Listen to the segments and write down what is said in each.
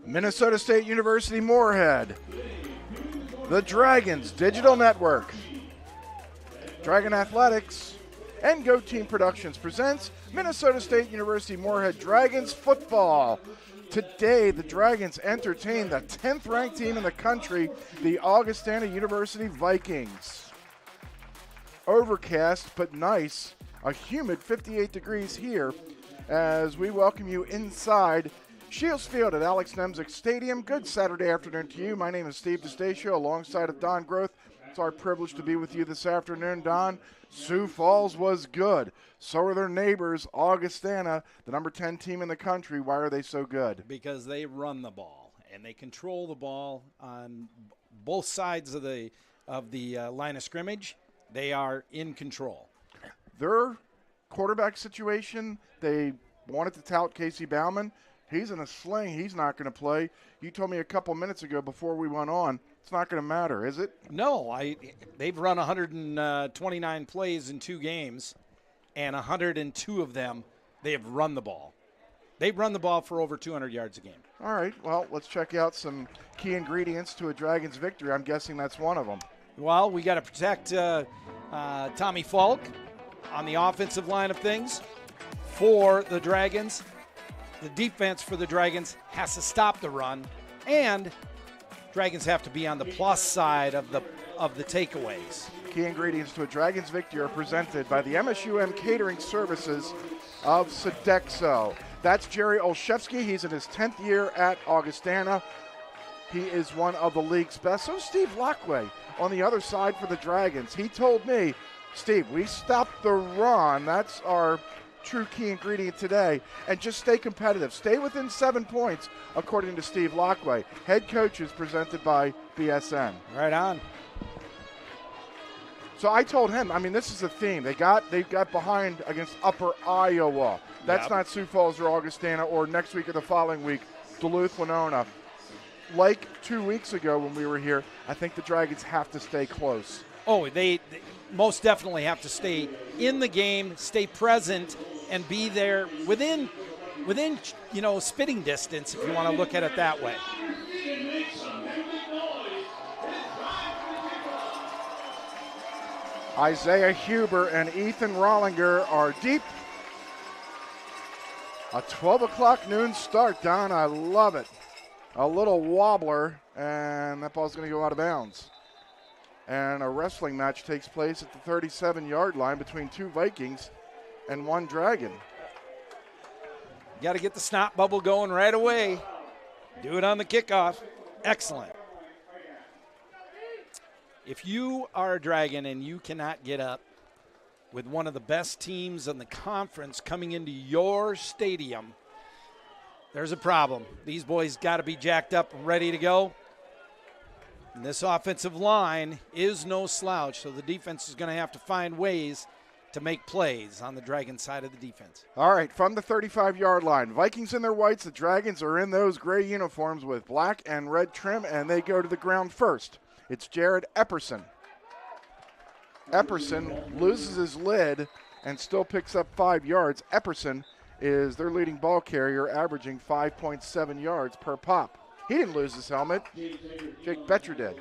Minnesota State University Moorhead, the Dragons Digital Network, Dragon Athletics, and Go Team Productions presents Minnesota State University Moorhead Dragons football. Today, the Dragons entertain the 10th ranked team in the country, the Augustana University Vikings. Overcast but nice, a humid 58 degrees here as we welcome you inside Shields Field at Alex Nemzik Stadium. Good Saturday afternoon to you. My name is Steve DeStacio alongside of Don Groth. It's our privilege to be with you this afternoon, Don. Sioux Falls was good. So are their neighbors, Augustana, the number 10 team in the country. Why are they so good? Because they run the ball, and they control the ball on both sides of the line of scrimmage. They are in control. Their quarterback situation, they wanted to tout Casey Bauman. He's in a sling. He's not going to play. You told me a couple minutes ago before we went on, it's not going to matter, is it? No, they've run 129 plays in 2 games, and 102 of them they have run the ball. They've run the ball for over 200 yards a game. All right, well, let's check out some key ingredients to a Dragons victory. I'm guessing that's one of them. Well, we got to protect Tommy Falk on the offensive line of things for the Dragons. The defense for the Dragons has to stop the run, and Dragons have to be on the plus side of the takeaways. Key ingredients to a Dragons victory are presented by the MSUM Catering Services of Sodexo. That's Jerry Olszewski. He's in his 10th year at Augustana. He is one of the league's best. So Steve Lockway on the other side for the Dragons. He told me, Steve, we stopped the run. That's our true key ingredient today, and just stay competitive. Stay within 7 points, according to Steve Lockway. Head coach is presented by BSN. Right on. So I told him, I mean, this is the theme. They got behind against Upper Iowa. That's not Sioux Falls or Augustana, or next week or the following week, Duluth, Winona. Like 2 weeks ago when we were here, I think the Dragons have to stay close. Oh, they most definitely have to stay in the game, stay present, and be there within spitting distance, if you want to look at it that way. Isaiah Huber and Ethan Rollinger are deep. A 12 o'clock noon start, Don. I love it. A little wobbler, and that ball's going to go out of bounds. And a wrestling match takes place at the 37-yard line between 2 Vikings and 1 Dragon. Got to get the snot bubble going right away. Do it on the kickoff. Excellent. If you are a Dragon and you cannot get up with one of the best teams in the conference coming into your stadium, there's a problem. These boys got to be jacked up and ready to go. And this offensive line is no slouch, so the defense is going to have to find ways to make plays on the Dragon side of the defense. All right, from the 35-yard line, Vikings in their whites, the Dragons are in those gray uniforms with black and red trim, and they go to the ground first. It's Jared Epperson. Epperson loses his lid and still picks up 5 yards. Epperson is their leading ball carrier, averaging 5.7 yards per pop. He didn't lose his helmet. Jake Betcher did.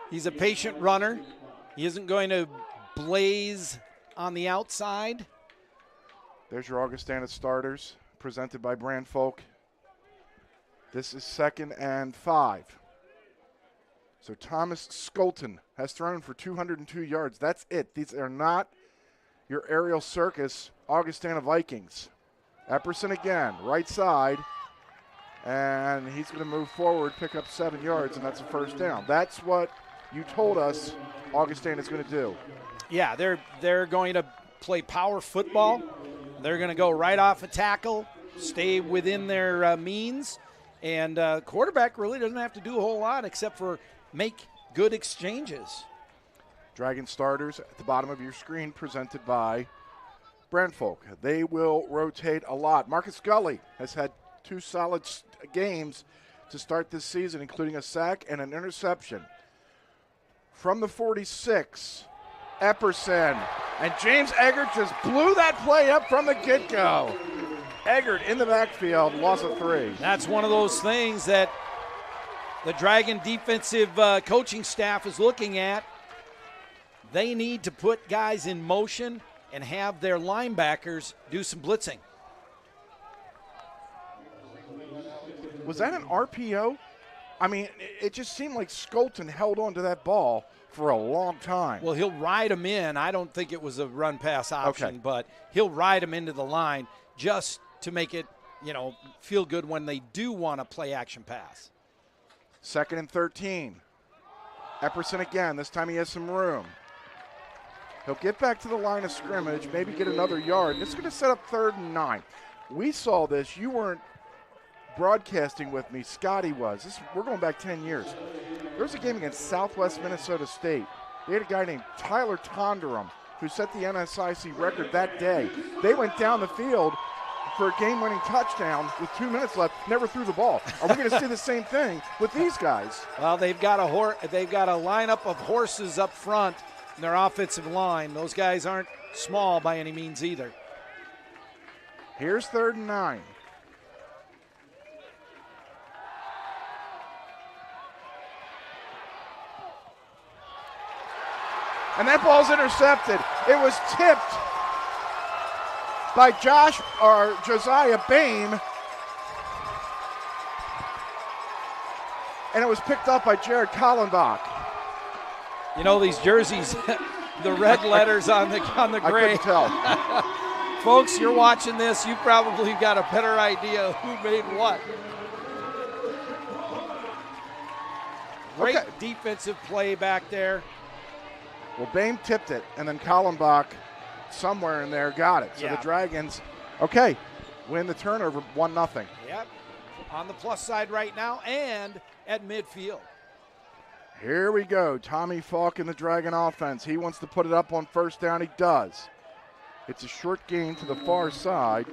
He's a patient runner. He isn't going to blaze on the outside. There's your Augustana starters, presented by Brand Folk. This is 2nd and 5. So Thomas Skolton has thrown for 202 yards. That's it. These are not your aerial circus Augustana Vikings. Epperson again, right side. And he's going to move forward, pick up 7 yards, and that's a first down. That's what you told us Augustana is going to do. Yeah, they're going to play power football. They're going to go right off a tackle, stay within their means, and quarterback really doesn't have to do a whole lot except for make good exchanges. Dragon starters at the bottom of your screen, presented by Brandfolk. They will rotate a lot. Marcus Gully has had 2 solid games to start this season, including a sack and an interception. From the 46, Epperson, and James Eggert just blew that play up from the get-go. Eggert in the backfield, loss of 3. That's one of those things that the Dragon defensive coaching staff is looking at. They need to put guys in motion and have their linebackers do some blitzing. Was that an RPO? I mean, it just seemed like Skolton held on to that ball for a long time. Well, he'll ride him in. I don't think it was a run-pass option, okay, but he'll ride him into the line just to make it, feel good when they do want to play action pass. 2nd and 13. Epperson again. This time he has some room. He'll get back to the line of scrimmage, maybe get another yard. This is going to set up 3rd and 9. We saw this. You weren't broadcasting with me. Scotty was. We're going back 10 years. There was a game against Southwest Minnesota State. They had a guy named Tyler Tonderum who set the NSIC record that day. They went down the field for a game-winning touchdown with 2 minutes left, never threw the ball. Are we going to see the same thing with these guys? Well, they've got a lineup of horses up front in their offensive line. Those guys aren't small by any means either. Here's 3rd and 9. And that ball's intercepted. It was tipped by Josiah Boehm. And it was picked up by Jared Kallenbach. These jerseys, the red letters on the gray. I couldn't tell. Folks, you're watching this. You probably got a better idea who made what. Great defensive play back there. Well, Boehm tipped it, and then Kallenbach somewhere in there got it. So the Dragons, win the turnover 1-0. Yep, on the plus side right now and at midfield. Here we go. Tommy Falk in the Dragon offense. He wants to put it up on 1st down. He does. It's a short gain to the far side.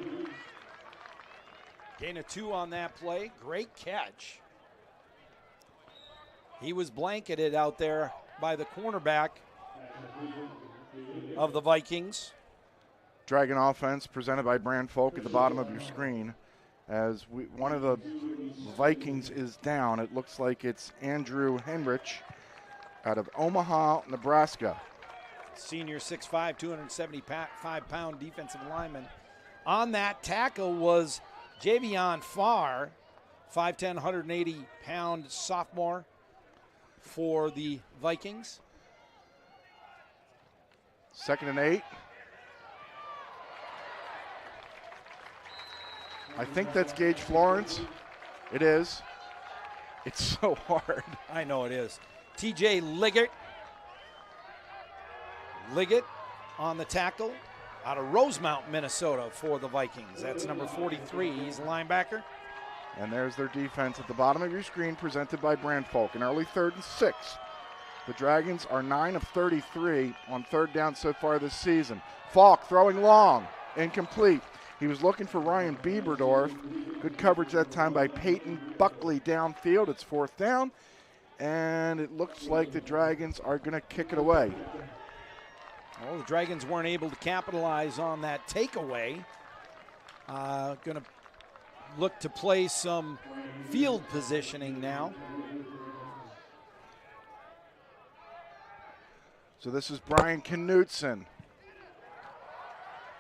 Gain of 2 on that play. Great catch. He was blanketed out there by the cornerback of the Vikings. Dragon offense presented by Brand Folk at the bottom of your screen. As one of the Vikings is down, it looks like it's Andrew Henrich out of Omaha, Nebraska. Senior 6'5", 275-pound defensive lineman. On that tackle was Javion Farr, 5'10", 180-pound sophomore for the Vikings. 2nd and 8. I think that's Gage Florence. It is. It's so hard. I know it is. TJ Liggett. Liggett on the tackle out of Rosemount, Minnesota for the Vikings. That's number 43. He's a linebacker. And there's their defense at the bottom of your screen presented by Brand Folk. An early 3rd and 6. The Dragons are 9 of 33 on 3rd down so far this season. Falk throwing long, incomplete. He was looking for Ryan Bieberdorf. Good coverage that time by Peyton Buckley downfield. It's 4th down, and it looks like the Dragons are going to kick it away. Well, the Dragons weren't able to capitalize on that takeaway. Going to look to play some field positioning now. So this is Brian Knutson.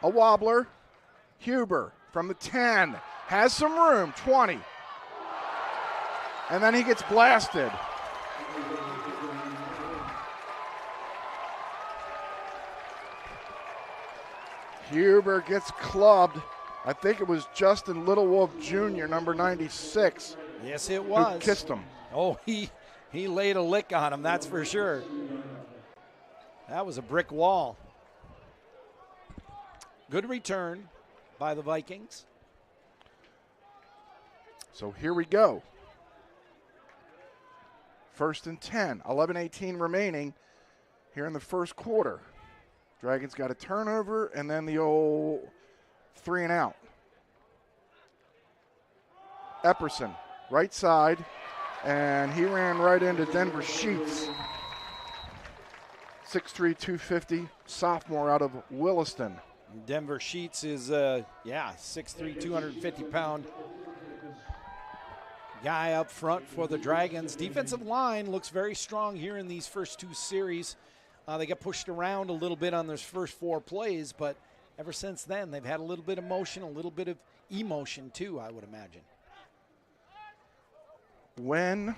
A wobbler. Huber from the 10. Has some room. 20. And then he gets blasted. Huber gets clubbed. I think it was Justin Little Wolf Jr., number 96. Yes, it was. Who kissed him. Oh, he laid a lick on him, that's for sure. That was a brick wall. Good return by the Vikings. So here we go. 1st and 10, 11:18 remaining here in the first quarter. Dragons got a turnover and then the old 3 and out. Epperson, right side, and he ran right into Denver Sheets. 6'3", 250, sophomore out of Williston, Denver Sheets is, 6'3", 250-pound guy up front for the Dragons. Defensive line looks very strong here in these first two series. They got pushed around a little bit on those first 4 plays, but ever since then, they've had a little bit of motion, a little bit of emotion too, I would imagine. When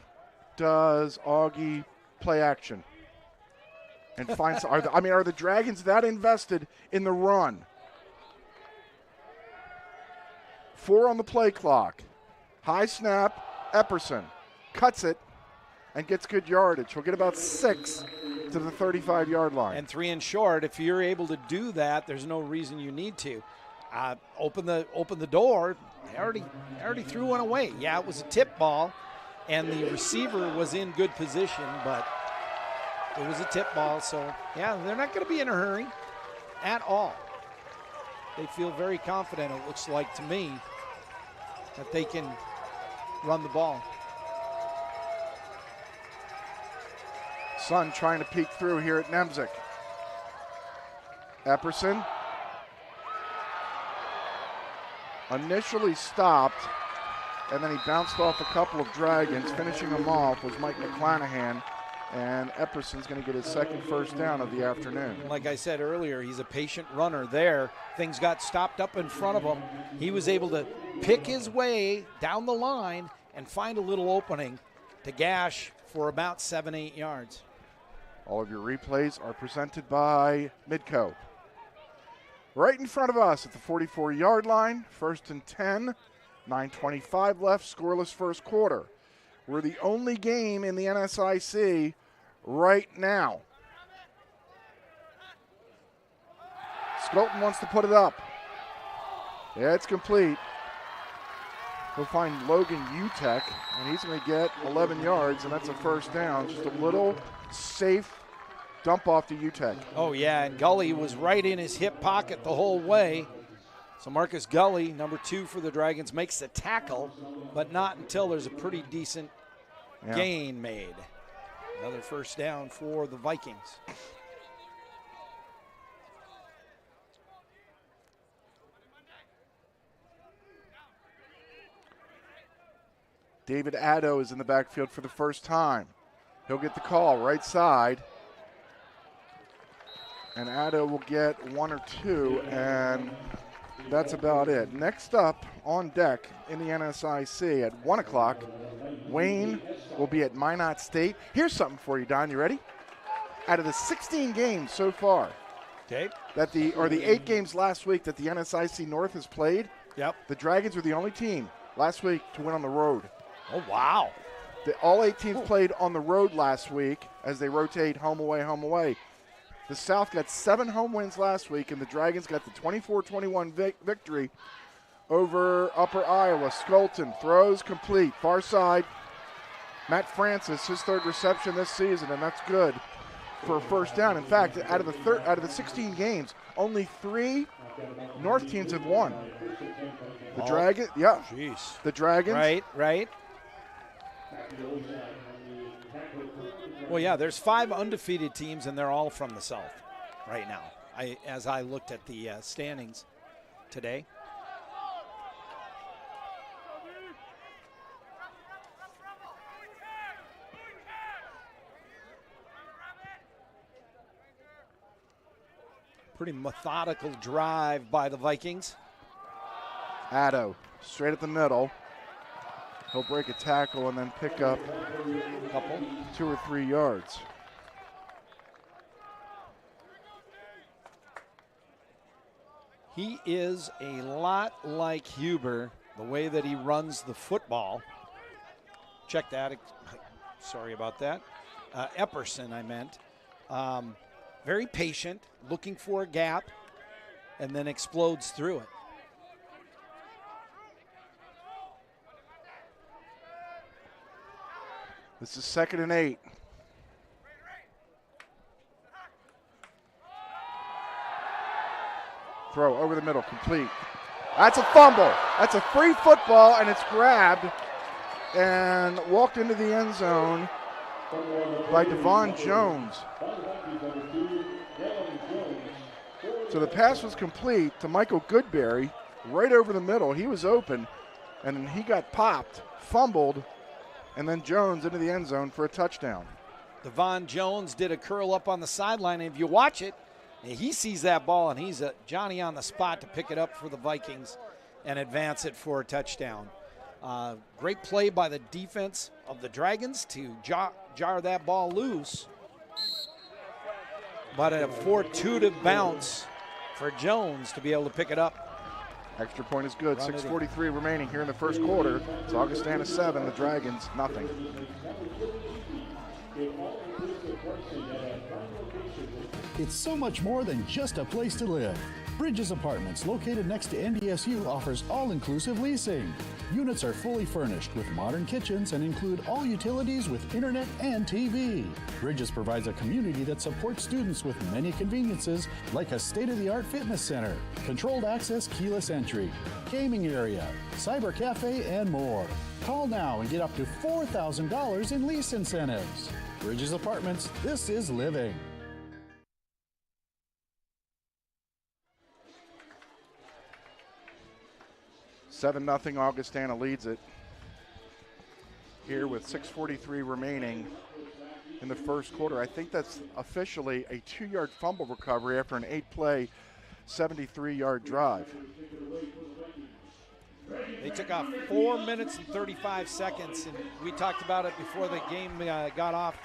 does Augie play action? And find are the Dragons that invested in the run? 4 on the play clock. High snap, Epperson cuts it and gets good yardage. He'll get about 6 to the 35-yard line. And 3 and short. If you're able to do that, there's no reason you need to. Open the door. They already threw one away. Yeah, it was a tip ball, and the receiver was in good position, but it was a tip ball, so yeah, they're not going to be in a hurry at all. They feel very confident, it looks like to me, that they can run the ball. Sun trying to peek through here at Nemzik. Epperson initially stopped, and then he bounced off a couple of Dragons. Finishing them off was Mike McClanahan. And Epperson's going to get his second first down of the afternoon. Like I said earlier, he's a patient runner there. Things got stopped up in front of him. He was able to pick his way down the line and find a little opening to gash for about 7-8 yards. All of your replays are presented by Midco. Right in front of us at the 44-yard line, 1st and 10, 9:25 left, scoreless first quarter. We're the only game in the NSIC right now. Skelton wants to put it up. Yeah, it's complete. He'll find Logan Utek, and he's going to get 11 yards, and that's a first down. Just a little safe dump off to Utek. Oh, yeah, and Gully was right in his hip pocket the whole way. So Marcus Gully, number 2 for the Dragons, makes the tackle, but not until there's a pretty decent gain made. Another first down for the Vikings. David Addo is in the backfield for the first time. He'll get the call right side. And Addo will get 1 or 2, and that's about it. Next up on deck in the NSIC at 1 o'clock, Wayne will be at Minot State. Here's something for you, Don. You ready? Out of the 16 games so far, okay, the 8 games last week that the NSIC North has played, yep, the Dragons were the only team last week to win on the road. Oh, wow. All 8 teams played on the road last week as they rotate home, away, home, away. The South got 7 home wins last week, and the Dragons got the 24-21 victory over Upper Iowa. Skelton throws complete. Far side, Matt Francis, his 3rd reception this season, and that's good for a first down. In fact, out of the 16 games, only 3 North teams have won. The Dragons, yeah. Jeez. The Dragons. Right. Well, yeah, there's 5 undefeated teams, and they're all from the South right now, as I looked at the standings today. Pretty methodical drive by the Vikings. Addo, straight at the middle. He'll break a tackle and then pick up 2 or 3 yards. He is a lot like Huber, the way that he runs the football. Check that. Sorry about that. Epperson, I meant. Very patient, looking for a gap, and then explodes through it. This is 2nd and 8. Throw over the middle, complete. That's a fumble. That's a free football, and it's grabbed and walked into the end zone by Devon Jones. So the pass was complete to Michael Goodberry, right over the middle. He was open, and he got popped, fumbled, and then Jones into the end zone for a touchdown. Devon Jones did a curl up on the sideline, and if you watch it, he sees that ball, and he's Johnny on the spot to pick it up for the Vikings and advance it for a touchdown. Great play by the defense of the Dragons to jar that ball loose. But a fortuitous bounce for Jones to be able to pick it up. Extra point is good. 6:43 remaining here in the first quarter. It's Augustana 7, the Dragons nothing. It's so much more than just a place to live. Bridges Apartments, located next to NDSU, offers all-inclusive leasing. Units are fully furnished with modern kitchens and include all utilities with internet and TV. Bridges provides a community that supports students with many conveniences like a state-of-the-art fitness center, controlled access keyless entry, gaming area, cyber cafe, and more. Call now and get up to $4,000 in lease incentives. Bridges Apartments, this is living. 7-0 Augustana leads it here with 6:43 remaining in the first quarter. I think that's officially a 2-yard fumble recovery after an 8-play, 73-yard drive. They took off 4 minutes and 35 seconds, and we talked about it before the game got off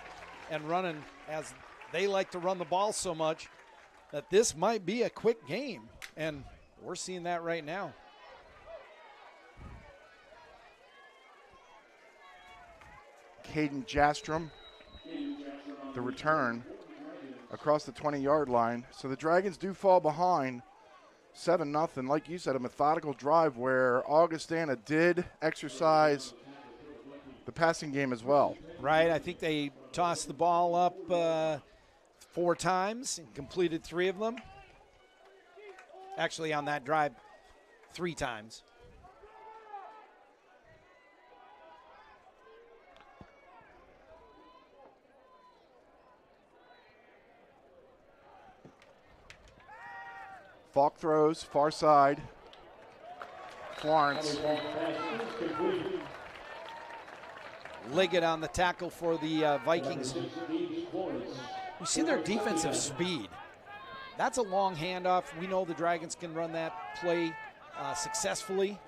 and running, as they like to run the ball so much, that this might be a quick game, and we're seeing that right now. Caden Jastrom, the return across the 20-yard line. So the Dragons do fall behind 7-0. Like you said, a methodical drive where Augustana did exercise the passing game as well. Right, I think they tossed the ball up 4 times and completed 3 of them. Actually, on that drive, 3 times. Falk throws, far side. Florence. Liggett on the tackle for the Vikings. You see their defensive speed. That's a long handoff. We know the Dragons can run that play successfully.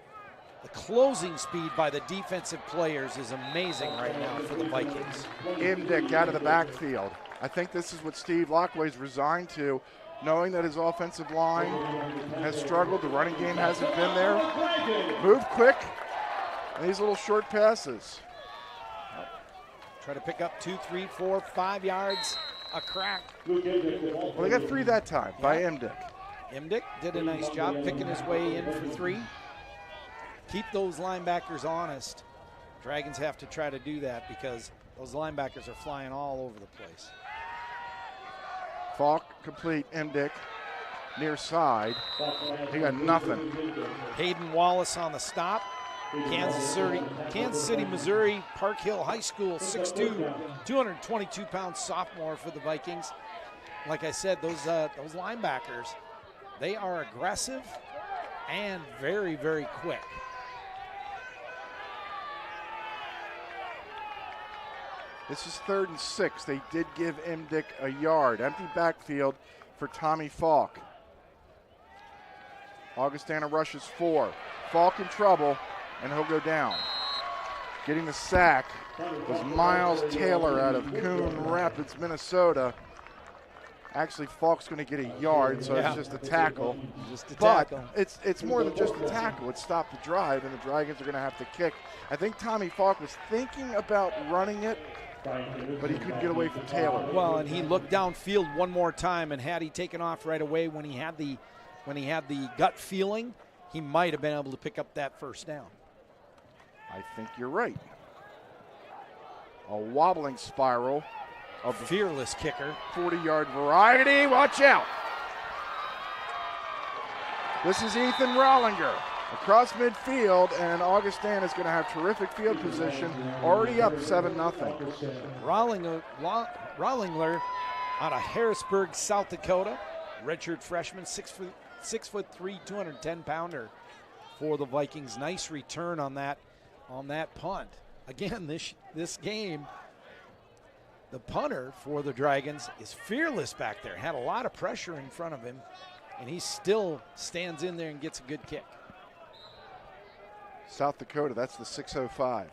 The closing speed by the defensive players is amazing right now for the Vikings. Imdick out of the backfield. I think this is what Steve Lockway's resigned to, knowing that his offensive line has struggled. The running game hasn't been there. Move quick, and these little short passes. Try to pick up 2, 3, 4, 5 yards, a crack. Well, they got 3 that time by Imdick. Imdick did a nice job picking his way in for 3. Keep those linebackers honest. Dragons have to try to do that because those linebackers are flying all over the place. Falk complete, Imdick near side. He got nothing. Hayden Wallace on the stop. Kansas City, Missouri, Park Hill High School, 6'2", 222-pound sophomore for the Vikings. Like I said, those linebackers, they are aggressive and very, very quick. This is 3rd and 6. They did give Imdick a yard. Empty backfield for Tommy Falk. Augustana rushes 4. Falk in trouble, and he'll go down. Getting the sack was Miles Taylor out of Coon Rapids, Minnesota. Actually, Falk's going to get a yard, so it's just a tackle. But it's more than just a tackle. It stopped the drive, and the Dragons are going to have to kick. I think Tommy Falk was thinking about running it, but he couldn't get away from Taylor. Well, and he looked downfield one more time, and had he taken off right away when he had the gut feeling, he might have been able to pick up that first down. I think you're right. A wobbling spiral of the fearless kicker. 40-yard variety. Watch out. This is Ethan Rollinger across midfield, and Augustana is going to have terrific field position. Already up 7-0. Rollinger out of Harrisburg, South Dakota. redshirt freshman, 6'3", 210-pounder for the Vikings. Nice return on that punt. Again, this game, the punter for the Dragons is fearless back there. Had a lot of pressure in front of him, and he still stands in there and gets a good kick. South Dakota, that's the 605.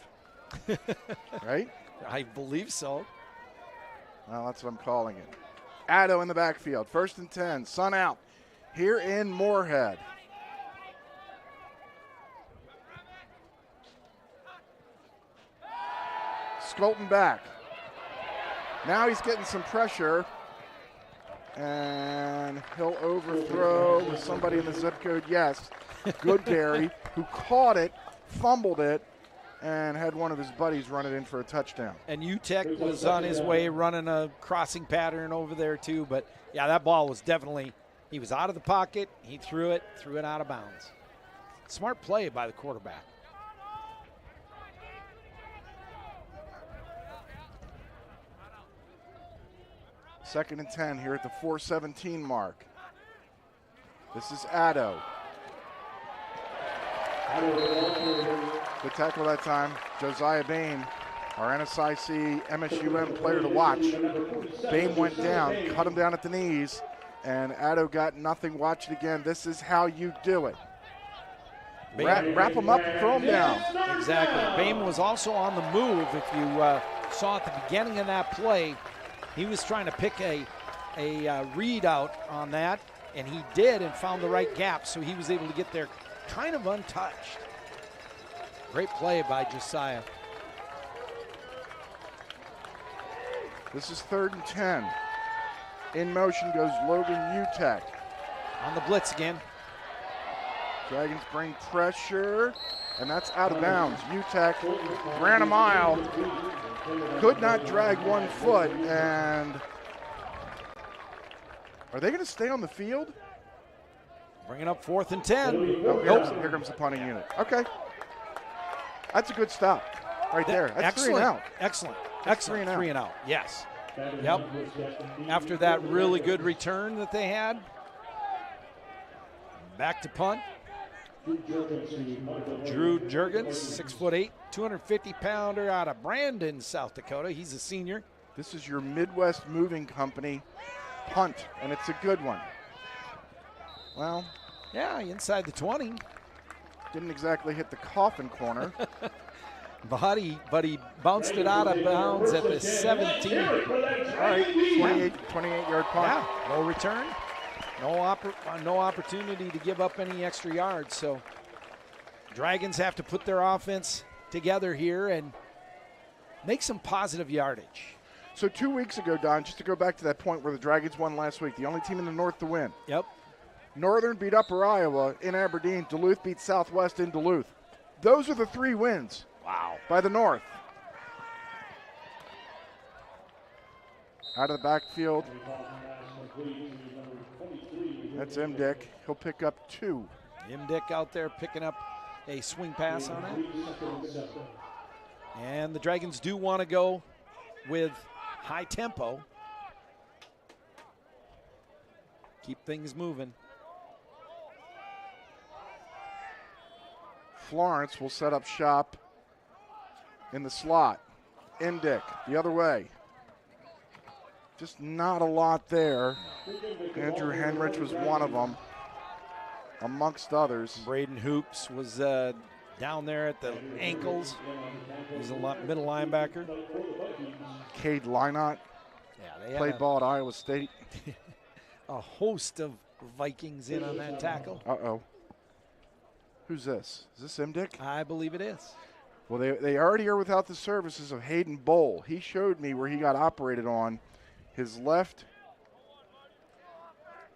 Right? I believe so. Well, that's what I'm calling it. Addo in the backfield. 1st and 10. Sun out here in Moorhead. Skolton back. Now he's getting some pressure. And he'll overthrow with somebody in the zip code. Yes, Goodberry, who caught it, fumbled it, and had one of his buddies run it in for a touchdown. And UTEC was on his way running a crossing pattern over there too. But, yeah, that ball was definitely, he was out of the pocket. He threw it out of bounds. Smart play by the quarterback. Second and 10 here at the 4:17 mark. This is Addo. Good tackle that time. Josiah Bain, our NSIC MSUM player to watch. Bain went down, cut him down at the knees, and Addo got nothing. Watch it again. This is how you do it. Wrap him up and throw him down. Exactly. Bain was also on the move. If you saw at the beginning of that play, he was trying to pick a read out on that, and he did and found the right gap, so he was able to get there kind of untouched. Great play by Josiah. This is 3rd and 10. In motion goes Logan Utek. On the blitz again. Dragons bring pressure, and that's out of bounds. Utek ran a mile, could not drag 1 foot, and are they going to stay on the field? Bringing up 4th and 10. Oh, here comes the punting unit. Okay. That's a good stop right there. That's excellent. 3 and out. Excellent. That's Excellent. 3 and out. Yes. Yep. After that really good return that they had, back to punt. Drew Juergens, 6'8", 250-pounder out of Brandon, South Dakota. He's a senior. This is your Midwest Moving Company punt, and it's a good one. Well, yeah, inside the 20. didn't exactly hit the coffin corner. But he bounced it out of bounds at the 17. All right, 28-yard punt. Yeah, no return. No opportunity to give up any extra yards. So Dragons have to put their offense together here and make some positive yardage. So 2 weeks ago, Don, just to go back to that point where the Dragons won last week, the only team in the North to win. Yep. Northern beat Upper Iowa in Aberdeen. Duluth beat Southwest in Duluth. Those are the 3 wins. Wow. By the North. Out of the backfield. That's Imdick. He'll pick up 2. Imdick out there picking up a swing pass on it. And the Dragons do want to go with high tempo. Keep things moving. Florence will set up shop in the slot. Imdick the other way. Just not a lot there. Andrew Henrich was one of them, amongst others. Braden Hoops was down there at the ankles. He's a middle linebacker. Cade Lynott played ball at Iowa State. A host of Vikings in on that tackle. Uh-oh. Who's this? Is this Imdick? I believe it is. Well, they already are without the services of Hayden Bowl. He showed me where he got operated on. His left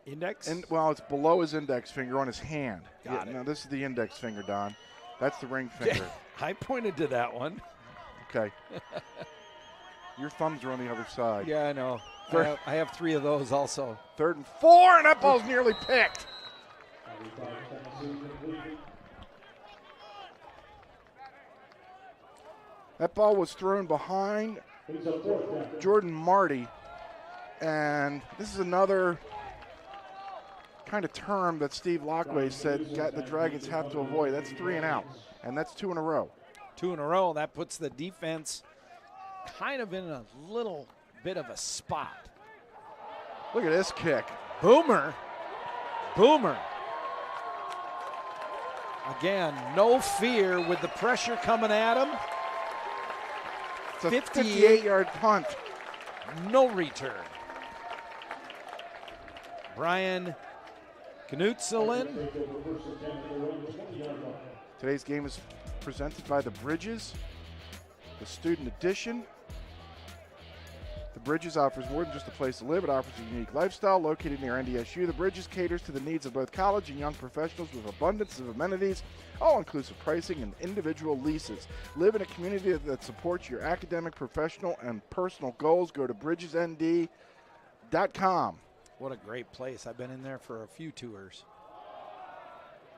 index? Well, it's below his index finger on his hand. Got it. Now, this is the index finger, Don. That's the ring finger. I pointed to that one. Okay. Your thumbs are on the other side. Yeah, I know. I have 3 of those also. 3rd and 4, and that ball's nearly picked. That ball was thrown behind Jordan Marty, and this is another kind of term that Steve Lockway said the Dragons have to avoid. That's 3 and out, and that's 2 in a row. 2 in a row. That puts the defense kind of in a little bit of a spot. Look at this kick. Boomer. Boomer. Again, no fear with the pressure coming at him. It's a 58-yard punt. No return. Brian Knutselin. Today's game is presented by the Bridges, the Student Edition. The Bridges offers more than just a place to live. It offers a unique lifestyle located near NDSU. The Bridges caters to the needs of both college and young professionals with abundance of amenities, all-inclusive pricing, and individual leases. Live in a community that supports your academic, professional, and personal goals. Go to bridgesnd.com. What a great place. I've been in there for a few tours.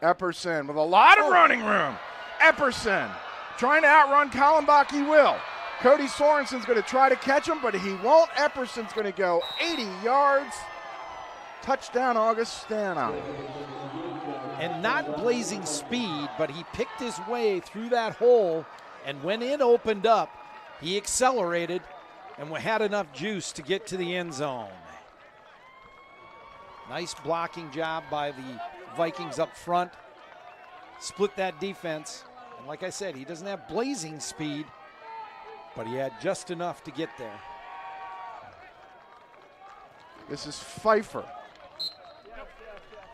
Epperson with a lot of running room. Epperson trying to outrun Kallenbach. He will. Cody Sorensen's going to try to catch him, but he won't. Epperson's going to go 80 yards. Touchdown, Augustana. And not blazing speed, but he picked his way through that hole, and when it opened up, he accelerated and had enough juice to get to the end zone. Nice blocking job by the Vikings up front. Split that defense. And like I said, he doesn't have blazing speed, but he had just enough to get there. This is Pfeiffer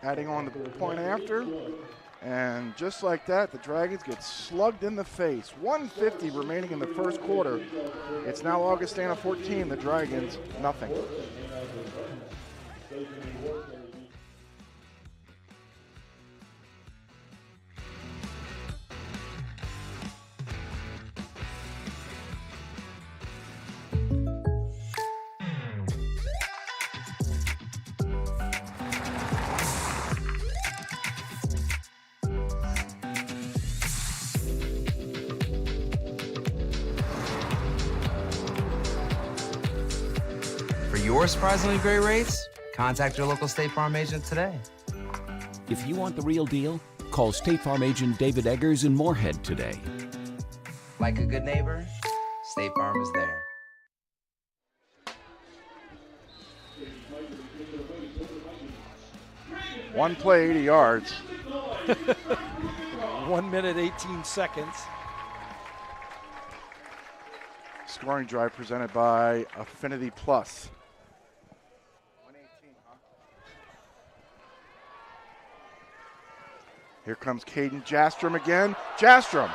adding on the point after. And just like that, the Dragons get slugged in the face. 1:50 remaining in the first quarter. It's now Augustana 14, the Dragons nothing. For your surprisingly great rates, contact your local State Farm agent today. If you want the real deal, call State Farm agent David Eggers in Moorhead today. Like a good neighbor, State Farm is there. One play, 80 yards. 1 minute, 18 seconds. Scoring drive presented by Affinity Plus. 118, huh? Here comes Caden Jastrom again. Jastrom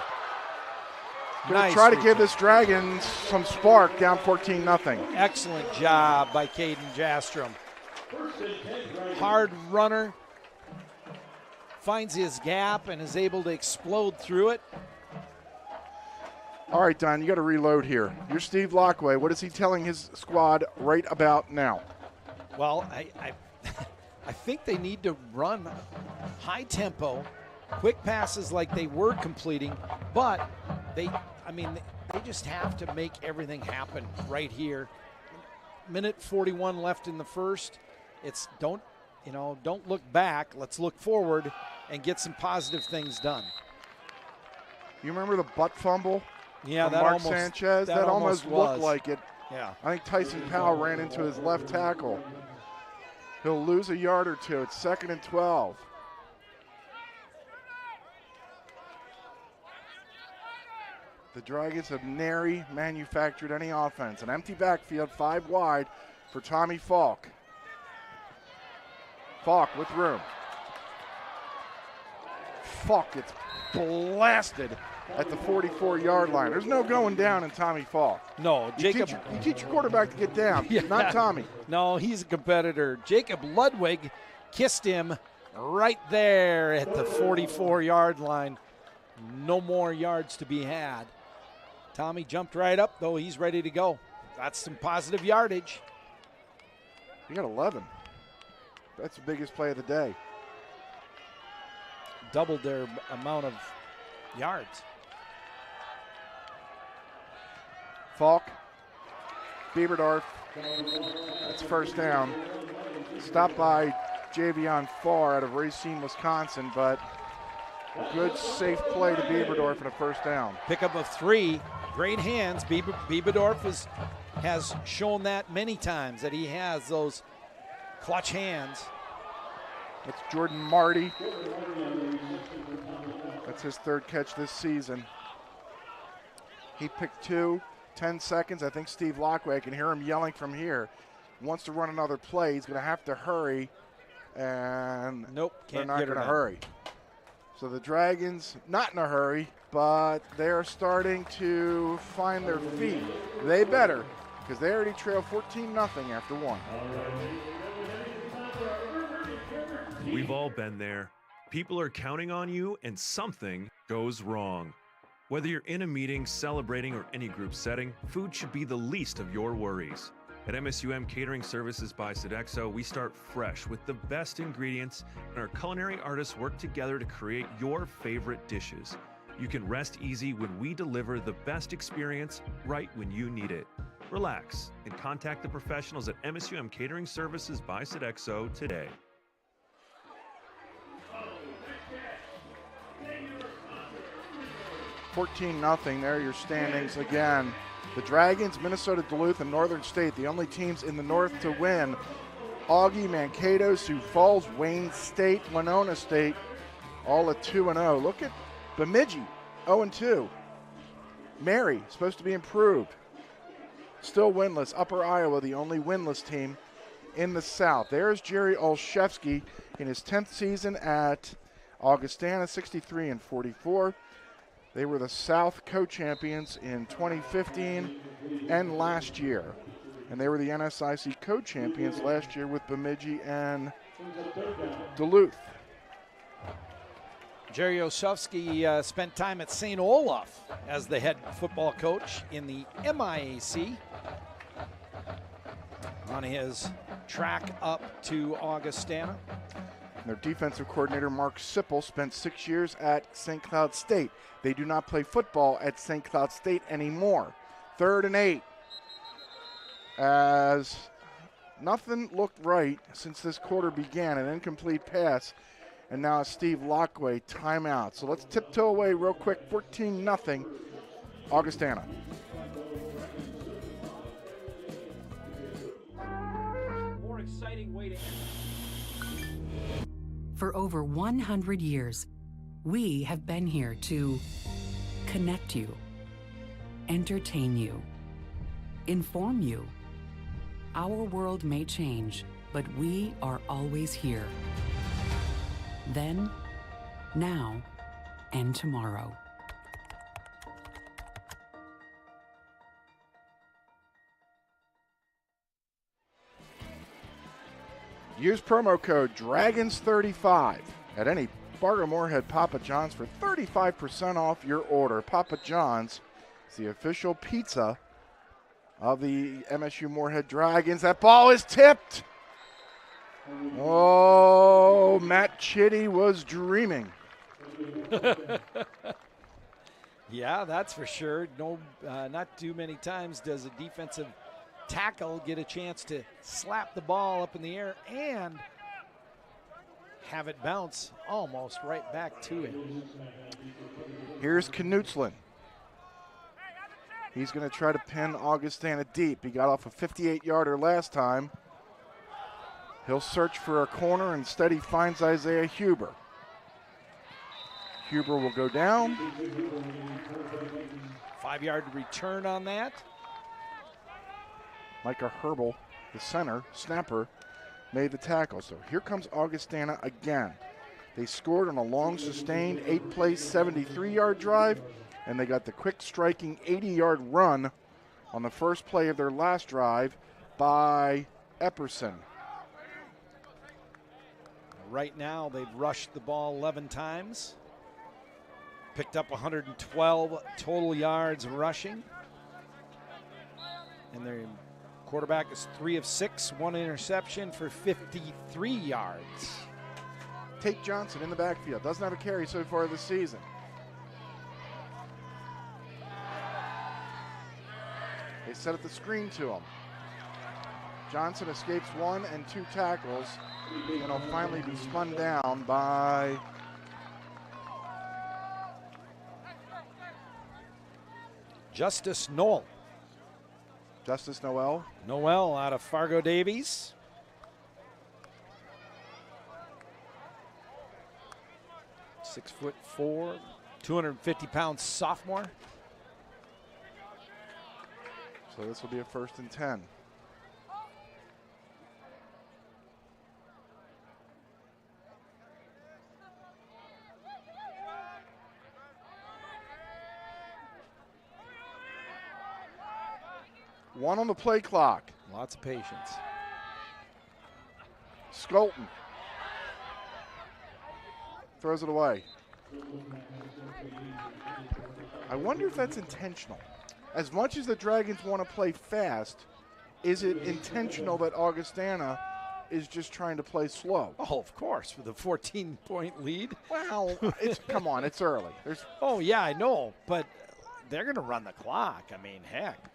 going to try to give this Dragons some spark, down 14-0. Excellent job by Caden Jastrom. Hard runner. Finds his gap and is able to explode through it. All right, Don, you got to reload here. You're Steve Lockway. What is he telling his squad right about now? Well, I think they need to run high tempo, quick passes like they were completing, but they just have to make everything happen right here. Minute 41 left in the first. It's don't look back. Let's look forward and get some positive things done. You remember the butt fumble? Yeah, that Mark Sanchez. That almost looked like it. Yeah. I think Tyson Powell ran into his left tackle. He'll lose a yard or two. It's 2nd and 12. The Dragons have nary manufactured any offense. An empty backfield, 5 wide for Tommy Falk. Falk with room. Falk gets blasted at the 44-yard line. There's no going down in Tommy Falk. No, Jacob. You teach your quarterback to get down, not Tommy. No, he's a competitor. Jacob Ludwig kissed him right there at the 44-yard line. No more yards to be had. Tommy jumped right up, though. He's ready to go. That's some positive yardage. You got 11. That's the biggest play of the day. Doubled their amount of yards. Falk, Bieberdorf, that's first down. Stopped by Javion Farr out of Racine, Wisconsin, but a good, safe play to Bieberdorf and a first down. Pickup of 3. Great hands. Bieberdorf has shown that many times, that he has those clutch hands. That's Jordan Marty. That's his 3rd catch this season. He picked 2, 10 seconds. I think Steve Lockway, I can hear him yelling from here, wants to run another play. He's going to have to hurry, and nope, they're not going to hurry. So the Dragons, not in a hurry, but they're starting to find their feet. They better, because they already trail 14-0 after 1. We've all been there. People are counting on you and something goes wrong. Whether you're in a meeting, celebrating, or any group setting, food should be the least of your worries. At MSUM Catering Services by Sodexo, we start fresh with the best ingredients, and our culinary artists work together to create your favorite dishes. You can rest easy when we deliver the best experience right when you need it. Relax and contact the professionals at MSUM Catering Services by Sodexo today. $14-0. There are your standings again. The Dragons, Minnesota Duluth, and Northern State, the only teams in the North to win. Augie, Mankato, Sioux Falls, Wayne State, Winona State, all at 2-0. Look at Bemidji, 0-2. Mary, supposed to be improved. Still winless. Upper Iowa, the only winless team in the South. There's Jerry Olszewski in his 10th season at Augustana, 63-44. They were the South co-champions in 2015 and last year. And they were the NSIC co-champions last year with Bemidji and Duluth. Jerry Olszewski spent time at St. Olaf as the head football coach in the MIAC on his track up to Augustana. And their defensive coordinator, Mark Sipple, spent 6 years at St. Cloud State. They do not play football at St. Cloud State anymore. 3rd and 8. As nothing looked right since this quarter began, an incomplete pass, and now Steve Lockway timeout. So let's tiptoe away real quick, 14-0, Augustana. More exciting way to end. For over 100 years, we have been here to connect you, entertain you, inform you. Our world may change, but we are always here. Then, now, and tomorrow. Use promo code DRAGONS35 at any Fargo Moorhead Papa John's for 35% off your order. Papa John's is the official pizza of the MSU Moorhead Dragons. That ball is tipped. Oh, Matt Chitty was dreaming. Yeah, that's for sure. No, not too many times does a defensive tackle get a chance to slap the ball up in the air and have it bounce almost right back to him. Here's Knutzlin. He's going to try to pin Augustana deep. He got off a 58-yarder last time. He'll search for a corner. Instead, he finds Isaiah Huber. Huber will go down. 5-yard return on that. Micah Herbal, the center, snapper, made the tackle. So here comes Augustana again. They scored on a long, sustained 8-play, 73-yard drive, and they got the quick striking 80-yard run on the first play of their last drive by Epperson. Right now, they've rushed the ball 11 times, picked up 112 total yards rushing, and their quarterback is 3 of 6, 1 interception for 53 yards. Tate Johnson in the backfield. Doesn't have a carry so far this season. They set up the screen to him. Johnson escapes 1 and 2 tackles, and he'll finally be spun down by Justice Noel. Justice Noel. Noel out of Fargo Davies. .6'4", 250-pound sophomore. So this will be a 1st and 10. One on the play clock. Lots of patience. Skolton throws it away. I wonder if that's intentional. As much as the Dragons want to play fast, is it intentional that Augustana is just trying to play slow? Oh, of course, with a 14-point lead. Well, come on, it's early. Oh, yeah, I know, but they're going to run the clock. I mean, heck,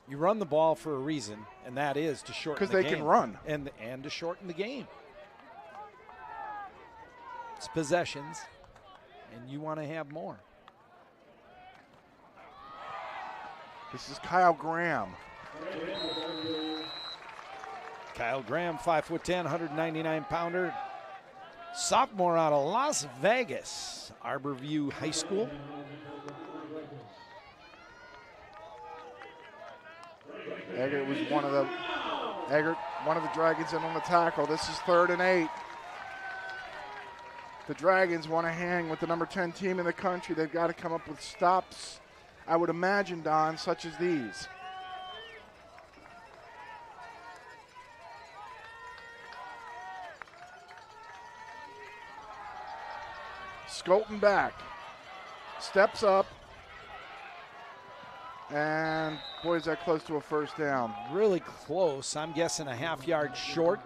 you run the ball for a reason, and that is to shorten the game. Because they can run. And to shorten the game. It's possessions, and you want to have more. This is Kyle Graham. Kyle Graham, 5'10", 199-pounder. Sophomore out of Las Vegas, Arborview High School. Eggert was one of the Dragons in on the tackle. This is 3rd and 8. The Dragons want to hang with the number 10 team in the country. They've got to come up with stops, I would imagine, Don, such as these. Skolton back, steps up, and boy, is that close to a 1st down. Really close. I'm guessing a half-yard short.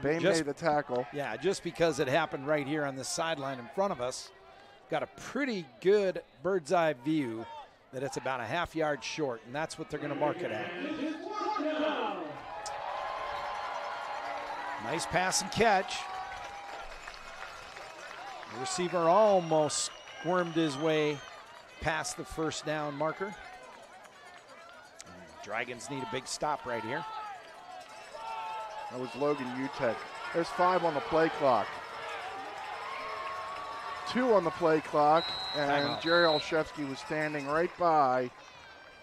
Bain made the tackle. Yeah, just because it happened right here on the sideline in front of us. Got a pretty good bird's eye view that it's about a half-yard short, and that's what they're going to mark it at. Nice pass and catch. The receiver almost squirmed his way past the 1st down marker. And Dragons need a big stop right here. That was Logan Utek. There's 5 on the play clock. 2 on the play clock, and Jerry Olszewski was standing right by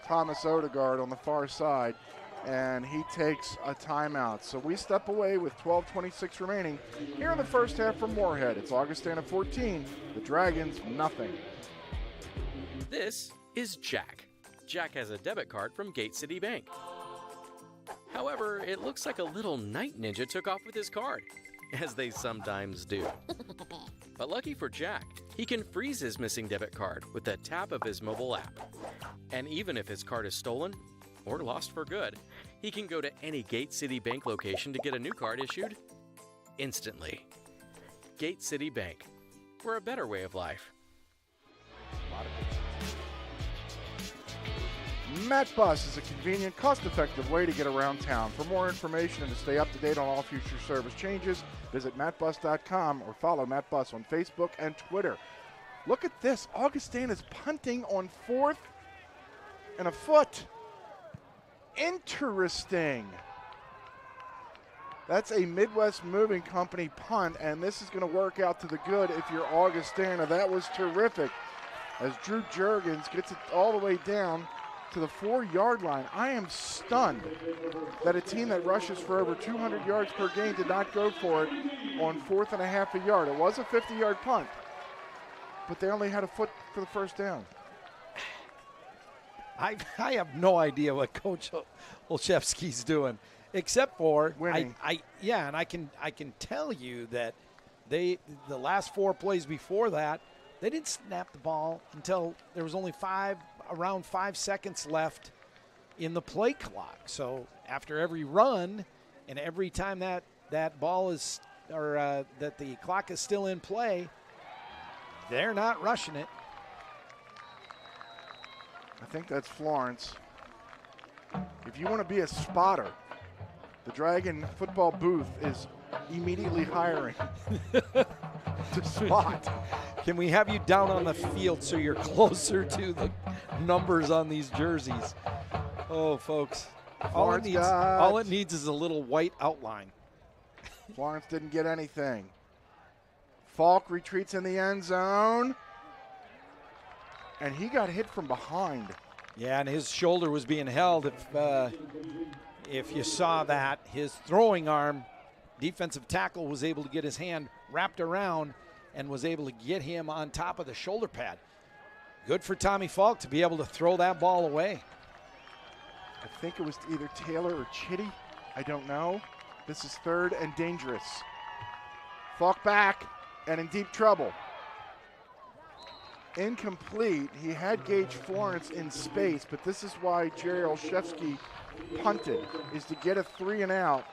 Thomas Odegaard on the far side, and he takes a timeout. So we step away with 12:26 remaining here in the 1st half from Moorhead. It's Augustana 14, the Dragons nothing. This is Jack. Jack has a debit card from Gate City Bank. However, it looks like a little night ninja took off with his card, as they sometimes do. But lucky for Jack, he can freeze his missing debit card with the tap of his mobile app. And even if his card is stolen or lost for good, he can go to any Gate City Bank location to get a new card issued instantly. Gate City Bank, for a better way of life. MatBus is a convenient, cost-effective way to get around town. For more information and to stay up to date on all future service changes, visit matbus.com or follow MatBus on Facebook and Twitter. Look at this. Augustana's punting on 4th and a foot. Interesting. That's a Midwest Moving Company punt, and this is going to work out to the good if you're Augustana. That was terrific as Drew Juergens gets it all the way down to the 4-yard line. I am stunned that a team that rushes for over 200 yards per game did not go for it on 4th and a half a yard. It was a 50-yard punt, but they only had a foot for the 1st down. I have no idea what Coach Olszewski's doing, except for winning. And I can tell you that the last 4 plays before that, they didn't snap the ball until there was only around 5 seconds left in the play clock. So after every run and every time that ball is, or that the clock is still in play, they're not rushing it. I think that's Florence. If you want to be a spotter, The Dragon football booth is immediately hiring to spot. Can we have you down on the field so you're closer to the numbers on these jerseys? Oh, folks, all it needs is a little white outline. Florence didn't get anything. Falk retreats in the end zone, and he got hit from behind. Yeah, and his shoulder was being held. If you saw that, his throwing arm, defensive tackle was able to get his hand wrapped around and was able to get him on top of the shoulder pad. Good for Tommy Falk to be able to throw that ball away. I think it was either Taylor or Chitty. I don't know. This is 3rd and dangerous. Falk back and in deep trouble. Incomplete. He had Gage Florence in space, but this is why Jerry Olszewski punted, is to get a 3 and out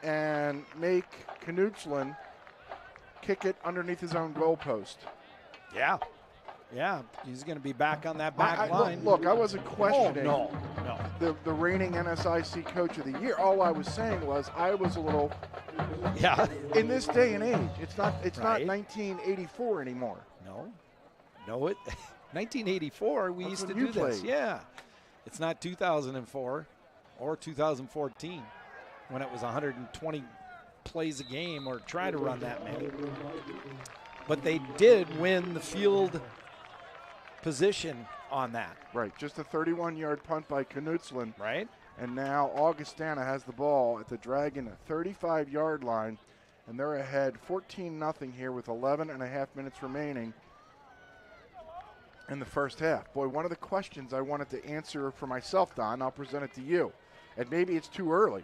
and make Knutsland kick it underneath his own goalpost. Yeah. Yeah, he's going to be back on that back line. Look, I wasn't questioning no. the reigning NSIC Coach of the Year. All I was saying was I was a little. Yeah. In this day and age, it's not 1984 anymore. No, 1984. We used to do this. Yeah, it's not 2004 or 2014 when it was 120 plays a game or try to run that many. But they did win the field position on that. Right, just a 31-yard punt by Knutsland. Right. And now Augustana has the ball at the Dragon 35-yard line, and they're ahead 14-0 here with 11 and a half minutes remaining in the first half. Boy, one of the questions I wanted to answer for myself, Don, I'll present it to you. And maybe it's too early,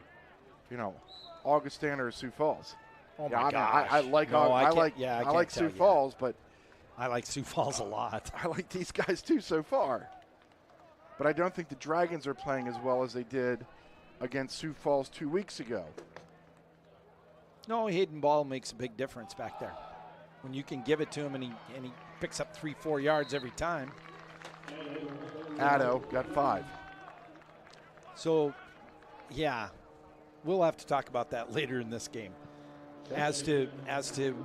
Augustana or Sioux Falls. Oh my gosh. I like Sioux Falls, but I like Sioux Falls a lot. I like these guys too so far. But I don't think the Dragons are playing as well as they did against Sioux Falls 2 weeks ago. No, Hayden Ball makes a big difference back there. When you can give it to him and he picks up 3-4 yards every time. Addo got 5. So, yeah, we'll have to talk about that later in this game. As to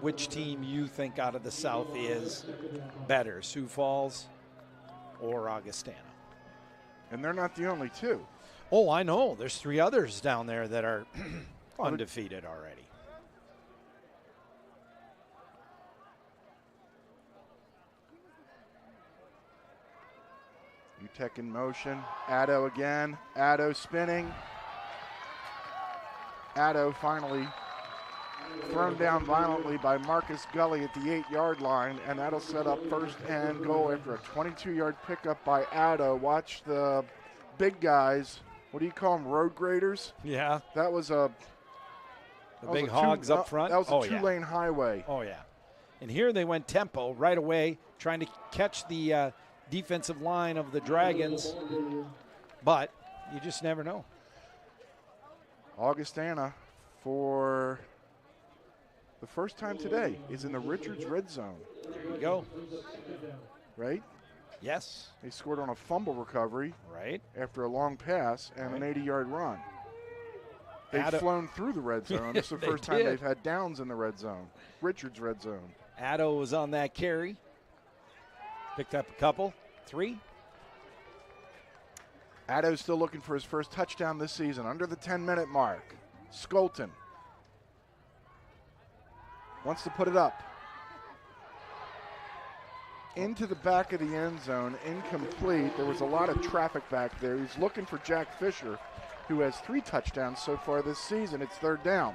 which team you think out of the South is better, Sioux Falls or Augustana. And they're not the only two. Oh, I know. There's 3 others down there that are undefeated already. UTEC in motion. Addo again. Addo spinning. Addo finally thrown down violently by Marcus Gully at the 8-yard line, and that'll set up 1st and goal after a 22-yard pickup by Addo. Watch the big guys. What do you call them? Road graders? Yeah. That was a big hogs up front. That was a 2-lane highway. Oh yeah. And here they went tempo right away, trying to catch the defensive line of the Dragons, but you just never know. Augustana, for the first time today, is in the Richards red zone. There you go. Right? Yes. They scored on a fumble recovery. Right. After a long pass and an 80-yard run. They've flown through the red zone. This is the first time they've had downs in the red zone. Richards red zone. Addo was on that carry. Picked up a couple. 3. Addo's still looking for his first touchdown this season, under the 10-minute mark. Skolton wants to put it up. Into the back of the end zone, incomplete. There was a lot of traffic back there. He's looking for Jack Fisher, who has 3 touchdowns so far this season. It's 3rd down.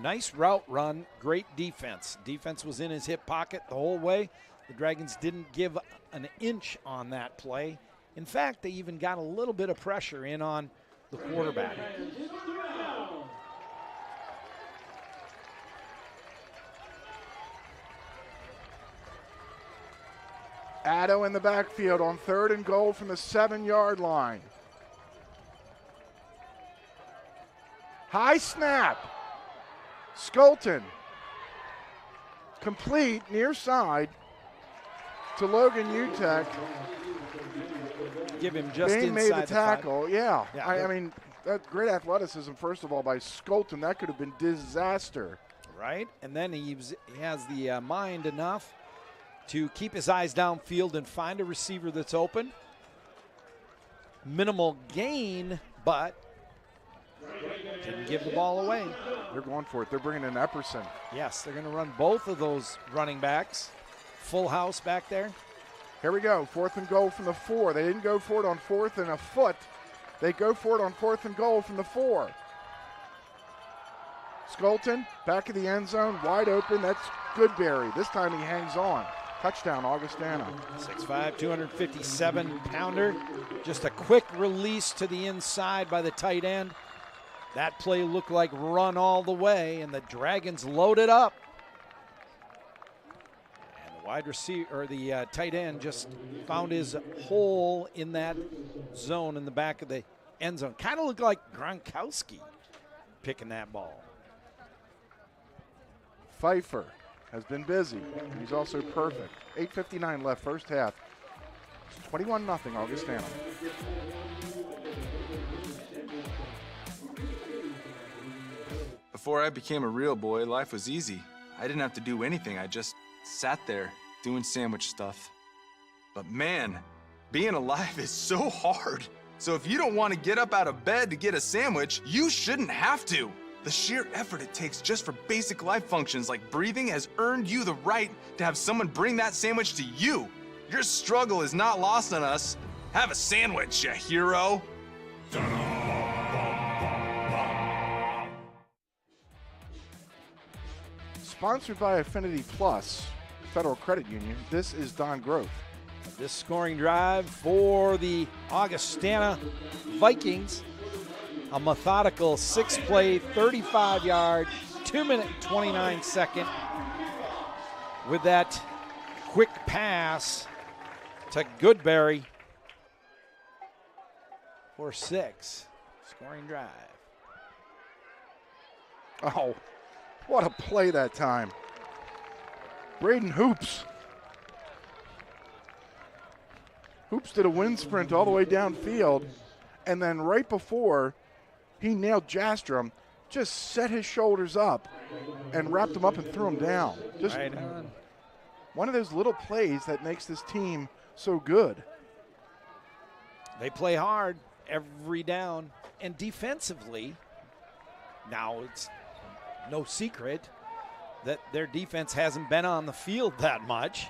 Nice route run, great defense. Defense was in his hip pocket the whole way. The Dragons didn't give an inch on that play. In fact, they even got a little bit of pressure in on the quarterback. Addo in the backfield on 3rd and goal from the 7-yard line. High snap. Skolton. Complete, near side to Logan UTEC. Give him just Bain inside made the tackle. Yeah, I mean, That great athleticism, first of all, by Skolton. That could have been disaster. Right, and then he has the mind enough to keep his eyes downfield and find a receiver that's open. Minimal gain, but didn't give the ball away. They're going for it. They're bringing in Epperson. Yes, they're going to run both of those running backs. Full house back there. Here we go, 4th and goal from the 4. They didn't go for it on 4th and a foot. They go for it on 4th and goal from the 4. Skolton, back of the end zone, wide open. That's Goodberry. This time he hangs on. Touchdown, Augustana. 6'5", 257-pounder. Just a quick release to the inside by the tight end. That play looked like run all the way, and the Dragons loaded up. And the wide receiver, or the tight end, just found his hole in that zone in the back of the end zone. Kind of looked like Gronkowski picking that ball. Pfeiffer has been busy. He's also perfect. 8:59 left, first half. 21-0 Augustana. Before I became a real boy, life was easy. I didn't have to do anything. I just sat there doing sandwich stuff. But man, being alive is so hard. So if you don't want to get up out of bed to get a sandwich, you shouldn't have to. The sheer effort it takes just for basic life functions like breathing has earned you the right to have someone bring that sandwich to you. Your struggle is not lost on us. Have a sandwich, you hero. Sponsored by Affinity Plus, Federal Credit Union, this is Don Groth. This scoring drive for the Augustana Vikings. A methodical 6-play, 35-yard, 2-minute and 29-second with that quick pass to Goodberry for 6. Scoring drive. Oh, what a play that time. Braden Hoops. Hoops did a wind sprint all the way downfield, and then right before he nailed Jastrom, just set his shoulders up and wrapped him up and threw him down. Just right on. One of those little plays that makes this team so good. They play hard every down, and defensively, now it's no secret that their defense hasn't been on the field that much.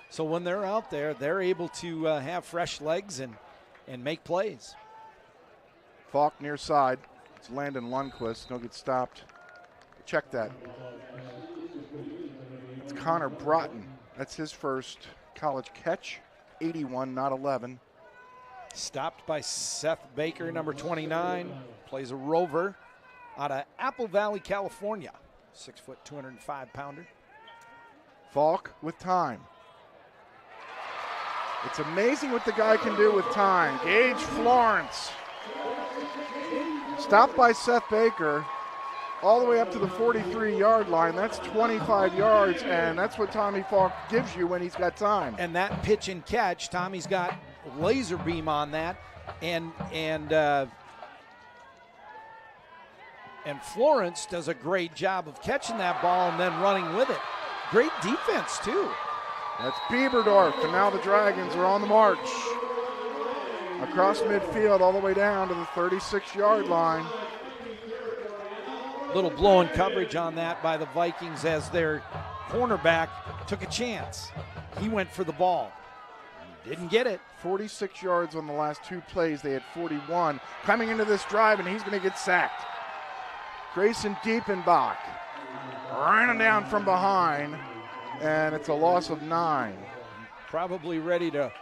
So when they're out there, they're able to have fresh legs and make plays. Falk near side. It's Landon Lundquist. He'll get stopped. Check that. It's Connor Broughton. That's his first college catch. 81, not 11. Stopped by Seth Baker, number 29. Plays a rover out of Apple Valley, California. 6 foot, 205-pounder. Falk with time. It's amazing what the guy can do with time. Gage Florence. Stopped by Seth Baker all the way up to the 43-yard line. That's 25 yards, and that's what Tommy Falk gives you when he's got time. And that pitch and catch, Tommy's got laser beam on that, and Florence does a great job of catching that ball and then running with it. Great defense, too. That's Bieberdorf, and now the Dragons are on the march. Across midfield all the way down to the 36-yard line. Little blown coverage on that by the Vikings as their cornerback took a chance. He went for the ball. Didn't get it. 46 yards on the last 2 plays. They had 41. Coming into this drive, and he's going to get sacked. Grayson Diepenbach ran him down from behind, and it's a loss of 9. Probably ready to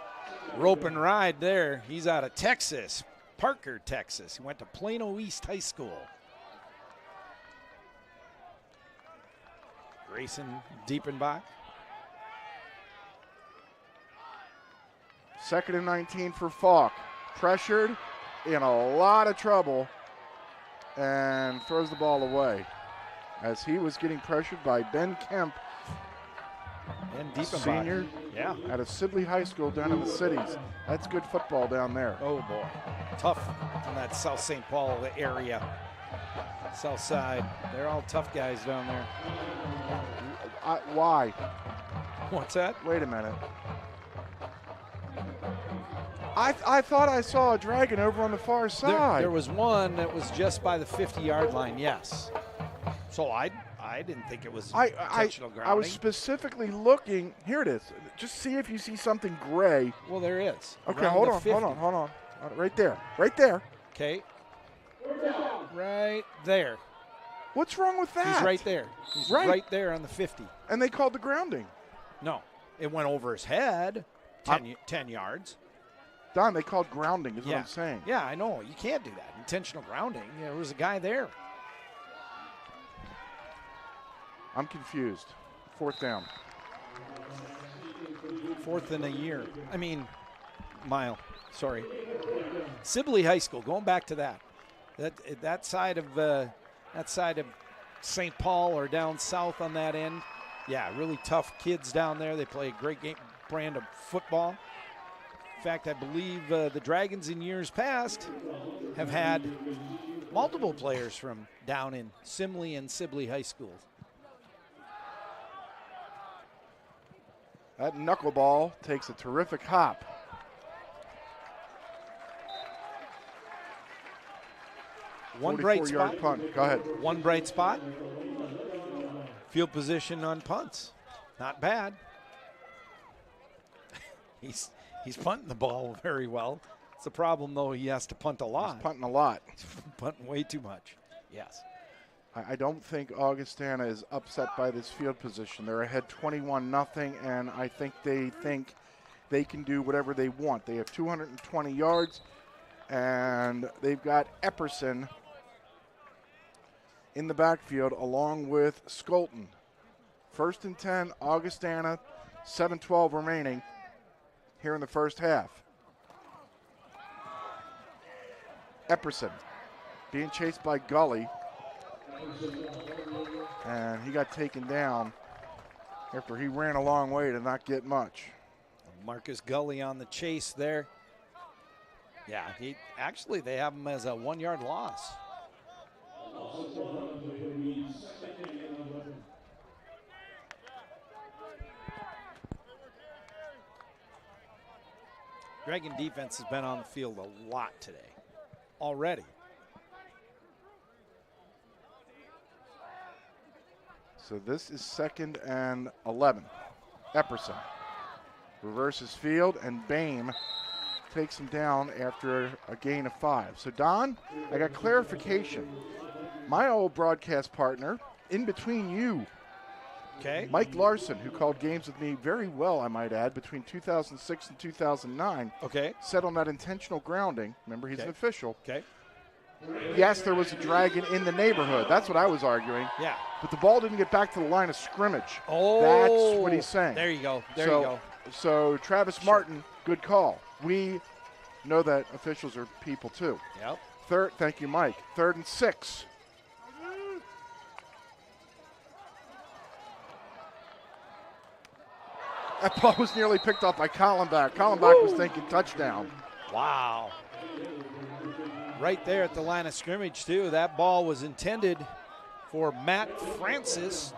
rope and ride there. He's out of Texas, Parker, Texas. He went to Plano East High School. Grayson Diepenbach. 2nd and 19 for Falk. Pressured, in a lot of trouble, and throws the ball away as he was getting pressured by Ben Kemp, And Diepenbach. senior. Yeah. Out of Sibley High School down in the cities. That's good football down there. Oh, boy. Tough in that South St. Paul area. South side. They're all tough guys down there. Why? What's that? Wait a minute. I thought I saw a Dragon over on the far side. There was one that was just by the 50-yard line, yes. So I didn't think it was intentional grounding. I was specifically looking. Here it is. Just see if you see something gray. Well, there is. Okay, hold on. Right there. Okay. Right there. What's wrong with that? He's right there. He's right there on the 50. And they called the grounding. No. It went over his head 10 yards. Don, they called grounding is what I'm saying. Yeah, I know. You can't do that. Intentional grounding. There was a guy there. I'm confused. 4th down. 4th in a year. I mean, mile. Sorry. Sibley High School. Going back to that. That side of St. Paul or down south on that end. Yeah, really tough kids down there. They play a great brand of football. In fact, I believe the Dragons in years past have had multiple players from down in Simley and Sibley High School. That knuckleball takes a terrific hop. One bright spot. Punt. Go ahead. One bright spot. Field position on punts. Not bad. He's punting the ball very well. It's a problem, though. He has to punt a lot. He's punting a lot. Punting way too much. Yes. I don't think Augustana is upset by this field position. They're ahead 21-0, and I think they can do whatever they want. They have 220 yards, and they've got Epperson in the backfield along with Skolton. 1st and 10, Augustana, 7:12 remaining here in the first half. Epperson being chased by Gully. And he got taken down after he ran a long way to not get much. Marcus Gully on the chase there. Yeah, they have him as a 1-yard loss. Dragon defense has been on the field a lot today already. So this is 2nd and 11. Epperson reverses field, and Boehm takes him down after a gain of 5. So, Don, I got clarification. My old broadcast partner, in between you, okay, Mike Larson, who called games with me very well, I might add, between 2006 and 2009, okay, said on that intentional grounding, remember he's an official, okay, yes, there was a Dragon in the neighborhood. That's what I was arguing. Yeah. But the ball didn't get back to the line of scrimmage. Oh. That's what he's saying. There you go. There you go. So Travis Martin, good call. We know that officials are people too. Yep. Thank you, Mike. 3rd and 6. That ball was nearly picked up by Collenbach. Collenbach was thinking touchdown. Wow. Right there at the line of scrimmage, too. That ball was intended for Matt Francis,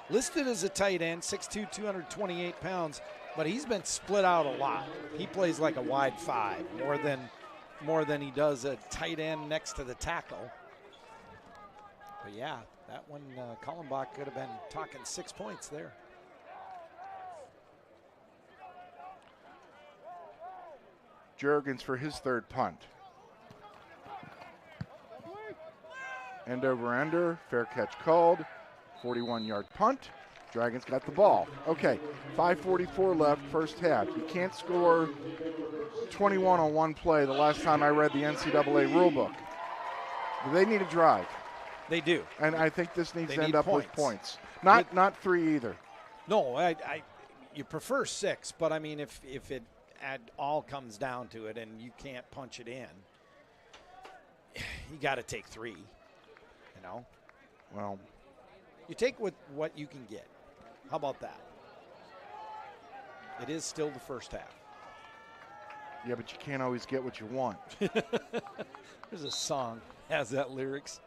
listed as a tight end, 6'2", 228 pounds, but he's been split out a lot. He plays like a wide 5, more than he does a tight end next to the tackle. But yeah, that one, Collenbach could have been talking 6 points there. Juergens for his 3rd punt. End over ender, fair catch called, 41-yard punt. Dragons got the ball. Okay, 5:44 left, first half. You can't score 21 on one play the last time I read the NCAA rulebook. They need a drive. They do. And I think this needs to end up points. with points. Not 3 either. No, you prefer 6, but I mean if it all comes down to it and you can't punch it in, you got to take 3. You know? Well, you take what you can get. How about that? It is still the first half. Yeah, but you can't always get what you want. There's a song has that lyrics.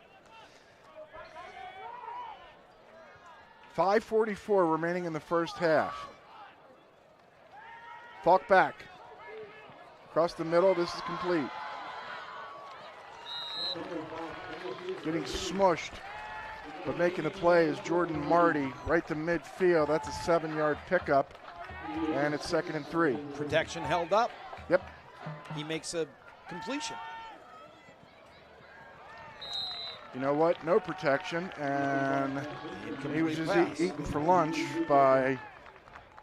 5:44 remaining in the first half. Falk back. Across the middle, this is complete. Getting smushed, but making the play is Jordan Marty right to midfield. That's a 7-yard pickup, and it's 2nd and 3. Protection held up. Yep. He makes a completion. You know what? No protection, and he was just eaten for lunch by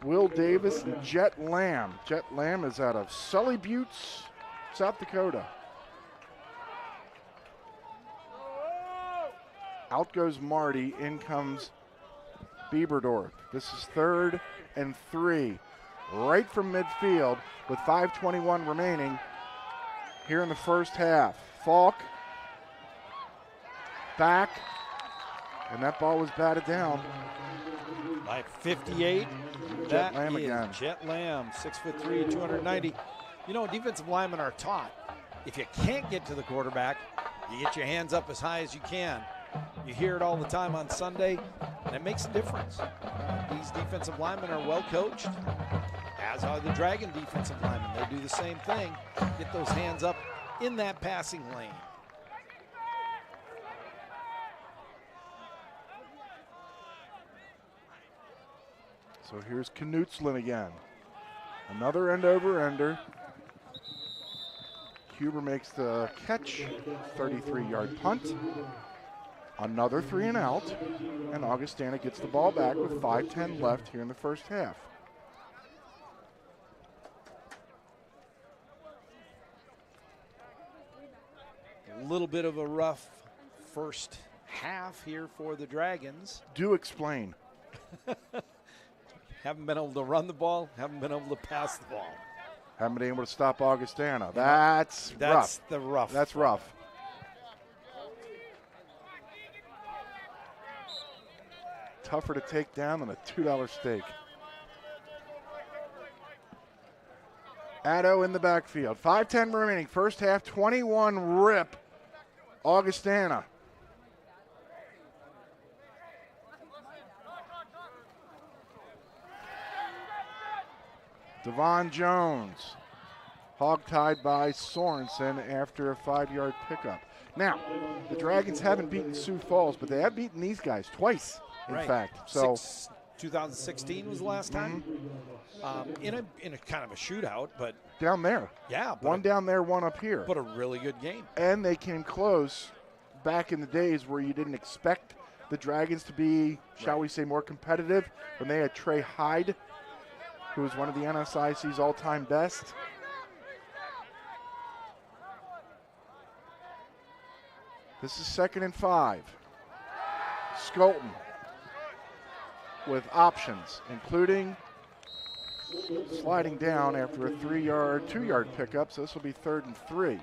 Will Davis and Jet Lamb. Jet Lamb is out of Sully Buttes, South Dakota. Out goes Marty, in comes Bieberdorf. This is 3rd and 3, right from midfield with 5:21 remaining here in the first half. Falk back, and that ball was batted down. By 58, Jet Lamb is again. Jet Lamb, 6'3", 290. You know, defensive linemen are taught, if you can't get to the quarterback, you get your hands up as high as you can. You hear it all the time on Sunday, and it makes a difference. These defensive linemen are well coached, as are the Dragon defensive linemen. They do the same thing, get those hands up in that passing lane. So here's Knutzlin again. Another end-over-ender. Huber makes the catch, 33-yard punt. Another 3 and out, and Augustana gets the ball back with 5:10 left here in the first half. A little bit of a rough first half here for the Dragons. Do explain. Haven't been able to run the ball, haven't been able to pass the ball. Haven't been able to stop Augustana. That's rough. The rough. That's rough. Tougher to take down than a $2 steak. Addo in the backfield. 5:10 remaining. First half, 21 rip. Augustana. Devon Jones. Hogtied by Sorensen after a 5-yard pickup. Now, the Dragons haven't beaten Sioux Falls, but they have beaten these guys twice, in fact. So 2016 was the last time. In a kind of a shootout, but down there. Yeah. One down there, one up here. But a really good game. And they came close back in the days where you didn't expect the Dragons to be, shall we say, more competitive, when they had Trey Hyde, who was one of the NSIC's all-time best. This is 2nd and 5. Skolton with options, including sliding down after a 2-yard pickup, so this will be 3rd and 3.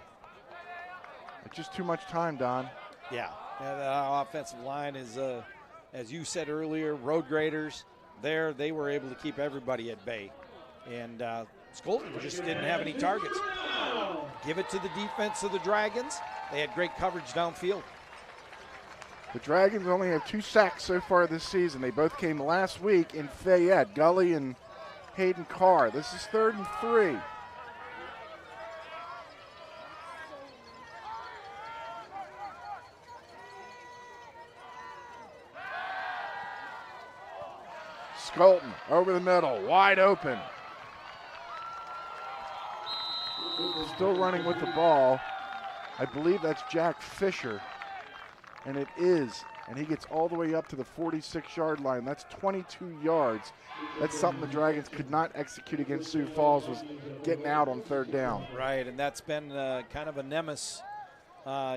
It's just too much time, Don. Yeah, the offensive line is, as you said earlier, road graders. There, they were able to keep everybody at bay. And Skolton just didn't have any targets. Give it to the defense of the Dragons. They had great coverage downfield. The Dragons only have 2 sacks so far this season. They both came last week in Fayette, Gully and Hayden Carr. This is 3rd and 3. Skolton over the middle, wide open. Still running with the ball. I believe that's Jack Fisher, and it is. And he gets all the way up to the 46-yard line. That's 22 yards. That's something the Dragons could not execute against Sioux Falls, was getting out on 3rd down. Right, and that's been kind of a nemesis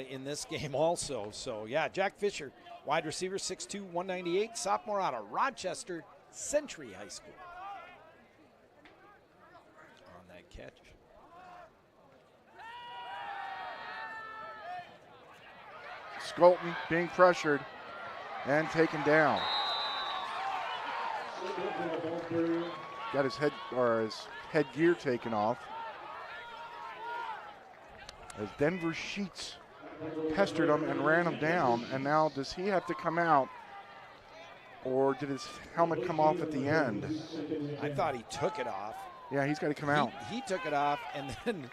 in this game also. So, yeah, Jack Fisher, wide receiver, 6'2", 198, sophomore out of Rochester Century High School. On that catch. Skolton being pressured and taken down. got his headgear taken off. As Denver Sheets pestered him and ran him down, and now does he have to come out, or did his helmet come off at the end? I thought he took it off. Yeah, he's got to come out. He took it off, and then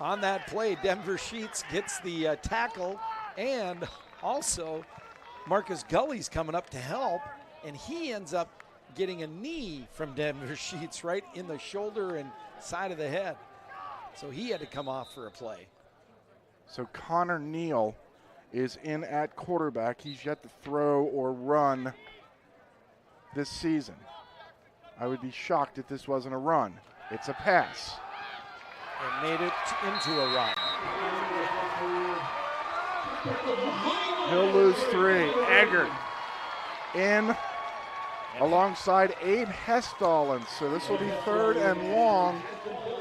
on that play, Denver Sheets gets the tackle, and also Marcus Gully's coming up to help, and he ends up getting a knee from Denver Sheets right in the shoulder and side of the head. So he had to come off for a play. So Connor Neal is in at quarterback. He's yet to throw or run this season. I would be shocked if this wasn't a run. It's a pass. And made it into a run. He'll lose 3. Eggert in alongside Abe Hestallin. So this will be 3rd and long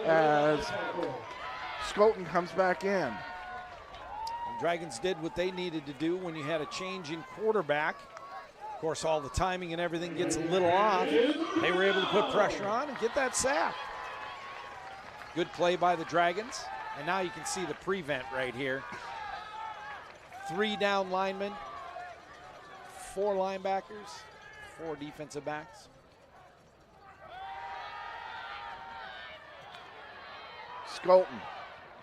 as Skolton comes back in. Dragons did what they needed to do when you had a change in quarterback. Of course, all the timing and everything gets a little off. They were able to put pressure on and get that sack. Good play by the Dragons. And now you can see the prevent right here. 3 down linemen, 4 linebackers, 4 defensive backs. Skolton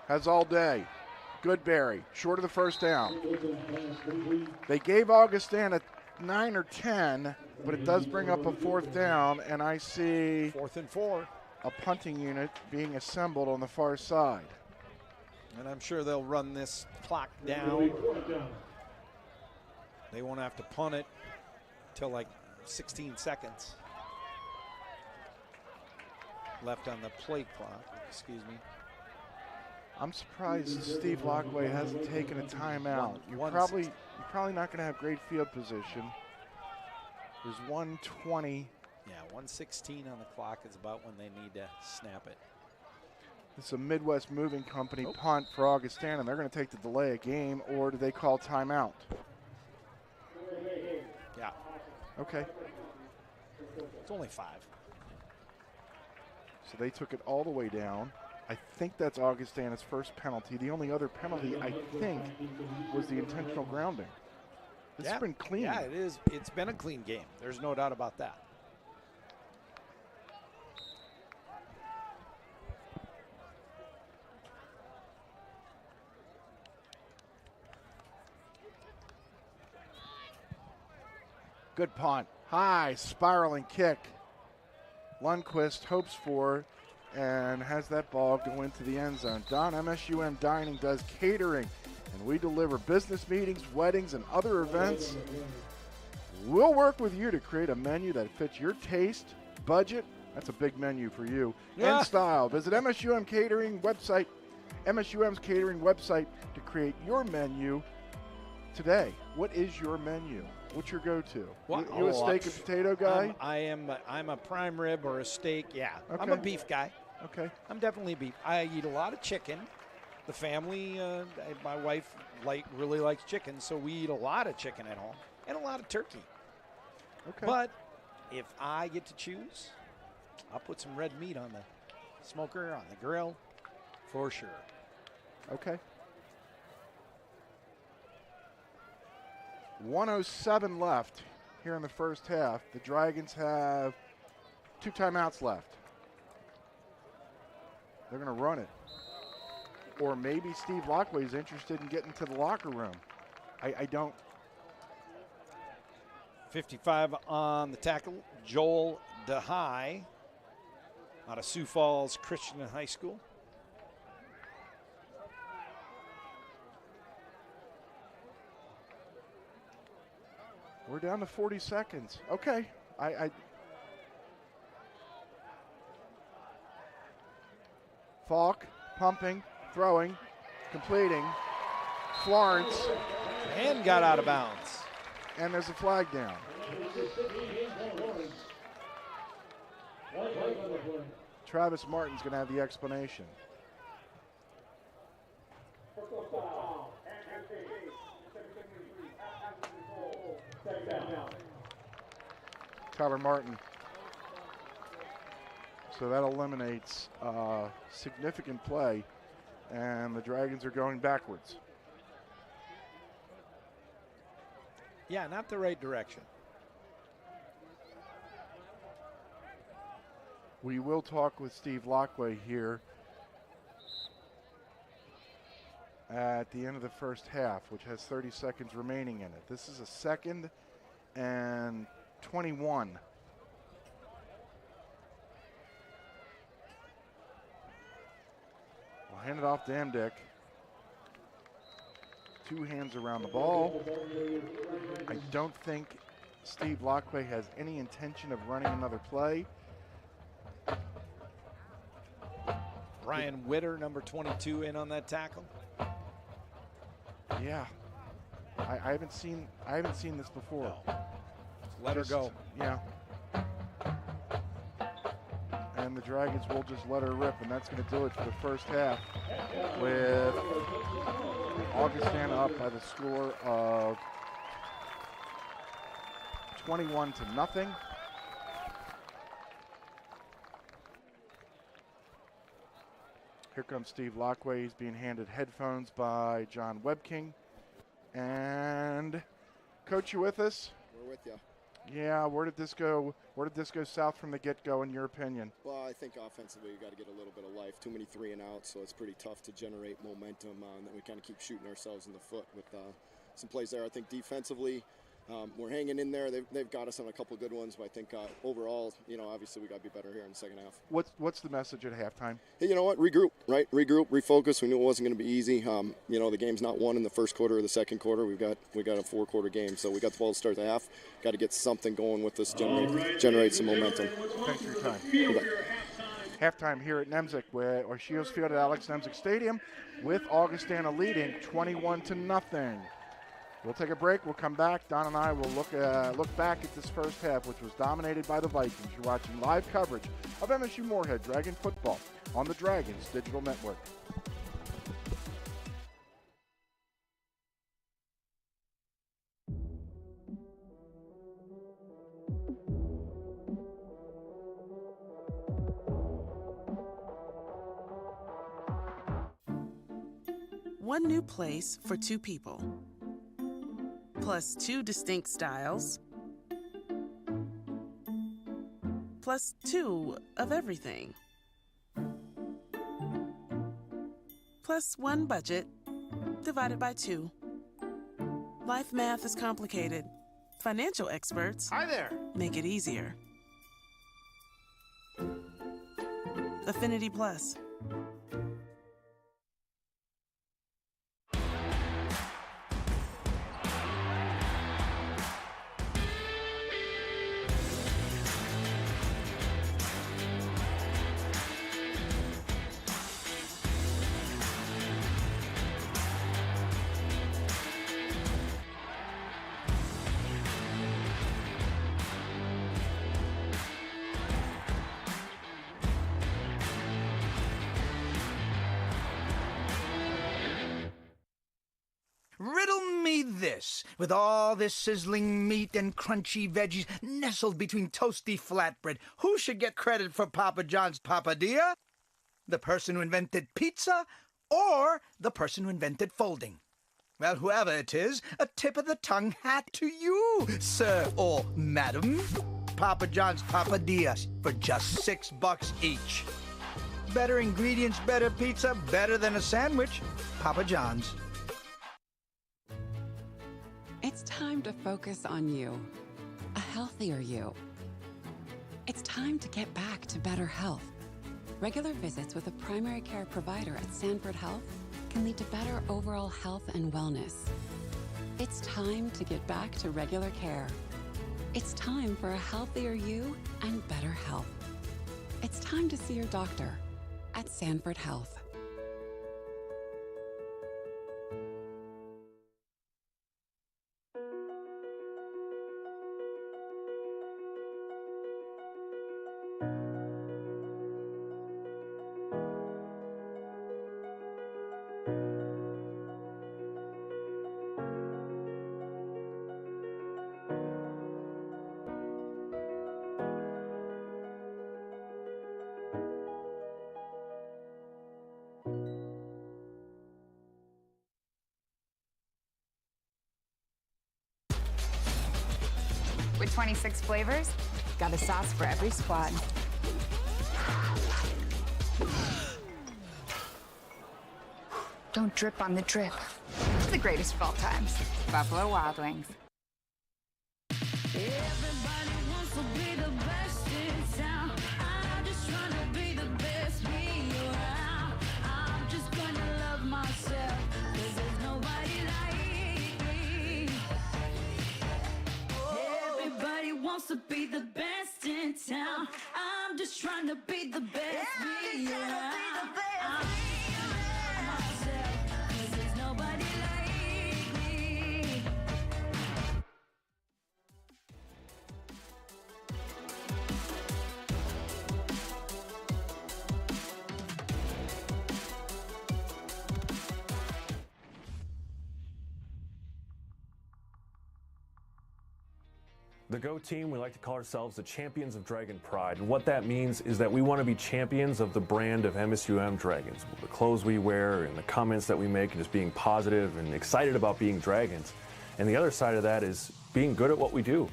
has all day. Goodberry, short of the first down. They gave Augustana 9 or 10, but it does bring up a 4th down, and I see 4th and 4. A punting unit being assembled on the far side. And I'm sure they'll run this clock down. They won't have to punt it till like 16 seconds left on the play clock, excuse me. I'm surprised Steve Lockway hasn't taken a timeout. You're probably not going to have great field position. There's 1:20. Yeah, 1:16 on the clock is about when they need to snap it. This is a Midwest Moving Company punt for Augustana. They're going to take the delay of game, or do they call timeout? Yeah. Okay. It's only 5. So they took it all the way down. I think that's Augustana's first penalty. The only other penalty, I think, was the intentional grounding. This has been clean. Yeah, it is. It's been a clean game. There's no doubt about that. Good punt. High, spiraling kick. Lundquist hopes for and has that ball go into the end zone. Don, MSUM Dining does catering, and we deliver business meetings, weddings, and other events. We'll work with you to create a menu that fits your taste, budget. That's a big menu for you. Yeah. And style. Visit MSUM Catering website, MSUM's catering website to create your menu today. What is your menu? What's your go-to? You a steak and potato guy? I'm a prime rib or a steak. Yeah, Okay. I'm a beef guy. Okay. I'm definitely beef. I eat a lot of chicken. The family, my wife really likes chicken, so we eat a lot of chicken at home and a lot of turkey. Okay. But if I get to choose, I'll put some red meat on the smoker, on the grill, for sure. Okay. 1:07 left here in the first half. The Dragons have 2 timeouts left. They're going to run it. Or maybe Steve Lockway is interested in getting to the locker room. I don't. 55 on the tackle, Joel DeHigh out of Sioux Falls Christian High School. We're down to 40 seconds. Okay. Falk pumping, throwing, completing. Florence. And got out of bounds. And there's a flag down. Travis Martin's going to have the explanation. Tyler Martin So that eliminates significant play, and the Dragons are going backwards. Yeah, not the right direction. We will talk with Steve Lockway here at the end of the first half, which has 30 seconds remaining in it. This is a 2nd and 21. We'll hand it off to Amdick. 2 hands around the ball. I don't think Steve Lockway has any intention of running another play. Brian Witter, number 22, in on that tackle. Yeah, I haven't seen this before. No. Let her go. Yeah. And the Dragons will just let her rip, and that's going to do it for the first half, with Augustana up by the score of 21-0. Here comes Steve Lockway. He's being handed headphones by John Webking. And Coach, you with us? We're with you. Yeah, where did this go? Where did this go south from the get-go, in your opinion? Well, I think offensively we got to get a little bit of life. Too many 3 and outs, so it's pretty tough to generate momentum. And then we kind of keep shooting ourselves in the foot with some plays there. I think defensively, we're hanging in there. They've got us on a couple good ones, but I think overall, obviously we got to be better here in the second half. What's the message at halftime? Hey, you know what? Regroup, right? Regroup, refocus. We knew it wasn't going to be easy. The game's not won in the first quarter or the second quarter. We got a 4-quarter game, so we got the ball to start the half. Got to get something going with this, generate some momentum. Thanks for your time. Halftime here at Nemzik, or Shields Field at Alex Nemzik Stadium, with Augustana leading 21-0. We'll take a break. We'll come back. Don and I will look back at this first half, which was dominated by the Vikings. You're watching live coverage of MSU Moorhead Dragon football on the Dragons Digital Network. One new place for 2 people. Plus 2 distinct styles, plus 2 of everything, plus 1 budget divided by 2. Life math is complicated. Financial experts make it easier. Affinity Plus. Riddle me this, with all this sizzling meat and crunchy veggies nestled between toasty flatbread, who should get credit for Papa John's papadilla? The person who invented pizza or the person who invented folding? Well, whoever it is, a tip of the tongue hat to you, sir or madam. Papa John's papadillas for just $6 each. Better ingredients, better pizza, better than a sandwich. Papa John's. It's time to focus on you, a healthier you. It's time to get back to better health. Regular visits with a primary care provider at Sanford Health can lead to better overall health and wellness. It's time to get back to regular care. It's time for a healthier you and better health. It's time to see your doctor at Sanford Health. With 26 flavors, got a sauce for every squad. Don't drip on the drip. The greatest of all times. Buffalo Wild Wings. Everybody wants to be the best in town. I'm just trying to be the best me around. I'm just gonna love myself, 'cause there's nobody like me. Everybody wants to be the best in town. I'm just trying to be the best me around. I'm myself, 'cause there's nobody like me. The Go team, we like to call ourselves the champions of Dragon Pride. And what that means is that we want to be champions of the brand of MSUM Dragons. The clothes we wear and the comments that we make and just being positive and excited about being Dragons. And the other side of that is being good at what we do.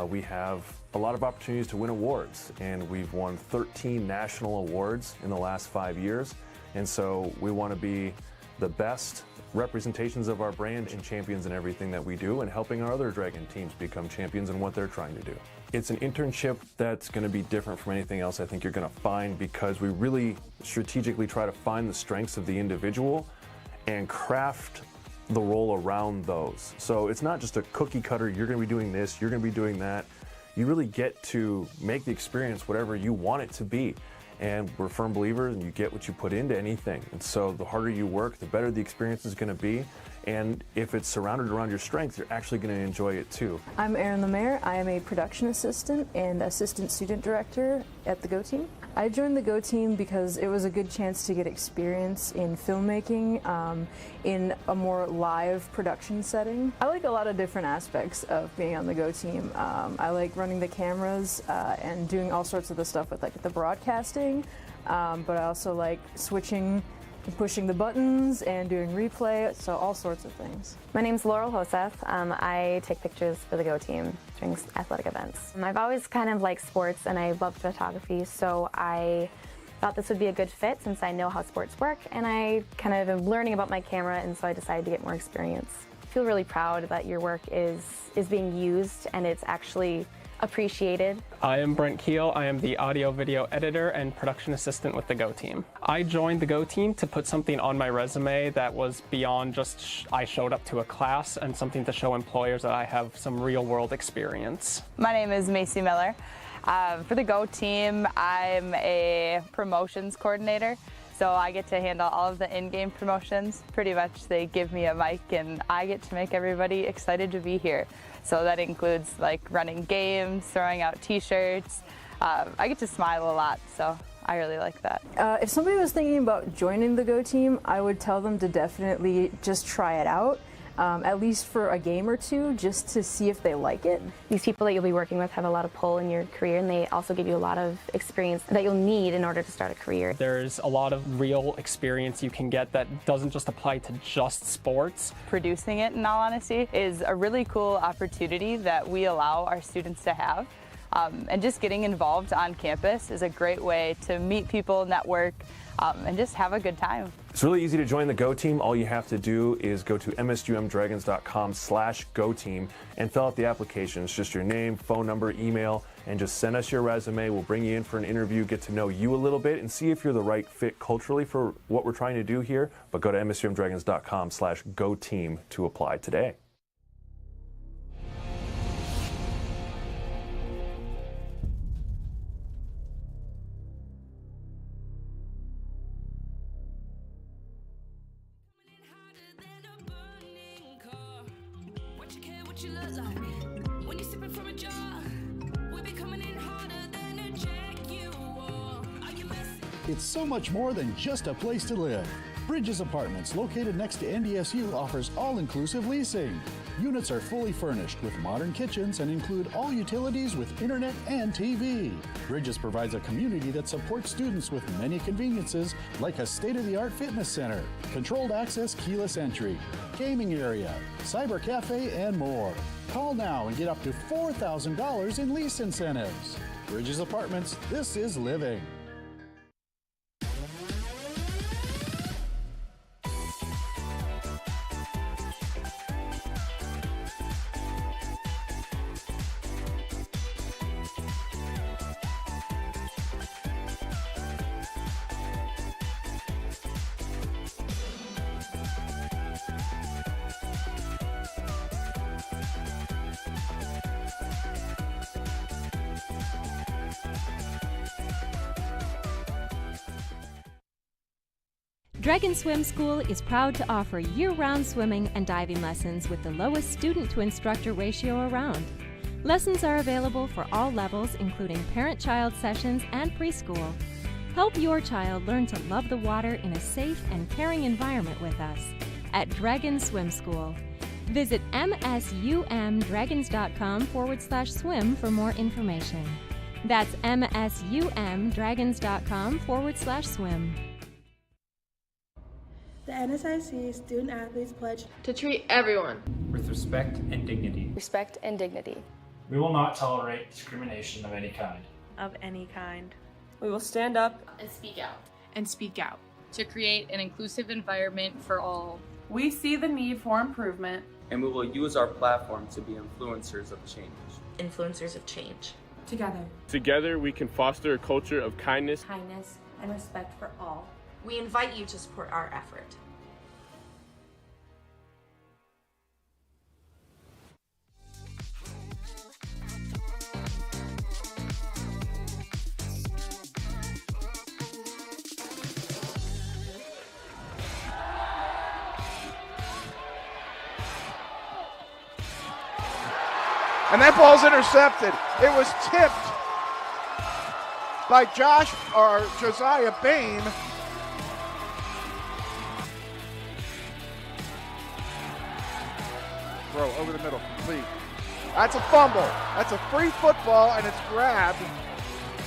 We have a lot of opportunities to win awards, and we've won 13 national awards in the last 5 years. And so we want to be the best representations of our brand and champions in everything that we do, and helping our other Dragon teams become champions in what they're trying to do. It's an internship that's going to be different from anything else I think you're going to find, because we really strategically try to find the strengths of the individual and craft the role around those. So it's not just a cookie cutter, you're going to be doing this, you're going to be doing that. You really get to make the experience whatever you want it to be. And we're firm believers, and you get what you put into anything. And so the harder you work, the better the experience is going to be. And if it's surrounded around your strengths, you're actually going to enjoy it too. I'm Erin Lemaire. I am a production assistant and assistant student director at the Go team. I joined the Go team because it was a good chance to get experience in filmmaking in a more live production setting. I like a lot of different aspects of being on the Go team. I like running the cameras and doing all sorts of the stuff with like the broadcasting, but I also like switching, pushing the buttons and doing replay, so all sorts of things. My name's Laurel Hoseth. I take pictures for the Go team during athletic events. I've always kind of liked sports, and I love photography, so I thought this would be a good fit since I know how sports work, and I kind of am learning about my camera, and so I decided to get more experience. I feel really proud that your work is being used and it's actually appreciated. I am Brent Keel. I am the audio video editor and production assistant with the Go team. I joined the Go team to put something on my resume that was beyond just I showed up to a class, and something to show employers that I have some real world experience. My name is Macy Miller. For the Go team, I'm a promotions coordinator. So I get to handle all of the in-game promotions. Pretty much they give me a mic and I get to make everybody excited to be here. So that includes like running games, throwing out t-shirts. I get to smile a lot, so I really like that. If somebody was thinking about joining the Go team, I would tell them to definitely just try it out. At least for a game or two, just to see if they like it. These people that you'll be working with have a lot of pull in your career, and they also give you a lot of experience that you'll need in order to start a career. There's a lot of real experience you can get that doesn't just apply to just sports. Producing it, in all honesty, is a really cool opportunity that we allow our students to have. And just getting involved on campus is a great way to meet people, network, and just have a good time. It's really easy to join the Go team. All you have to do is go to msumdragons.com/Go team and fill out the application. It's just your name, phone number, email, and just send us your resume. We'll bring you in for an interview, get to know you a little bit, and see if you're the right fit culturally for what we're trying to do here. But go to msumdragons.com/Go team to apply today. It's so much more than just a place to live. Bridges Apartments, located next to NDSU, offers all-inclusive leasing. Units are fully furnished with modern kitchens and include all utilities with internet and TV. Bridges provides a community that supports students with many conveniences like a state-of-the-art fitness center, controlled access keyless entry, gaming area, cyber cafe, and more. Call now and get up to $4,000 in lease incentives. Bridges Apartments, this is living. Dragon Swim School is proud to offer year-round swimming and diving lessons with the lowest student-to-instructor ratio around. Lessons are available for all levels, including parent-child sessions and preschool. Help your child learn to love the water in a safe and caring environment with us at Dragon Swim School. Visit msumdragons.com/swim for more information. That's msumdragons.com/swim. The NSIC Student Athletes pledge to treat everyone with respect and dignity. Respect and dignity. We will not tolerate discrimination of any kind. We will stand up And speak out. And speak out. To create an inclusive environment for all. We see the need for improvement. And we will use our platform to be influencers of change. Influencers of change. Together we can foster a culture of kindness, and respect for all. We invite you to support our effort. And that ball's intercepted. It was tipped by Josiah Bain. Throw over the middle, complete. That's a fumble. That's a free football, and it's grabbed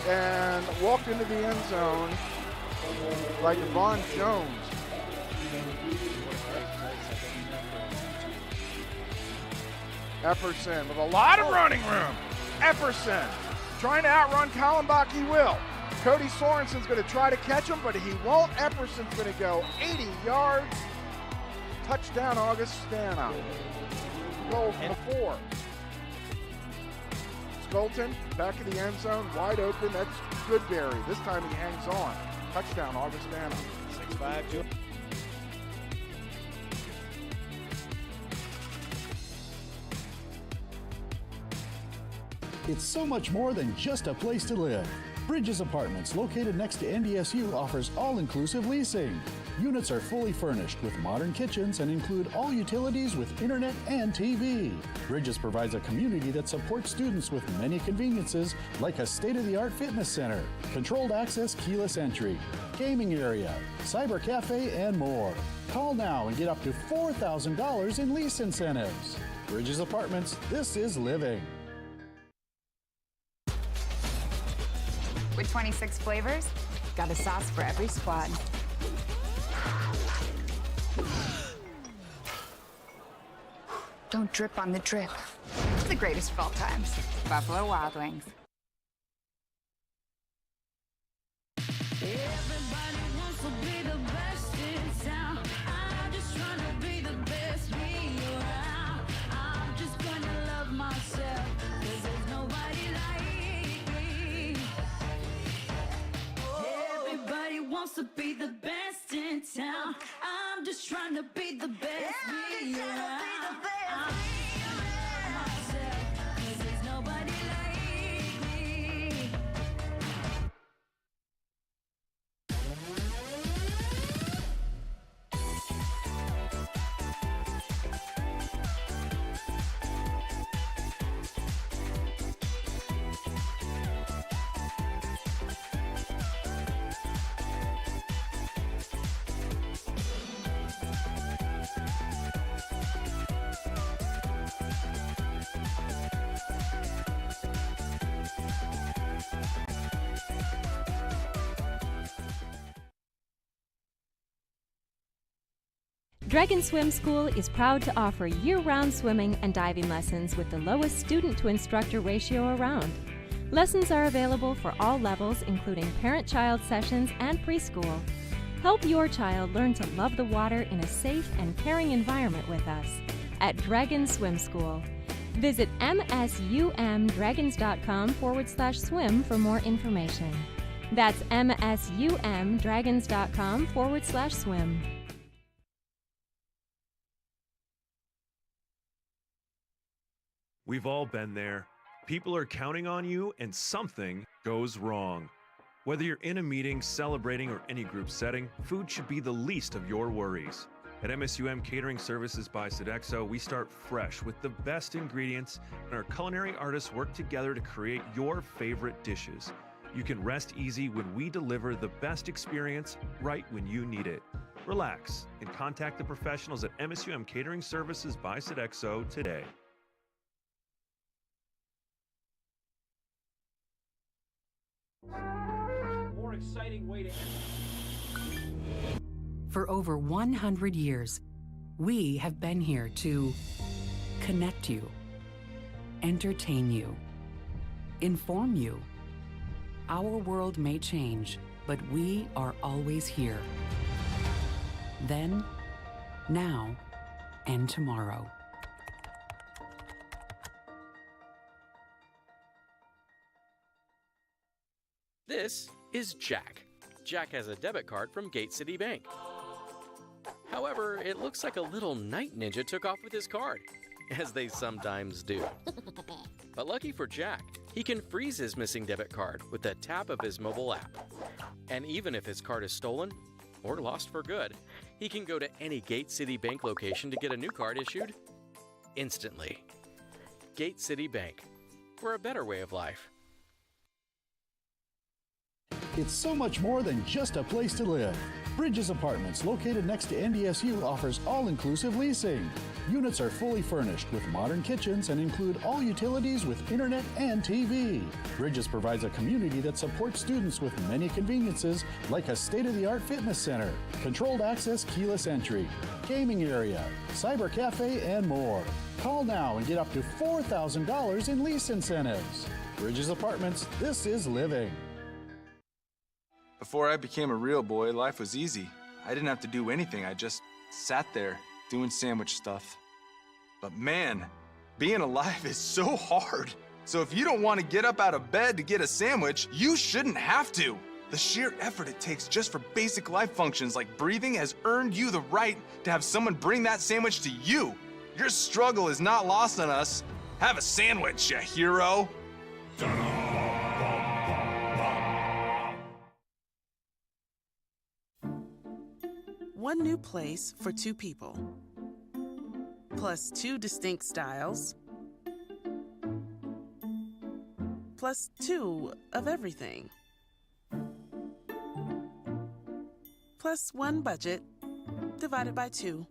and walked into the end zone by Devon Jones. Epperson with a lot of running room. Epperson trying to outrun Kallenbach, he will. Cody Sorensen's going to try to catch him, but he won't. Epperson's going to go 80 yards. Touchdown, Augustana. Goal for the 4. Skolton back in the end zone, wide open. That's Goodberry. This time he hangs on. Touchdown, Augustana. 6-5. It's so much more than just a place to live. Bridges Apartments, located next to NDSU, offers all-inclusive leasing. Units are fully furnished with modern kitchens and include all utilities with internet and TV. Bridges provides a community that supports students with many conveniences like a state-of-the-art fitness center, controlled access keyless entry, gaming area, cyber cafe, and more. Call now and get up to $4,000 in lease incentives. Bridges Apartments, this is living. With 26 flavors, got a sauce for every squad. Don't drip on the drip. The greatest of all times. Buffalo Wild Wings. Everybody wants to be the best in town. I'm just trying to be the best me around. I'm just gonna love myself, 'cause there's nobody like me. Everybody wants to be the best in town. I'm just trying to be the best me around. I'm myself, 'cause there's nobody like me. Dragon Swim School is proud to offer year-round swimming and diving lessons with the lowest student-to-instructor ratio around. Lessons are available for all levels, including parent-child sessions and preschool. Help your child learn to love the water in a safe and caring environment with us at Dragon Swim School. Visit msumdragons.com/swim for more information. That's msumdragons.com/swim. We've all been there. People are counting on you and something goes wrong. Whether you're in a meeting, celebrating, or any group setting, food should be the least of your worries. At MSUM Catering Services by Sodexo, we start fresh with the best ingredients, and our culinary artists work together to create your favorite dishes. You can rest easy when we deliver the best experience right when you need it. Relax and contact the professionals at MSUM Catering Services by Sodexo today. More exciting way to end. For over 100 years, we have been here to connect you, entertain you, inform you. Our world may change, but we are always here. Then, now, and tomorrow. This is Jack. Jack has a debit card from Gate City Bank. However, it looks like a little night ninja took off with his card, as they sometimes do. But lucky for Jack, he can freeze his missing debit card with the tap of his mobile app. And even if his card is stolen or lost for good, he can go to any Gate City Bank location to get a new card issued instantly. Gate City Bank, for a better way of life. It's so much more than just a place to live. Bridges Apartments, located next to NDSU, offers all-inclusive leasing. Units are fully furnished with modern kitchens and include all utilities with internet and TV. Bridges provides a community that supports students with many conveniences like a state-of-the-art fitness center, controlled access keyless entry, gaming area, cyber cafe, and more. Call now and get up to $4,000 in lease incentives. Bridges Apartments, this is living. Before I became a real boy, life was easy. I didn't have to do anything. I just sat there doing sandwich stuff. But man, being alive is so hard. So if you don't want to get up out of bed to get a sandwich, you shouldn't have to. The sheer effort it takes just for basic life functions like breathing has earned you the right to have someone bring that sandwich to you. Your struggle is not lost on us. Have a sandwich, you hero. One new place for two people, plus two distinct styles, plus two of everything, plus one budget divided by two.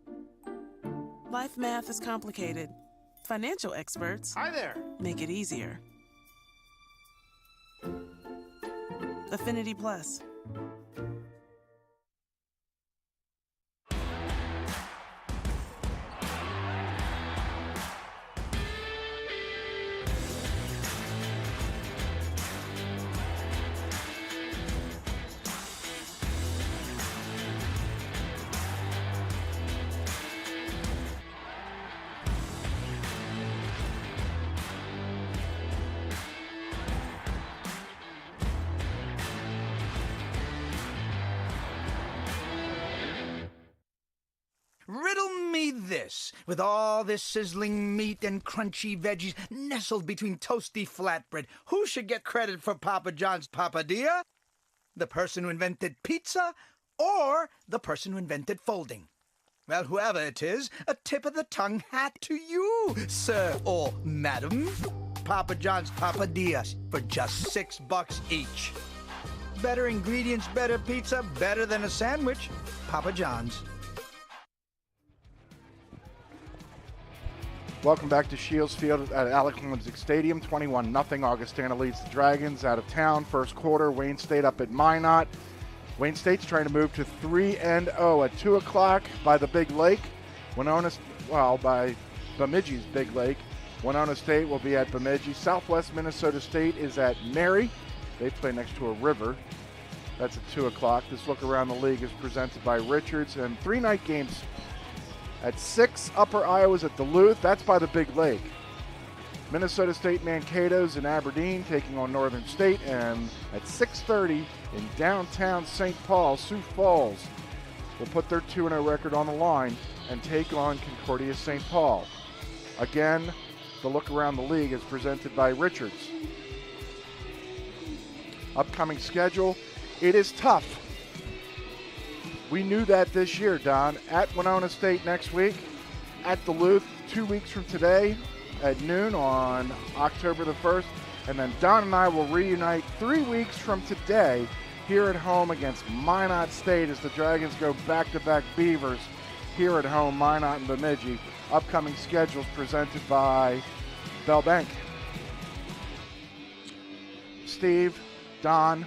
Life math is complicated. Financial experts Hi there. make it easier. Affinity Plus. Riddle me this. With all this sizzling meat and crunchy veggies nestled between toasty flatbread, who should get credit for Papa John's papadilla? The person who invented pizza or the person who invented folding? Well, whoever it is, a tip of the tongue hat to you, sir or madam. Papa John's papadillas for just $6 each. Better ingredients, better pizza, better than a sandwich. Papa John's. Welcome back to Shields Field at Alec Lindsay Stadium. 21-0. Augustana leads the Dragons out of town. First quarter, Wayne State up at Minot. Wayne State's trying to move to 3-0 at 2 o'clock by the Big Lake. By Bemidji's Big Lake. Winona State will be at Bemidji. Southwest Minnesota State is at Mary. They play next to a river. That's at 2 o'clock. This look around the league is presented by Richards. And 3 night games at 6, Upper Iowa's at Duluth. That's by the Big Lake. Minnesota State Mankato's in Aberdeen taking on Northern State. And at 6:30 in downtown St. Paul, Sioux Falls will put their 2-0 record on the line and take on Concordia St. Paul. Again, the look around the league is presented by Richards. Upcoming schedule, it is tough. We knew that this year, Don. At Winona State next week, at Duluth 2 weeks from today at noon on October the 1st, and then Don and I will reunite 3 weeks from today here at home against Minot State as the Dragons go back-to-back Beavers here at home, Minot and Bemidji. Upcoming schedules presented by Bell Bank. Steve, Don,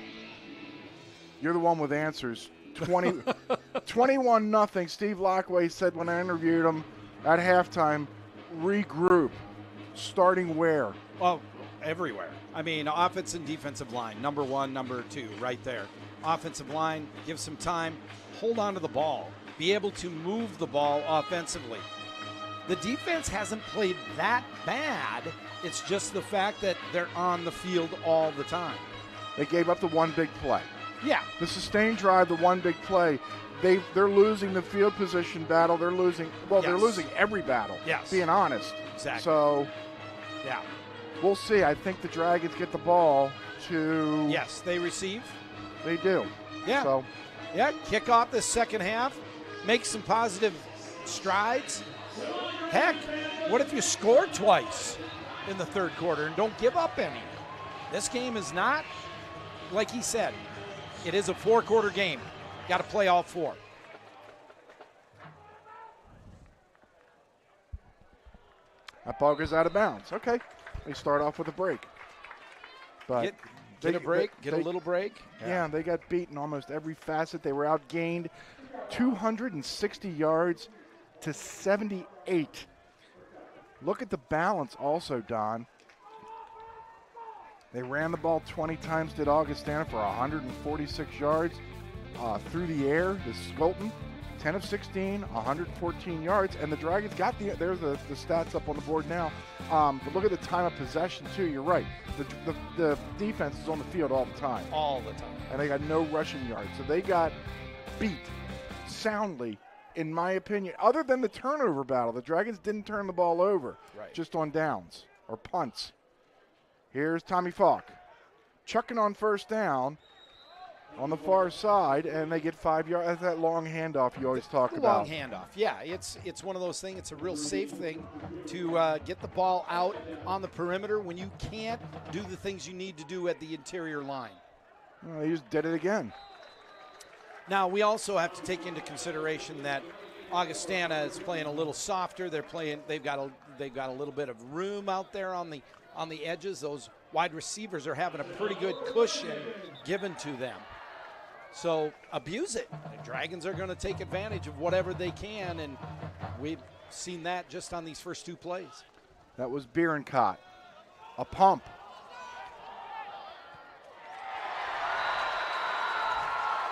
you're the one with answers. 21-0. Steve Lockway said when I interviewed him at halftime, regroup. Starting where? Well, everywhere. I mean, offense and defensive line, number 1, number 2, right there. Offensive line, give some time, hold on to the ball, be able to move the ball offensively. The defense hasn't played that bad. It's just the fact that they're on the field all the time. They gave up the one big play. Yeah. The sustained drive, the one big play. They're losing the field position battle. They're losing every battle. Yes. Being honest. Exactly. So, yeah. We'll see. I think the Dragons get the ball to. Yes, they receive. They do. Yeah. So. Yeah, kick off the second half, make some positive strides. Heck, what if you score twice in the third quarter and don't give up any? This game is not, like he said, it is a 4-quarter game. Got to play all 4. That ball goes out of bounds. Okay. They start off with a break. But get a break, get a little break. Yeah, they got beaten almost every facet. They were outgained 260 yards to 78. Look at the balance also, Don. They ran the ball 20 times, did Augustana, for 146 yards through the air. The Skolton, 10 of 16, 114 yards. And the Dragons got there's the stats up on the board now. But look at the time of possession, too. You're right. The defense is on the field all the time. All the time. And they got no rushing yards. So they got beat soundly, in my opinion. Other than the turnover battle, the Dragons didn't turn the ball over, just on downs or punts. Here's Tommy Falk chucking on first down on the far side, and they get 5 yards. That's that long handoff you always talk about. Long handoff, yeah. It's one of those things. It's a real safe thing to get the ball out on the perimeter when you can't do the things you need to do at the interior line. Well, he just did it again. Now, we also have to take into consideration that Augustana is playing a little softer. They've got a little bit of room out there on the edges. Those wide receivers are having a pretty good cushion given to them. So abuse it. The Dragons are going to take advantage of whatever they can, and we've seen that just on these first 2 plays. That was Bierencott. A pump.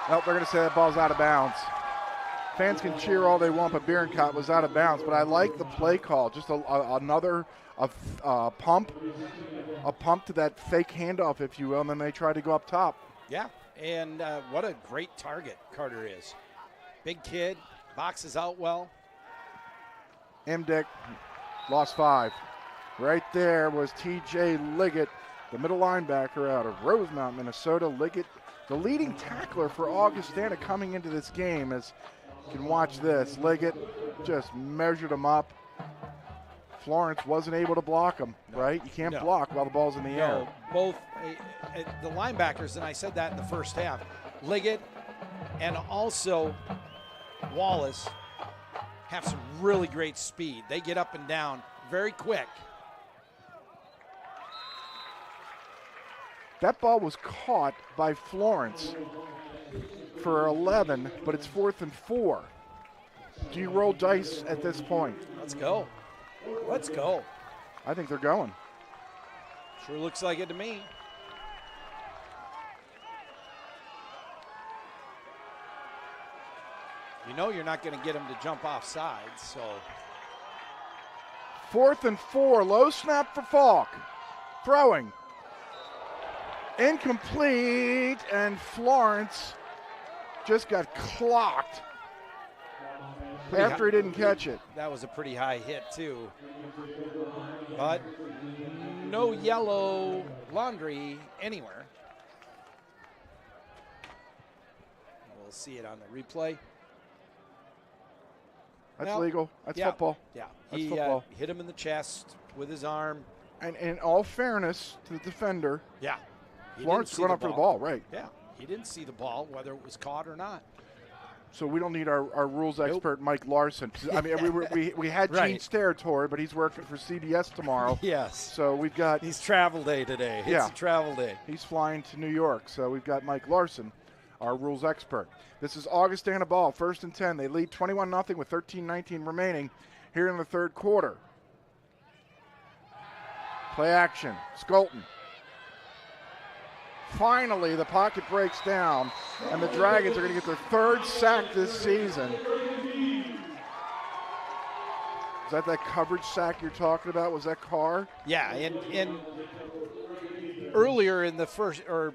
Well, they're going to say that ball's out of bounds. Fans can cheer all they want, but Bierencott was out of bounds. But I like the play call. Just another pump. A pump to that fake handoff, if you will, and then they try to go up top. Yeah, and what a great target Carter is. Big kid, boxes out well. Dick lost 5. Right there was T.J. Liggett, the middle linebacker out of Rosemount, Minnesota. Liggett, the leading tackler for Augustana coming into this game. As you can watch this, Liggett just measured him up. Florence wasn't able to block him, right? You can't block while the ball's in the air. Both the linebackers, and I said that in the first half, Liggett and also Wallace have some really great speed. They get up and down very quick. That ball was caught by Florence. for 11, but it's 4th and 4. Do you roll dice at this point? Let's go. Let's go. I think they're going. Sure looks like it to me. You know you're not going to get him to jump off sides, so. 4th and 4, low snap for Falk. Throwing. Incomplete, and Florence just got clocked after he didn't catch it. That was a pretty high hit, too. But no yellow laundry anywhere. We'll see it on the replay. That's legal. That's yeah, football. Yeah, That's he football. Hit him in the chest with his arm. And in all fairness to the defender, yeah, he Florence didn't see going up for the ball, right? Yeah, he didn't see the ball, whether it was caught or not. So we don't need our rules expert, Mike Larson. I mean, we had Gene's territory, but he's working for CBS tomorrow. Yes. So we've got. He's travel day today. Yeah. It's a travel day. He's flying to New York. So we've got Mike Larson, our rules expert. This is Augustana ball, 1st and 10. They lead 21-0 with 13:19 remaining here in the third quarter. Play action. Skolton. Finally, the pocket breaks down, and the Dragons are going to get their 3rd sack this season. Is that coverage sack you're talking about? Was that Carr? Yeah, and earlier in the first, or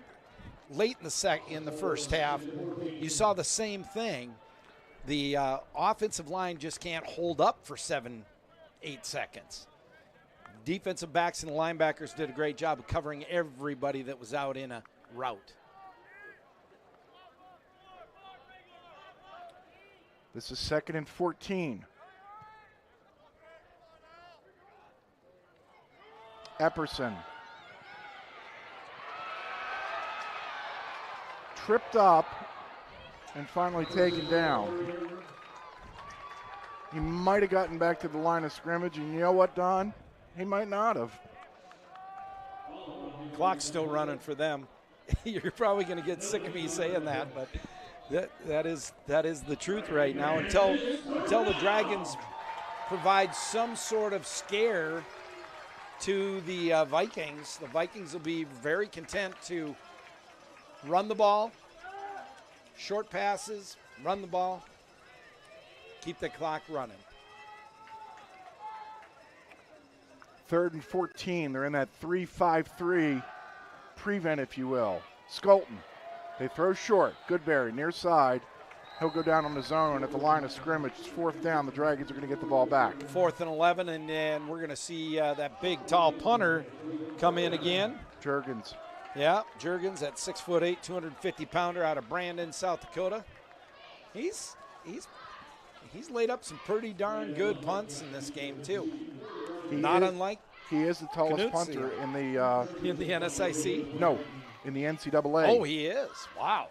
late in the first half, you saw the same thing. The offensive line just can't hold up for 7-8 seconds. Defensive backs and linebackers did a great job of covering everybody that was out in a route. This is 2nd and 14. Epperson. Tripped up and finally taken down. He might have gotten back to the line of scrimmage, and you know what, Don? He might not have. Clock's still running for them. You're probably going to get sick of me saying that, but that is the truth right now. Until the Dragons provide some sort of scare to the Vikings will be very content to run the ball, short passes, run the ball, keep the clock running. 3rd and 14. They're in that 3-5-3 prevent, if you will. Skolton. They throw short. Goodberry near side. He'll go down on his own at the line of scrimmage. It's 4th down. The Dragons are going to get the ball back. 4th and 11, and then we're going to see that big, tall punter come in again. Juergens. Yeah, Juergens, that 6'8", 250-pounder out of Brandon, South Dakota. He's laid up some pretty darn good punts in this game too. Unlike he is the tallest punter in the NSIC. No, in the NCAA. Oh, he is. Wow.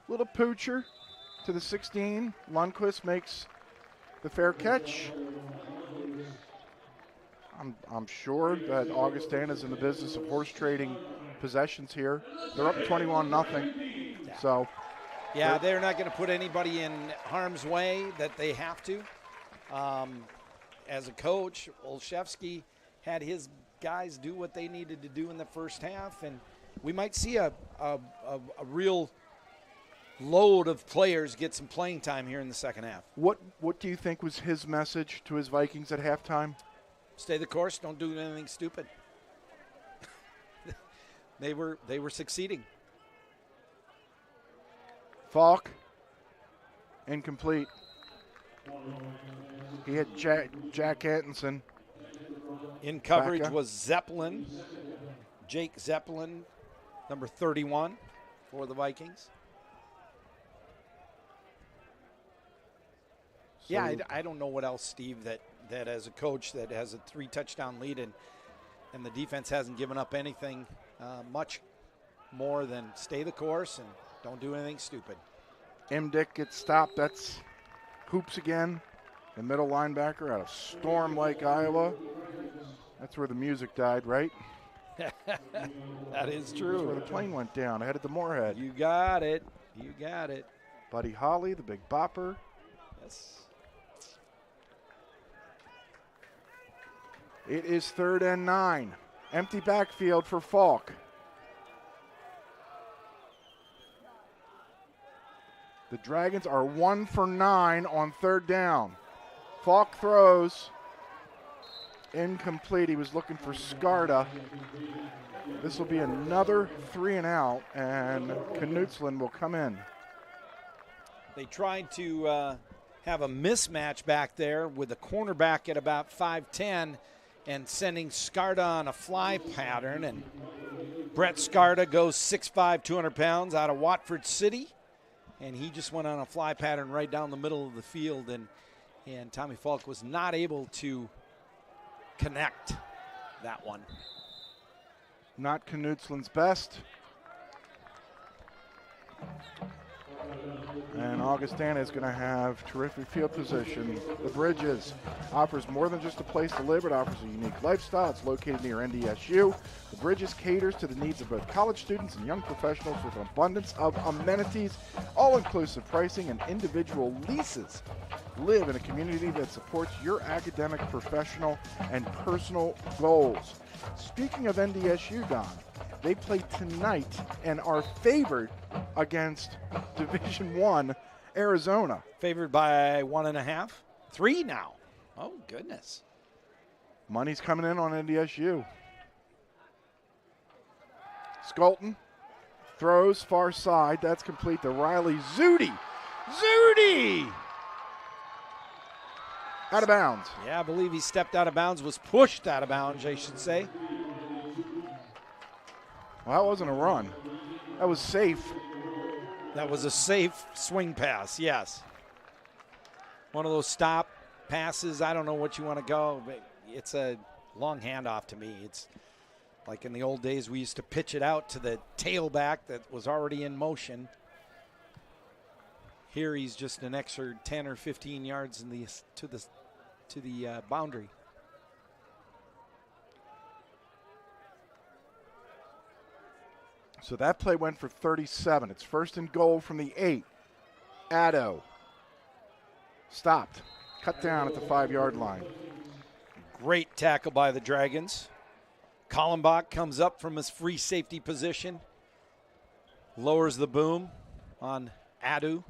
Little poocher to the 16. Lundquist makes the fair catch. I'm sure that Augustana is in the business of horse trading possessions here. They're up 21-0. Yeah. So, yeah, they're not going to put anybody in harm's way that they have to. As a coach, Olszewski had his guys do what they needed to do in the first half, and we might see a real load of players get some playing time here in the second half. What do you think was his message to his Vikings at halftime? Stay the course. Don't do anything stupid. They were succeeding. Falk, incomplete. He had Jack Atkinson. In coverage was Zeppelin, Jake Zeppelin, number 31 for the Vikings. So yeah, I don't know what else, Steve, that as a coach that has a 3-touchdown lead and the defense hasn't given up anything much more than stay the course and don't do anything stupid. Dick gets stopped. That's Hoops again, the middle linebacker out of Storm Lake, Iowa. That's where the music died, right? That is true. That's where the plane went down, headed to Moorhead. You got it. You got it. Buddy Holly, the big bopper. Yes. It is 3rd and 9. Empty backfield for Falk. The Dragons are 1 for 9 on 3rd down. Falk throws. Incomplete. He was looking for Skarda. This will be another 3 and out, and Knutsland will come in. They tried to have a mismatch back there with the cornerback at about 5'10", and sending Skarda on a fly pattern. And Brett Skarda goes 6'5", 200 pounds out of Watford City. And he just went on a fly pattern right down the middle of the field. And Tommy Falk was not able to connect that one. Not Knutsland's best. And Augustana is going to have terrific field position. The Bridges offers more than just a place to live. It offers a unique lifestyle. It's located near NDSU. The Bridges caters to the needs of both college students and young professionals with an abundance of amenities, all-inclusive pricing, and individual leases. Live in a community that supports your academic, professional, and personal goals. Speaking of NDSU, Don, they play tonight and are favored against Division I Arizona. Favored by 1.5? 3 now. Oh, goodness. Money's coming in on NDSU. Skolton throws far side. That's complete to Riley Zudi. Zudi! Out of bounds. Yeah, I believe he stepped out of bounds, was pushed out of bounds, I should say. Well, that wasn't a run. That was safe. That was a safe swing pass, yes. One of those stop passes. I don't know what you want to go, but it's a long handoff to me. It's like in the old days we used to pitch it out to the tailback that was already in motion. Here he's just an extra 10 or 15 yards in to the boundary. So that play went for 37. It's 1st and goal from the 8. Addo stopped, cut down at the 5-yard line. Great tackle by the Dragons. Kallenbach comes up from his free safety position, lowers the boom on Addo.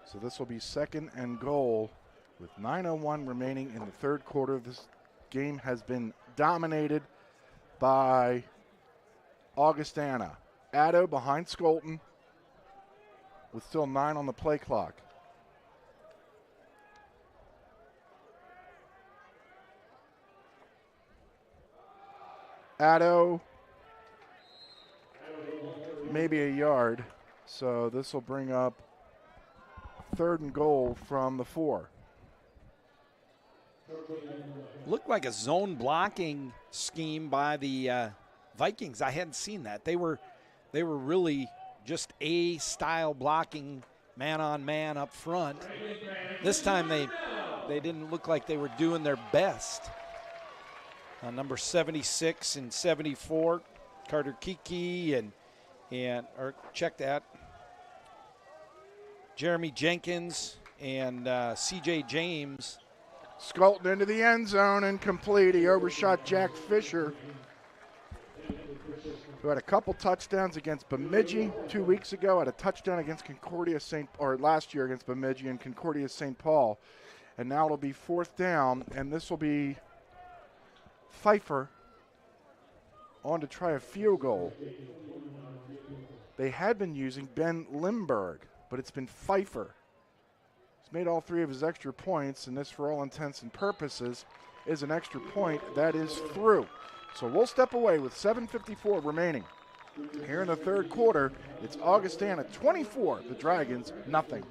So this will be 2nd and goal with 9:01 remaining in the 3rd quarter. This game has been dominated by Augustana. Addo behind Skolton with still 9 on the play clock. Addo, maybe a yard. So this will bring up 3rd and goal from the 4. Looked like a zone blocking scheme by the Vikings. I hadn't seen that. They were really just a style blocking man on man up front. This time they didn't look like they were doing their best. Number 76 and 74, Carter Kiki and check that. Jeremy Jenkins and C.J. James. Skolton into the end zone, incomplete. He overshot Jack Fisher, who had a couple touchdowns against Bemidji 2 weeks ago, had a touchdown against last year against Bemidji and Concordia St. Paul. And now it'll be 4th down, and this will be Pfeiffer on to try a field goal. They had been using Ben Limberg, but it's been Pfeiffer. He's made all 3 of his extra points, and this, for all intents and purposes, is an extra point that is through. So we'll step away with 7:54 remaining. Here in the 3rd quarter, it's Augustana 24, the Dragons nothing.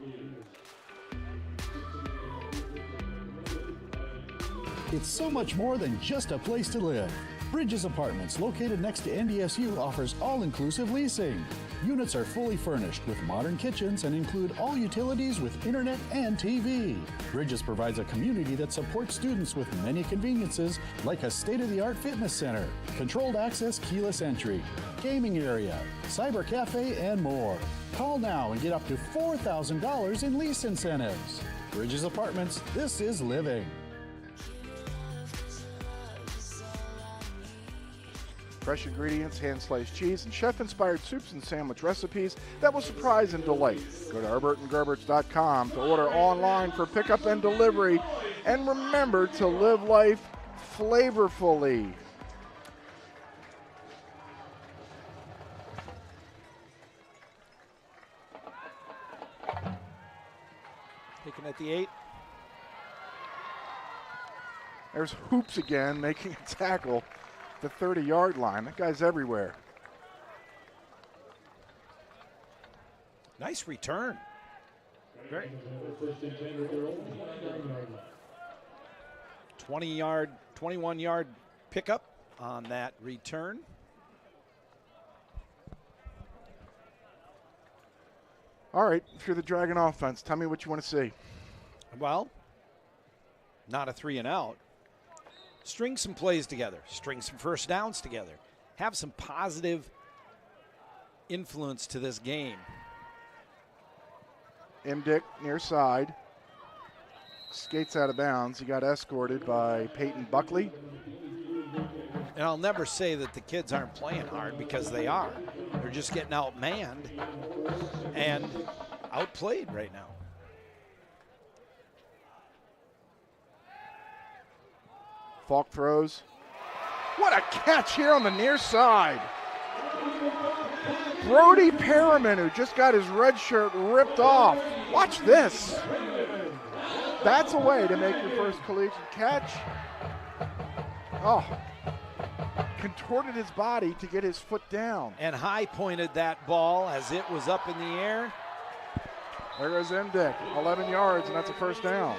It's so much more than just a place to live. Bridges Apartments, located next to NDSU, offers all-inclusive leasing. Units are fully furnished with modern kitchens and include all utilities with internet and TV. Bridges provides a community that supports students with many conveniences like a state-of-the-art fitness center, controlled access keyless entry, gaming area, cyber cafe, and more. Call now and get up to $4,000 in lease incentives. Bridges Apartments, this is living. Fresh ingredients, hand-sliced cheese, and chef-inspired soups and sandwich recipes that will surprise and delight. Go to herbertandgerberts.com to order online for pickup and delivery. And remember to live life flavorfully. Taking at the 8. There's Hoops again, making a tackle. The 30-yard line. That guy's everywhere. Nice return. Very 20-yard, 21-yard pickup on that return. All right, if you're the Dragon offense, tell me what you want to see. Well, not a 3 and out. String some plays together. String some first downs together. Have some positive influence to this game. Dick near side. Skates out of bounds. He got escorted by Peyton Buckley. And I'll never say that the kids aren't playing hard, because they are. They're just getting outmanned and outplayed right now. Falk throws. What a catch here on the near side. Brody Perriman, who just got his red shirt ripped off. Watch this. That's a way to make your first collegiate catch. Oh, contorted his body to get his foot down. And high pointed that ball as it was up in the air. There goes Dick, 11 yards, and that's a first down.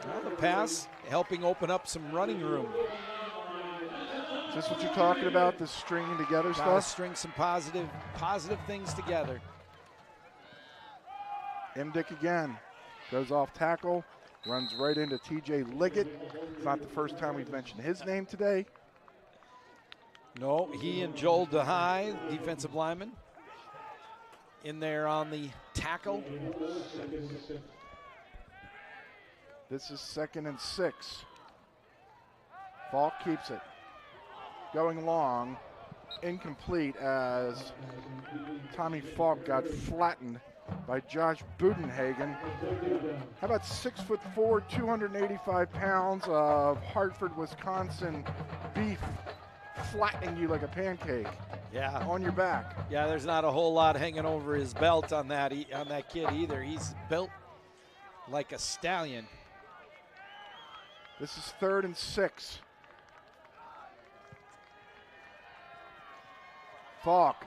Well, the pass helping open up some running room. Is this what you're talking about, the stringing together Gotta stuff? string some positive things together. Dick again goes off tackle, runs right into TJ Liggett. It's not the first time we've mentioned his name today. No, he and Joel DeHigh, defensive lineman, in there on the tackle. This is 2nd and 6. Falk keeps it. Going long, incomplete as Tommy Falk got flattened by Josh Budenhagen. How about 6'4", 285 pounds of Hartford, Wisconsin beef flattening you like a pancake? Yeah, on your back. Yeah, there's not a whole lot hanging over his belt on that kid either. He's built like a stallion. This is 3rd and 6. Falk,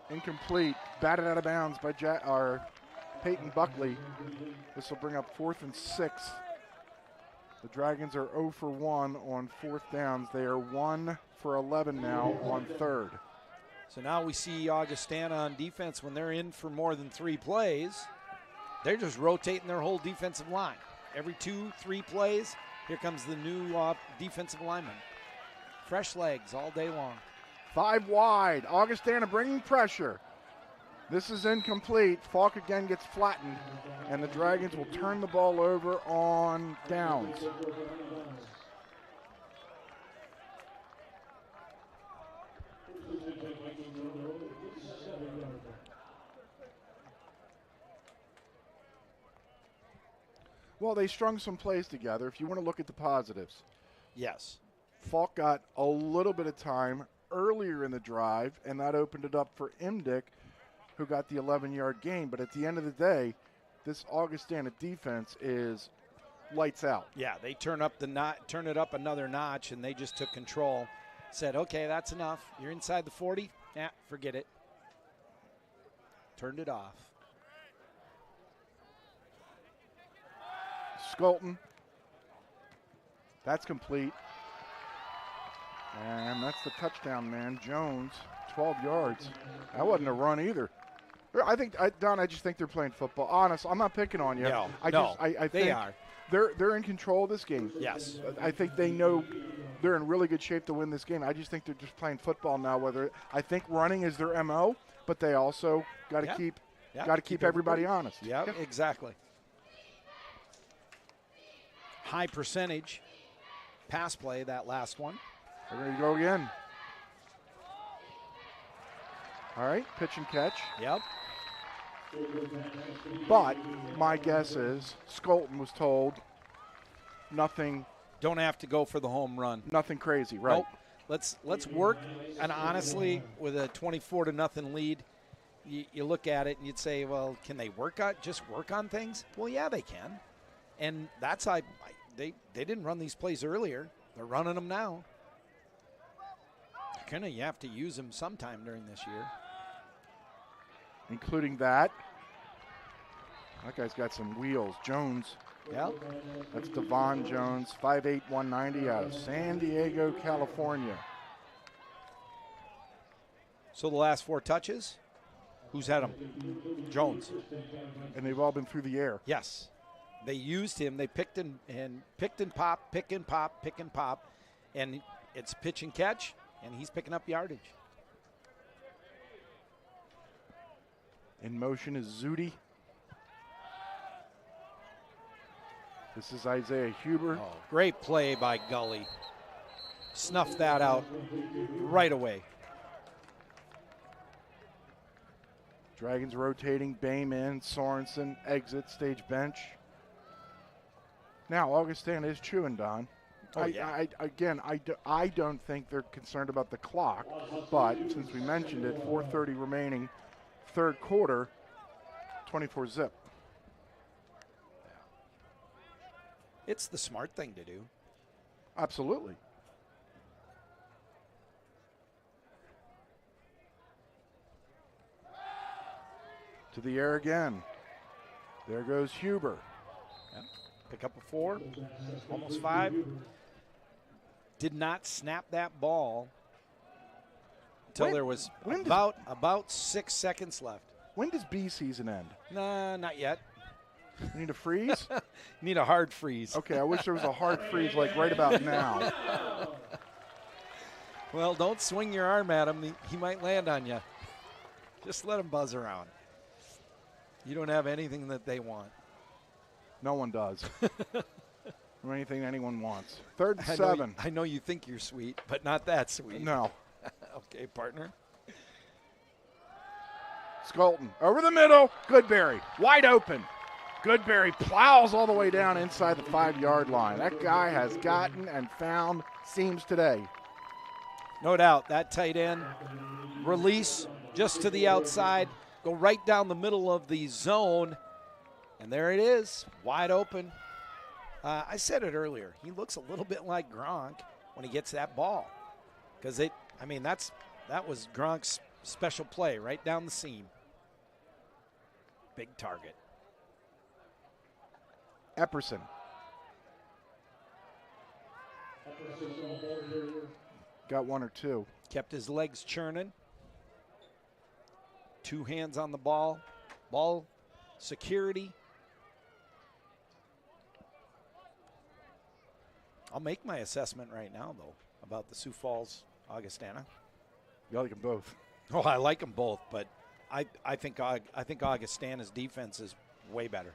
incomplete, batted out of bounds by Peyton Buckley. This will bring up 4th and 6. The Dragons are 0 for 1 on 4th downs. They are 1 for 11 now on 3rd. So now we see Augustana on defense when they're in for more than 3 plays. They're just rotating their whole defensive line. Every 2-3 plays, here comes the new defensive lineman. Fresh legs all day long. 5 wide. Augustana bringing pressure. This is incomplete. Falk again gets flattened, and the Dragons will turn the ball over on downs. Well, they strung some plays together. If you want to look at the positives. Yes. Falk got a little bit of time earlier in the drive, and that opened it up for Dick, who got the 11-yard gain. But at the end of the day, this Augustana defense is lights out. Yeah, they turn it up another notch, and they just took control. Said, okay, that's enough. You're inside the 40? Yeah, forget it. Turned it off. Skolton. That's complete. And that's the touchdown, man. Jones, 12 yards. That wasn't a run either. I think, Don, I just think they're playing football. Honest, I'm not picking on you. No, I think they are. They're in control of this game. Yes. I think they know they're in really good shape to win this game. I just think they're just playing football now. I think running is their MO, but they also got to keep everybody honest. Yeah, exactly. High percentage pass play, that last one. They're going to go again. All right, pitch and catch. Yep. But my guess is Skolton was told nothing. Don't have to go for the home run. Nothing crazy, right? Nope. Let's work. And honestly, with a 24-0 lead, you look at it and you'd say, well, can they work on things? Well, yeah, they can. And that's how they didn't run these plays earlier. They're running them now. You have to use them sometime during this year. Including that. That guy's got some wheels. Jones. Yep. That's Devon Jones, 5'8", 190 out of San Diego, California. So the last 4 touches, who's had them? Jones. And they've all been through the air. Yes. They used him. They picked and pop, pick and pop. And it's pitch and catch, and he's picking up yardage. In motion is Zudi. This is Isaiah Huber. Oh, great play by Gully. Snuffed that out right away. Dragons rotating, Bame in, Sorensen, exit, stage bench. Now, Augustana is chewing, Don. Oh, yeah. I don't think they're concerned about the clock, but since we mentioned it, 4:30 remaining, third quarter, 24 zip. It's the smart thing to do. Absolutely. To the air again. There goes Huber. Yep. Pick up a 4, almost 5. Did not snap that ball until there was about 6 seconds left. When does bee season end? Nah, not yet. You need a freeze? Need a hard freeze. Okay, I wish there was a hard freeze like right about now. Well, don't swing your arm at him. He might land on you. Just let him buzz around. You don't have anything that they want. No one does. Or anything anyone wants. 3rd and 7. I know you think you're sweet, but not that sweet. No. Okay, partner. Skolton over the middle. Goodberry wide open. Goodberry plows all the way down inside the 5-yard line. That guy has gotten and found seams today. No doubt. That tight end release just to the outside. Go right down the middle of the zone. And there it is, wide open. I said it earlier. He looks a little bit like Gronk when he gets that ball. Because that was Gronk's special play right down the seam. Big target. Epperson. Got 1 or 2. Kept his legs churning. 2 hands on the ball. Ball security. I'll make my assessment right now, though, about the Sioux Falls Augustana. You like them both. Oh, I like them both, but I think Augustana's defense is way better.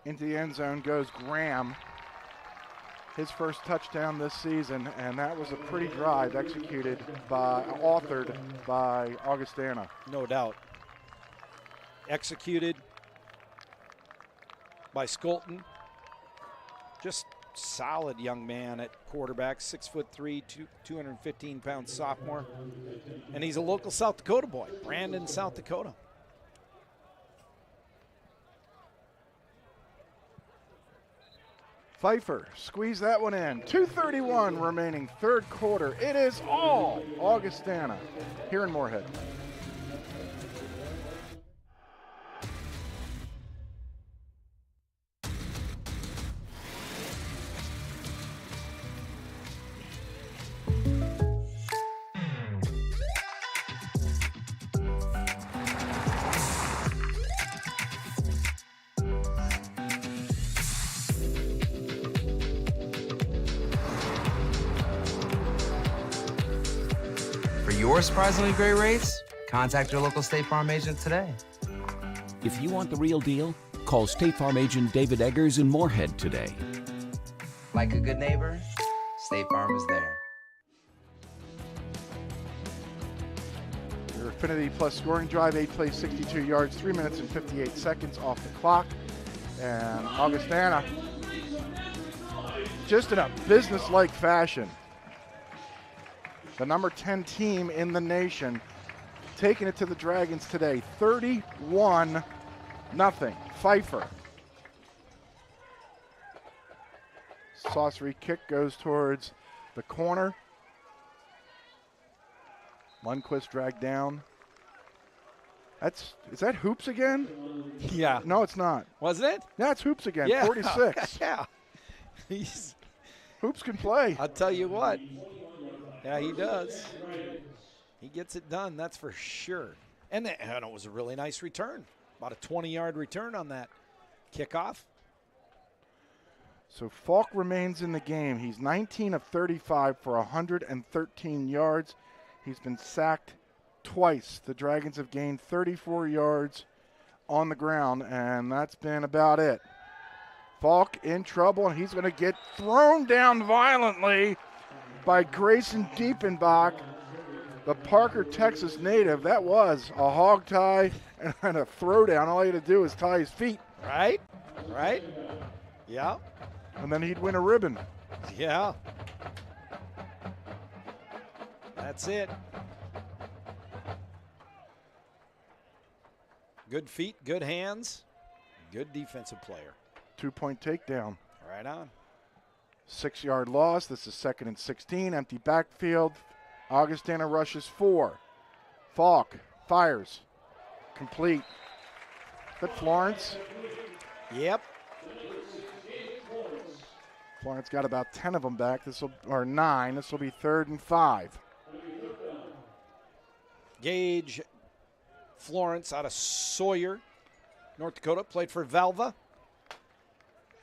Into the end zone goes Graham. His first touchdown this season, and that was a pretty drive authored by Augustana. No doubt. Executed by Skolton. Just solid young man at quarterback, 6'3", 215-pound sophomore. And he's a local South Dakota boy, Brandon, South Dakota. Pfeiffer squeeze that one in. 2:31 remaining, third quarter. It is all Augustana here in Moorhead. or surprisingly great rates, contact your local State Farm agent today. If you want the real deal, call State Farm agent David Eggers in Moorhead today. Like a good neighbor, State Farm is there. Your Affinity Plus scoring drive, 8 plays, 62 yards, 3 minutes and 58 seconds off the clock. And Augustana, just in a business-like fashion, the number 10 team in the nation, taking it to the Dragons today, 31-0. Pfeiffer. Saucery kick goes towards the corner. Lundquist dragged down. Is that hoops again? Yeah. No, it's not. Wasn't it? Yeah, it's hoops again. Yeah. 46. Yeah. Hoops can play. I'll tell you what. Yeah, he does. He gets it done, that's for sure. And it was a really nice return. About a 20-yard return on that kickoff. So Falk remains in the game. He's 19 of 35 for 113 yards. He's been sacked twice. The Dragons have gained 34 yards on the ground, and that's been about it. Falk in trouble, and he's going to get thrown down violently by Grayson Diepenbach, the Parker, Texas native. That was a hog tie and a throwdown. All he had to do was tie his feet. Right? Yeah. And then he'd win a ribbon. Yeah. That's it. Good feet, good hands, good defensive player. 2-point takedown. Right on. 6-yard loss. This is 2nd and 16. Empty backfield. Augustana rushes 4. Falk fires. Complete. Good Florence. Yep. Florence got about 10 of them back. Or 9. This will be 3rd and 5. Gage Florence out of Sawyer, North Dakota, played for Velva.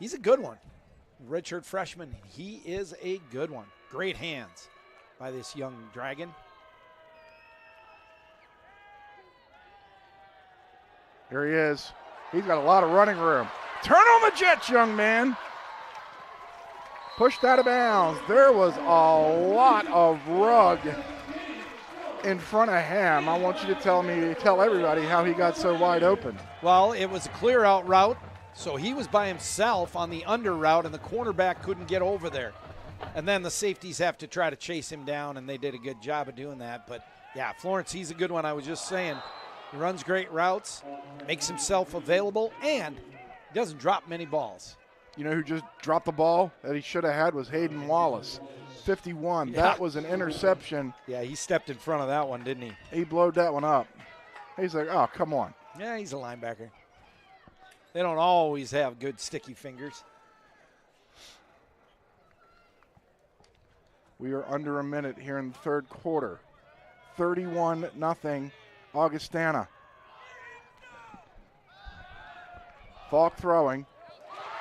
He's a good one. Redshirt freshman. He is a good one. Great hands by this young Dragon. Here he is. He's got a lot of running room. Turn on the Jets, young man. Pushed out of bounds. There was a lot of rug in front of him. I want you to tell everybody how he got so wide open. Well, it was a clear out route, so he was by himself on the under route, and the cornerback couldn't get over there. And then the safeties have to try to chase him down, and they did a good job of doing that. But, yeah, Florence, he's a good one. I was just saying, he runs great routes, makes himself available, and doesn't drop many balls. You know who just dropped the ball that he should have had was Hayden Wallace. 51. Yeah. That was an interception. Yeah, he stepped in front of that one, didn't he? He blowed that one up. He's like, oh, come on. Yeah, he's a linebacker. They don't always have good sticky fingers. We are under a minute here in the third quarter. 31-0 Augustana. Falk throwing.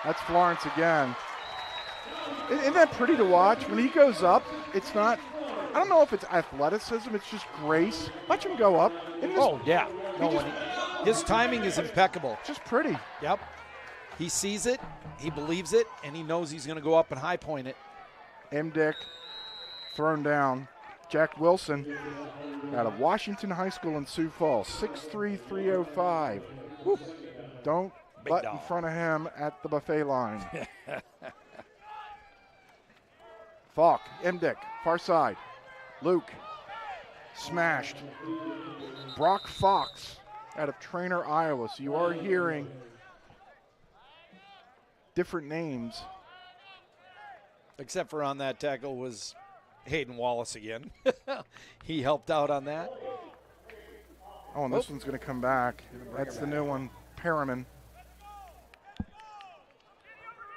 That's Florence again. Isn't that pretty to watch? When he goes up, it's not, I don't know if it's athleticism, it's just grace. Watch him go up. Yeah. His timing is impeccable. Just pretty. Yep. He sees it, he believes it, and he knows he's going to go up and high point it. Dick thrown down. Jack Wilson out of Washington High School in Sioux Falls, 6'3", 305. Woo. Don't butt in front of him at the buffet line. Falk, Dick, far side. Luke, smashed. Brock Fox out of Trainer, Iowa. So you are hearing different names. Except for on that tackle was Hayden Wallace again. He helped out on that. Oh, and this one's going to come back. That's the new one, Perriman.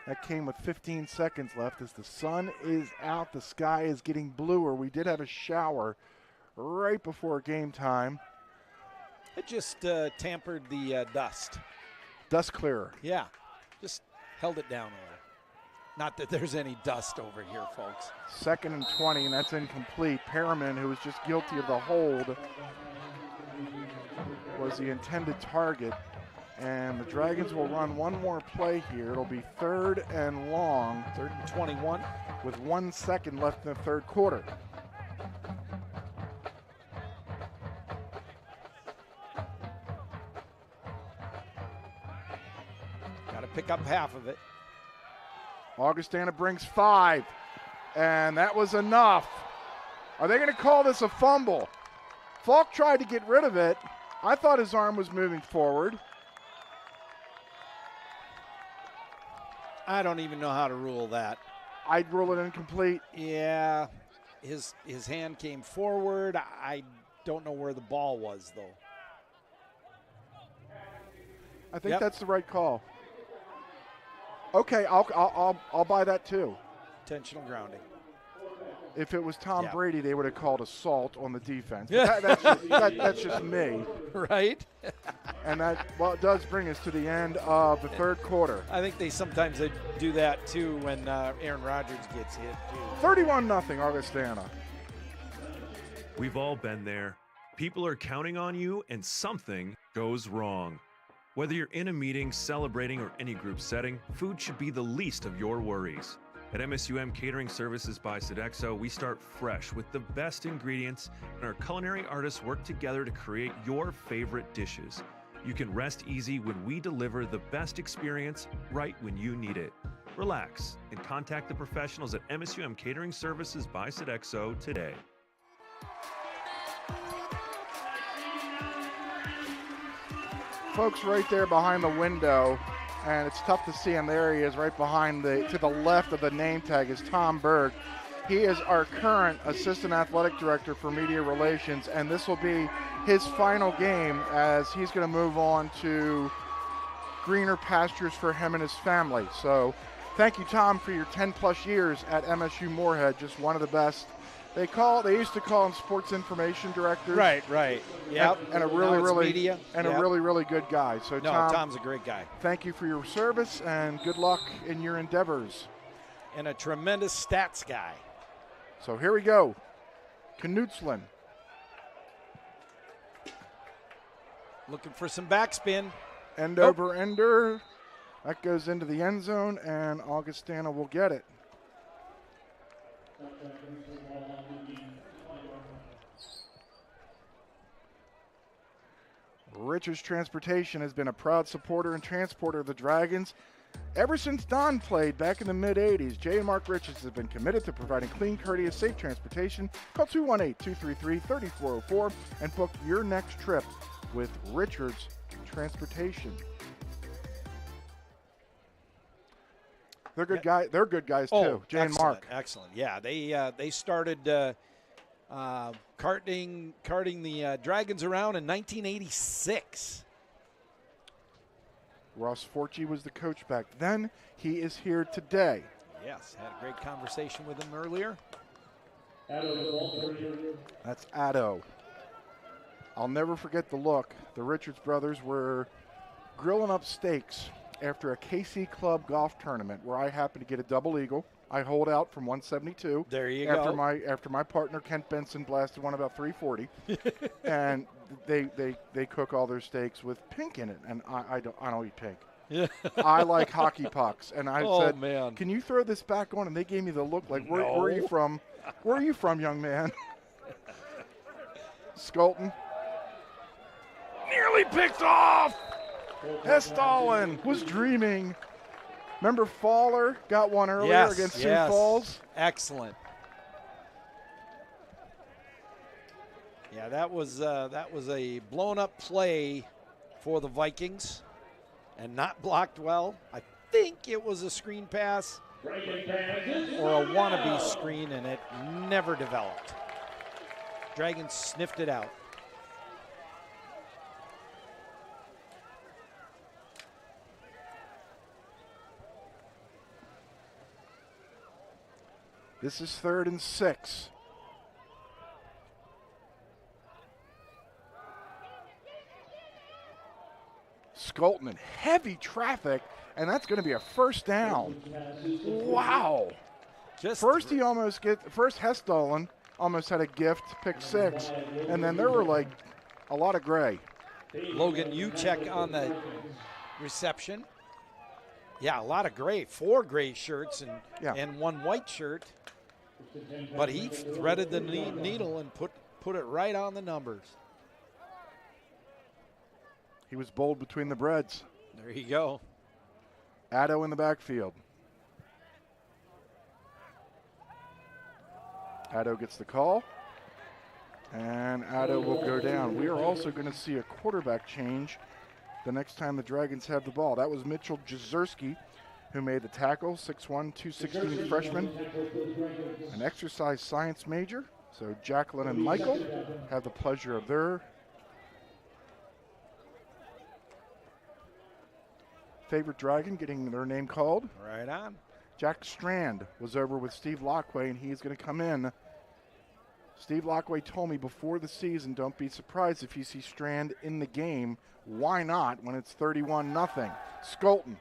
That came with 15 seconds left as the sun is out. The sky is getting bluer. We did have a shower right before game time. It just tampered the dust. Dust clearer. Yeah, just held it down a little. Not that there's any dust over here, folks. 2nd and 20, and that's incomplete. Perriman, who was just guilty of the hold, was the intended target. And the Dragons will run one more play here. It'll be 3rd and long. 3rd and 21. With 1 second left in the 3rd quarter. Got to pick up half of it. Augustana brings 5, and that was enough. Are they going to call this a fumble? Falk tried to get rid of it. I thought his arm was moving forward. I don't even know how to rule that. I'd rule it incomplete. Yeah, his hand came forward. I don't know where the ball was, though. I think that's the right call. Okay, I'll buy that too. Intentional grounding. If it was Tom Yeah. Brady, they would have called assault on the defense. But that's just me. Right? And it does bring us to the end of the 3rd quarter. I think they sometimes do that too when Aaron Rodgers gets hit too. 31-0 Augustana. We've all been there. People are counting on you and something goes wrong. Whether you're in a meeting, celebrating, or any group setting, food should be the least of your worries. At MSUM Catering Services by Sodexo, we start fresh with the best ingredients, and our culinary artists work together to create your favorite dishes. You can rest easy when we deliver the best experience right when you need it. Relax and contact the professionals at MSUM Catering Services by Sodexo today. Folks right there behind the window, and it's tough to see him. There he is right behind to the left of the name tag is Tom Berg. He is our current Assistant Athletic Director for Media Relations, and this will be his final game as he's going to move on to greener pastures for him and his family. So thank you, Tom, for your 10-plus years at MSU Moorhead, just one of the best. They used to call them sports information directors. Right. Yep. And a really media. A really good guy. So Tom's a great guy. Thank you for your service and good luck in your endeavors. And a tremendous stats guy. So here we go. Knutsland. Looking for some backspin. End over ender. That goes into the end zone, and Augustana will get it. Richards Transportation has been a proud supporter and transporter of the Dragons ever since Don played back in the mid-'80s. Jay and Mark Richards have been committed to providing clean, courteous, safe transportation. Call 218-233-3404 and book your next trip with Richards Transportation. They're good guys. They're good guys too. Jay and Mark. Excellent. Yeah, they started carting the Dragons around in 1986. Ross Forchi was the coach back then. He is here today. Yes, had a great conversation with him earlier. That's Addo. I'll never forget the look. The Richards brothers were grilling up steaks after a KC Club golf tournament where I happened to get a double eagle. I hold out from 172. There you go. After my partner Kent Benson blasted one about 340, and they cook all their steaks with pink in it, and I don't eat pink. Yeah. I like hockey pucks, and I said, man. "Can you throw this back on?" And they gave me the look like, "Where are you from? Where are you from, young man?" Skolton nearly picked off. Hestalin was dreaming. Remember Fowler got one earlier against Sioux Falls? Excellent. Yeah, that was a blown up play for the Vikings and not blocked well. I think it was a screen pass or a wannabe screen, and it never developed. Dragons sniffed it out. This is 3rd and 6. Skolton in heavy traffic, and that's going to be a first down. Wow. First Hestolen almost had a gift, pick 6, and then there were like a lot of gray. Logan, you check on the reception. Yeah, a lot of gray. 4 gray shirts and 1 white shirt. But he threaded the needle and put it right on the numbers. He was bold between the breads. There you go. Addo in the backfield. Addo gets the call, and Addo will go down. We are also going to see a quarterback change the next time the Dragons have the ball. That was Mitchell Jezerski, who made the tackle, 6'1", 216 freshman, an exercise science major. So Jacqueline and Michael have the pleasure of their favorite Dragon getting their name called. Right on. Jack Strand was over with Steve Lockway, and he's going to come in. Steve Lockway told me before the season, don't be surprised if you see Strand in the game. Why not when it's 31-0? Skolton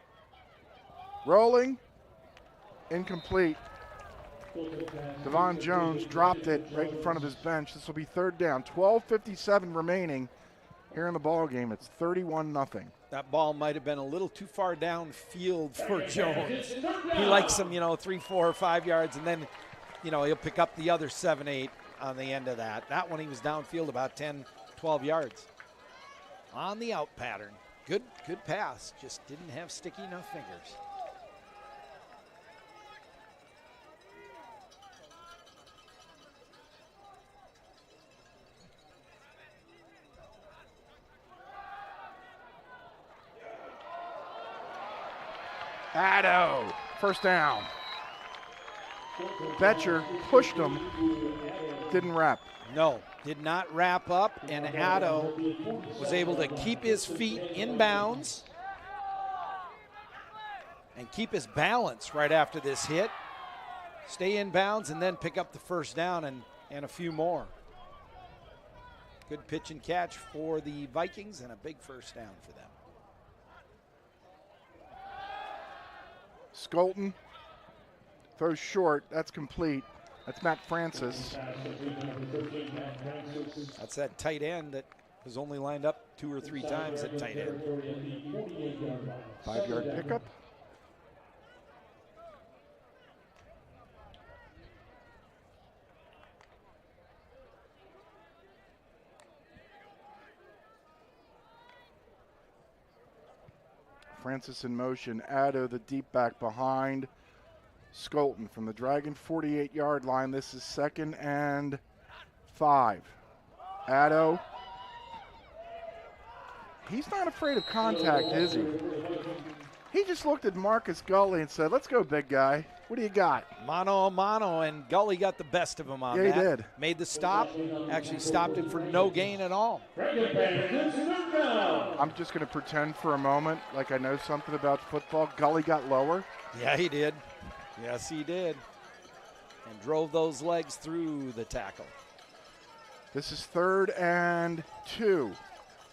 rolling, incomplete. Devon Jones dropped it right in front of his bench. This will be 3rd down. 12:57 remaining here in the ball game. It's 31-0. That ball might have been a little too far downfield for Jones. He likes them, 3, 4, or 5 yards, and then, he'll pick up the other 7, 8 on the end of that. That one he was downfield about 10, 12 yards. On the out pattern. Good pass. Just didn't have sticky enough fingers. Addo, first down. Betcher pushed him, didn't wrap. No, did not wrap up, and Addo was able to keep his feet in bounds and keep his balance right after this hit. Stay in bounds and then pick up the first down and a few more. Good pitch and catch for the Vikings and a big first down for them. Skolton throws short. That's complete. That's Matt Francis. That's that tight end that was only lined up 2 or 3 times at tight end. 5-yard pickup. Francis in motion. Addo, the deep back behind Skolton from the Dragon 48-yard line. This is 2nd and 5. Addo. He's not afraid of contact, is he? He just looked at Marcus Gully and said, let's go, big guy. What do you got? Mano a mano, and Gully got the best of him on that. Yeah, he did. Made the stop, actually stopped him for no gain at all. I'm just going to pretend for a moment like I know something about football. Gully got lower. Yeah, he did. Yes, he did. And drove those legs through the tackle. This is 3rd and 2.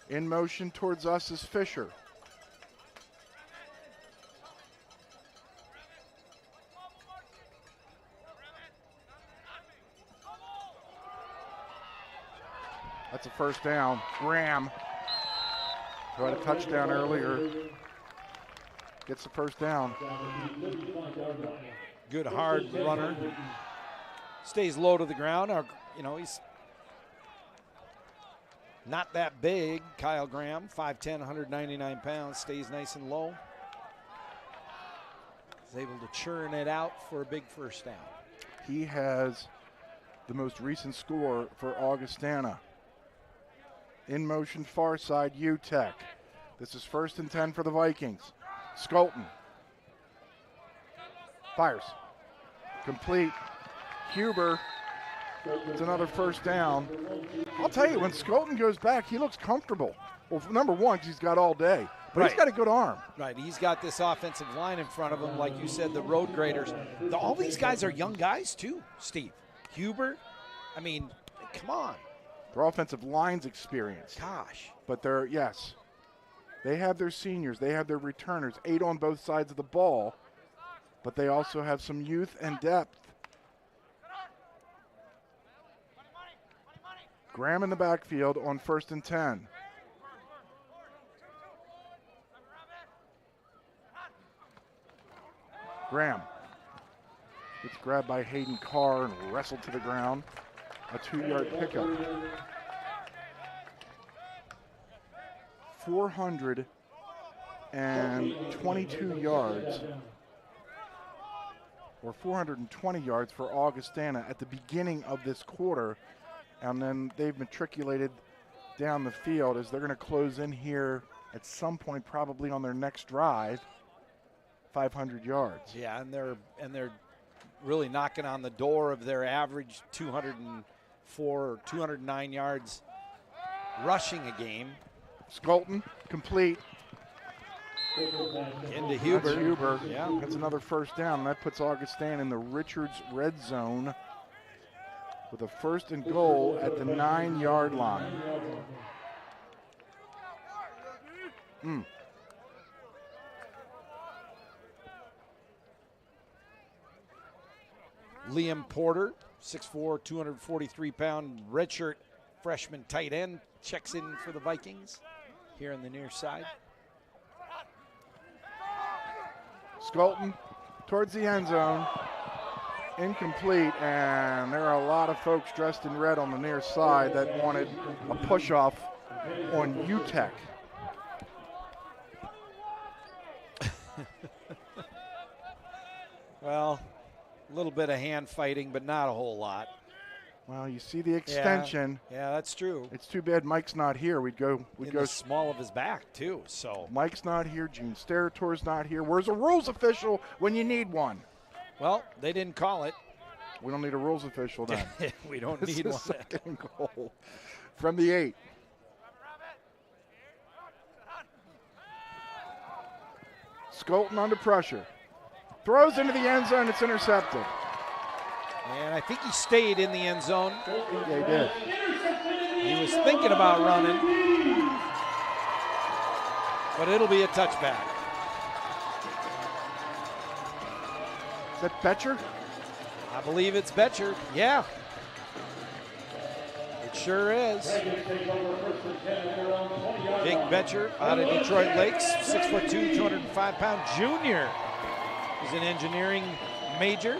In motion towards us is Fisher. That's a first down. Graham, who had a touchdown earlier, gets the first down. Good hard runner. Stays low to the ground. He's not that big. Kyle Graham, 5'10", 199 pounds, stays nice and low. He's able to churn it out for a big first down. He has the most recent score for Augustana. In motion, far side, UTEC. This is 1st and 10 for the Vikings. Skolton fires. Complete. Huber. It's another first down. I'll tell you, when Skolton goes back, he looks comfortable. Well, number one, 'cause he's got all day. But he's got a good arm. Right, he's got this offensive line in front of him, like you said, the road graders. All these guys are young guys, too, Steve. Huber, come on. Their offensive line's experience. Gosh. But they're, yes. They have their seniors. They have their returners, 8 on both sides of the ball, but they also have some youth and depth. Graham in the backfield on 1st and 10. Graham gets grabbed by Hayden Carr and wrestled to the ground. A 2-yard pickup. 422 yards, or 420 yards for Augustana at the beginning of this quarter, and then they've matriculated down the field as they're going to close in here at some point, probably on their next drive, 500 yards. Yeah, and they're really knocking on the door of their average 204 or 209 yards rushing a game. Skolton, complete. Into Huber. That's Huber. Yeah. That's another first down. And that puts Augustana in the Richards red zone with a 1st and goal at the 9-yard line. Liam Porter, 6'4", 243-pound redshirt freshman tight end, checks in for the Vikings here on the near side. Skolton towards the end zone. Incomplete, and there are a lot of folks dressed in red on the near side that wanted a push-off on UTEC. Well, a little bit of hand fighting, but not a whole lot. Well, you see the extension. Yeah, that's true. It's too bad Mike's not here. We'd go the small of his back too. So Mike's not here. Gene Sterator's not here. Where's a rules official when you need one? Well, they didn't call it. We don't need a rules official then. We don't need This one. is 2nd and goal from the 8. Skolton under pressure. Throws into the end zone. It's intercepted. And I think he stayed in the end zone. Yeah, he did. He was thinking about running, but it'll be a touchback. Is that Betcher? I believe it's Betcher. Yeah. It sure is. Jake Betcher out of Detroit Lakes, 6'2", 205-pound junior. He's an engineering major.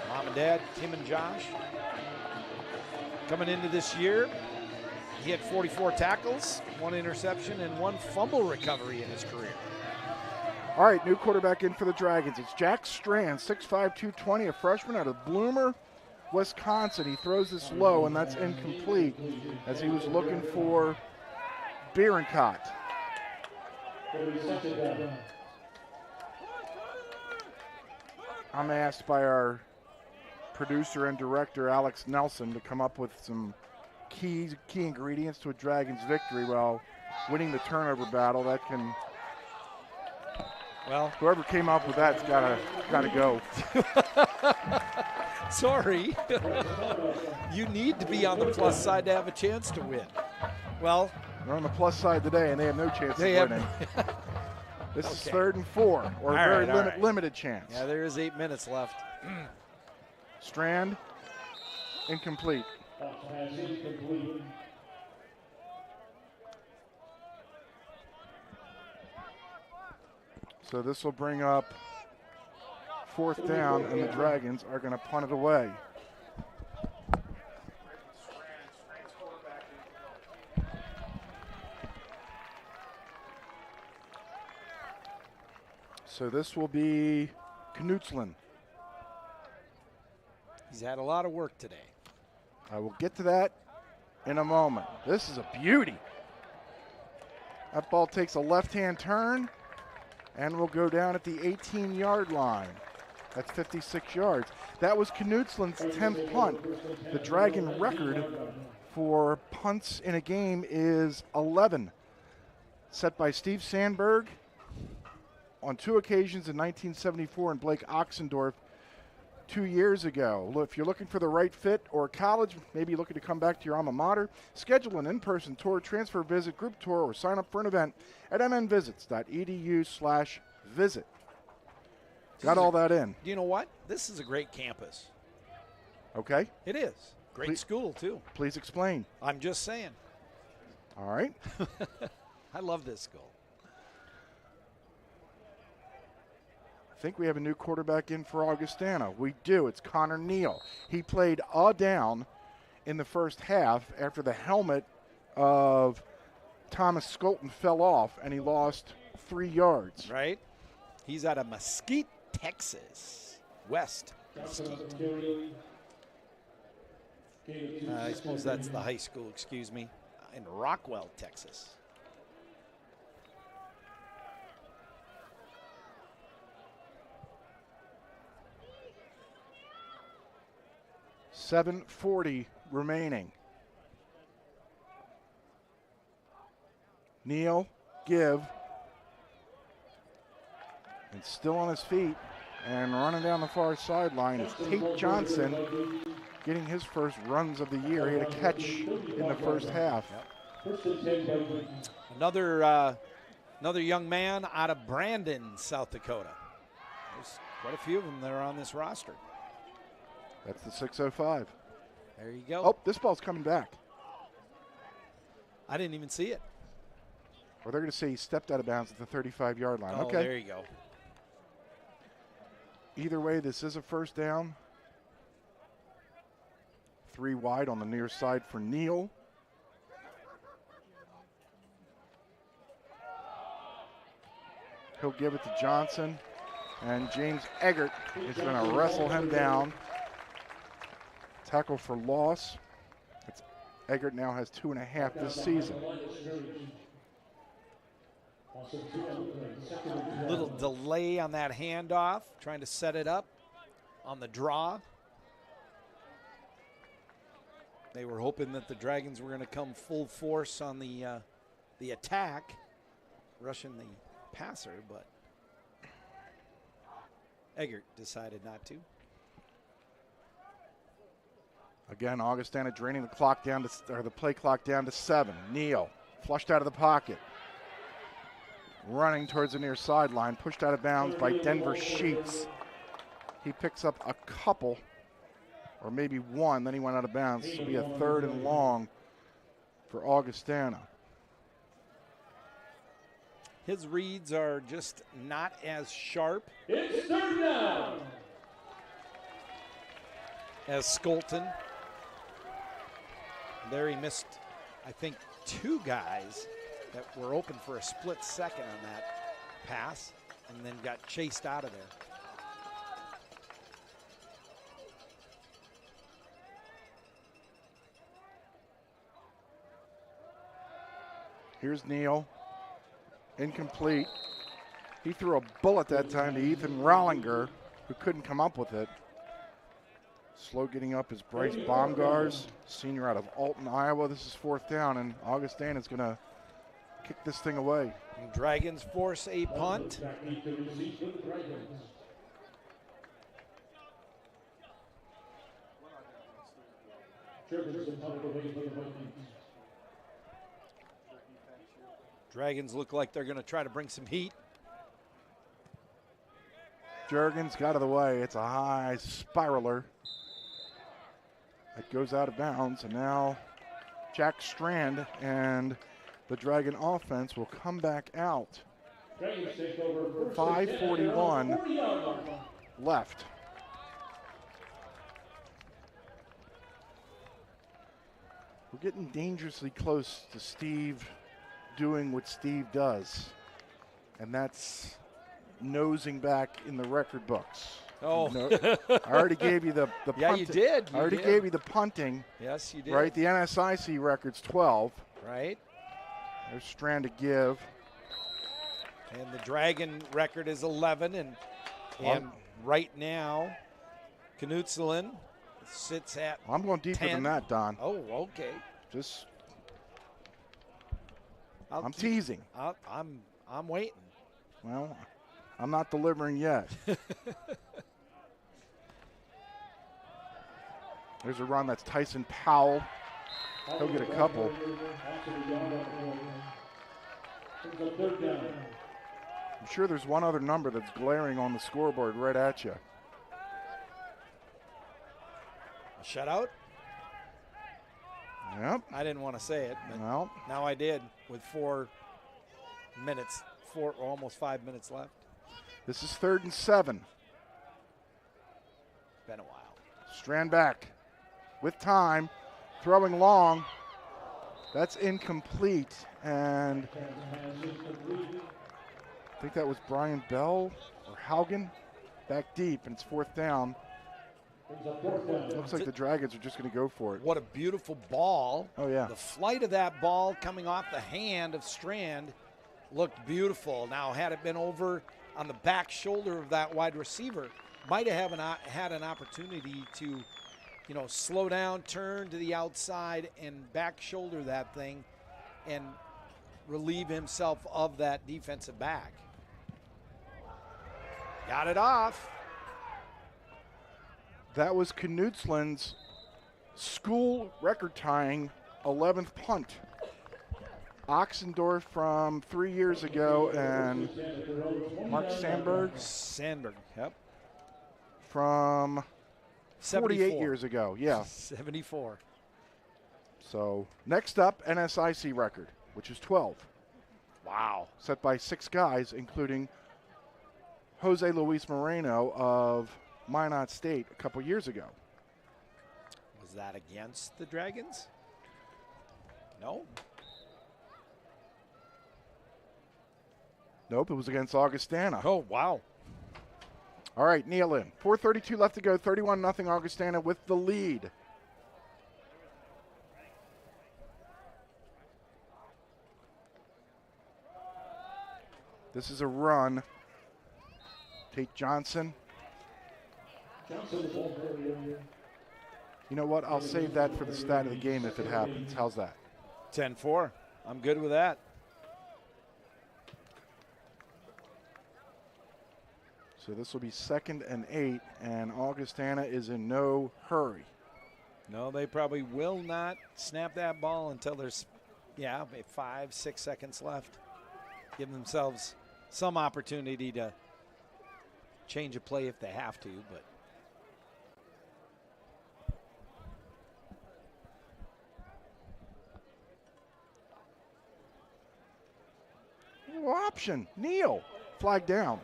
Mom and Dad, Tim and Josh. Coming into this year, he had 44 tackles, 1 interception, and 1 fumble recovery in his career. All right, new quarterback in for the Dragons. It's Jack Strand, 6'5", 220, a freshman out of Bloomer, Wisconsin. He throws this low, and that's incomplete as he was looking for Bierencott. I'm asked by our producer and director, Alex Nelson, to come up with some key ingredients to a Dragons victory. Well, winning the turnover battle, that can... Well, whoever came up with that's gotta go. Sorry. You need to be on the plus side to have a chance to win. Well, they're on the plus side today, and they have no chance of winning. This is 3rd and 4, or a very limited chance. Yeah, there is 8 minutes left. Strand, incomplete. So this will bring up 4th down, and the Dragons are going to punt it away. So this will be Knutzlin. He's had a lot of work today. I will get to that in a moment. This is a beauty. That ball takes a left-hand turn and will go down at the 18-yard line. That's 56 yards. That was Knutzlin's 10th punt. The Dragon record for punts in a game is 11, set by Steve Sandberg on 2 occasions in 1974 and Blake Oxendorf 2 years ago. Look, if you're looking for the right fit or college, maybe looking to come back to your alma mater, schedule an in-person tour, transfer visit, group tour, or sign up for an event at mnvisits.edu/visit. Got all that in. You know what? This is a great campus. Okay. It is. Great school, too. Please explain. I'm just saying. All right. I love this school. I think we have a new quarterback in for Augustana. We do. It's Connor Neal. He played a down in the first half after the helmet of Thomas Skolton fell off, and he lost 3 yards. Right. He's out of Mesquite, Texas. West Mesquite. I suppose that's the high school, excuse me, in Rockwell, Texas. .740 remaining. Neal, give, and still on his feet and running down the far sideline is Tate Johnson, getting his first runs of the year. He had a catch in the first half. Another young man out of Brandon, South Dakota. There's quite a few of them that are on this roster. That's the 605. There you go. Oh, this ball's coming back. I didn't even see it. Or they're going to say he stepped out of bounds at the 35-yard line. Oh, okay. There you go. Either way, this is a first down. 3 wide on the near side for Neal. He'll give it to Johnson. And James Eggert is going to wrestle him down. Tackle for loss. Eggert now has 2.5 this season. Little delay on that handoff, trying to set it up on the draw. They were hoping that the Dragons were going to come full force on the attack, rushing the passer, but Eggert decided not to. Again, Augustana draining the clock down to, or the play clock down to 7. Neal flushed out of the pocket. Running towards the near sideline, pushed out of bounds by Denver Sheets. He picks up a couple, or maybe one, then he went out of bounds. This will be a 3rd and long for Augustana. His reads are just not as sharp It's 3rd down. as Skolton. There he missed, I think, 2 guys that were open for a split second on that pass and then got chased out of there. Here's Neal. Incomplete. He threw a bullet that time to Ethan Rollinger, who couldn't come up with it. Slow getting up is Bryce Baumgars, senior out of Alton, Iowa. This is 4th down, and Augustana is going to kick this thing away. And Dragons force a punt. Dragons look like they're going to try to bring some heat. Juergens got out of the way. It's a high spiraler. It goes out of bounds, and now Jack Strand and the Dragon offense will come back out. 5:41 left. We're getting dangerously close to Steve doing what Steve does, and that's nosing back in the record books. Oh. I already gave you the Yeah, punting. you did. I already gave you the punting. Yes, you did. Right, the NSIC record's 12. Right. There's Strand to give. And the Dragon record is 11, and right now, Knutselin sits at I'm going deeper 10. than that, Don. Oh, okay. Just, I'm teasing. I'm waiting. Well, I'm not delivering yet. There's a run. That's Tyson Powell. He'll get a couple. I'm sure there's one other number that's glaring on the scoreboard right at you. A shutout? Yep. I didn't want to say it, but now I did with 4 minutes, almost 5 minutes left. This is 3rd and 7. Been a while. Strand back with time, throwing long. That's incomplete, and I think that was Brian Bell or Haugen back deep, and it's 4th down. Looks like the Dragons are just going to go for it. What a beautiful ball. Oh, yeah. The flight of that ball coming off the hand of Strand looked beautiful. Now, had it been over on the back shoulder of that wide receiver, might have had an opportunity to, slow down, turn to the outside, and back shoulder that thing and relieve himself of that defensive back. Got it off. That was Knutsland's school record-tying 11th punt. Oxendorf from 3 years ago, and Mark Sandberg. Yep. From 48 years ago, yeah. 74. So next up, NSIC record, which is 12. Wow. Set by 6 guys, including Jose Luis Moreno of Minot State a couple years ago. Was that against the Dragons? No. Nope, it was against Augustana. Oh, wow. All right, kneel in. 4:32 left to go, 31-0 Augustana with the lead. This is a run. Tate Johnson. You know what? I'll save that for the stat of the game if it happens. How's that? 10-4. I'm good with that. So this will be 2nd and 8, and Augustana is in no hurry. No, they probably will not snap that ball until there's, 5-6 seconds left. Give themselves some opportunity to change a play if they have to, but. No option. Neal. Flag down.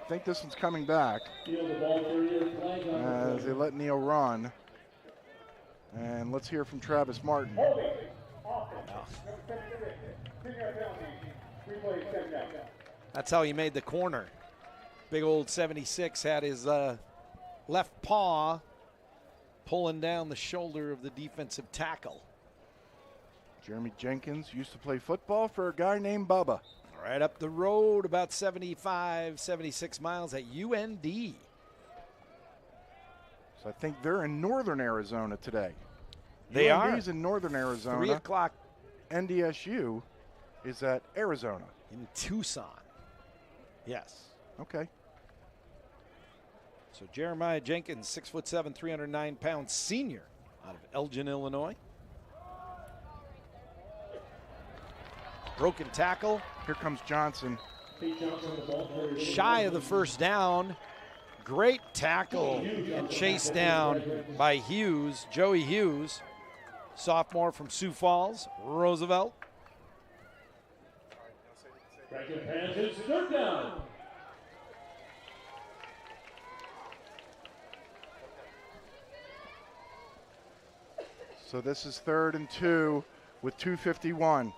I think this one's coming back as they let Neal run. And let's hear from Travis Martin. That's how he made the corner. Big old 76 had his left paw pulling down the shoulder of the defensive tackle. Jeremy Jenkins used to play football for a guy named Bubba. Right up the road, about 75, 76 miles at UND. So I think they're in northern Arizona today. They UND's are. in northern Arizona. 3 o'clock. NDSU is at Arizona. In Tucson. Yes. Okay. So Jeremiah Jenkins, 6'7", 309 pounds, senior out of Elgin, Illinois. Broken tackle. Here comes Johnson. Shy of the first down. Great tackle and chased down by Hughes, Joey Hughes, sophomore from Sioux Falls, Roosevelt. Panthers, 3rd down. So this is 3rd and 2 with 2:51.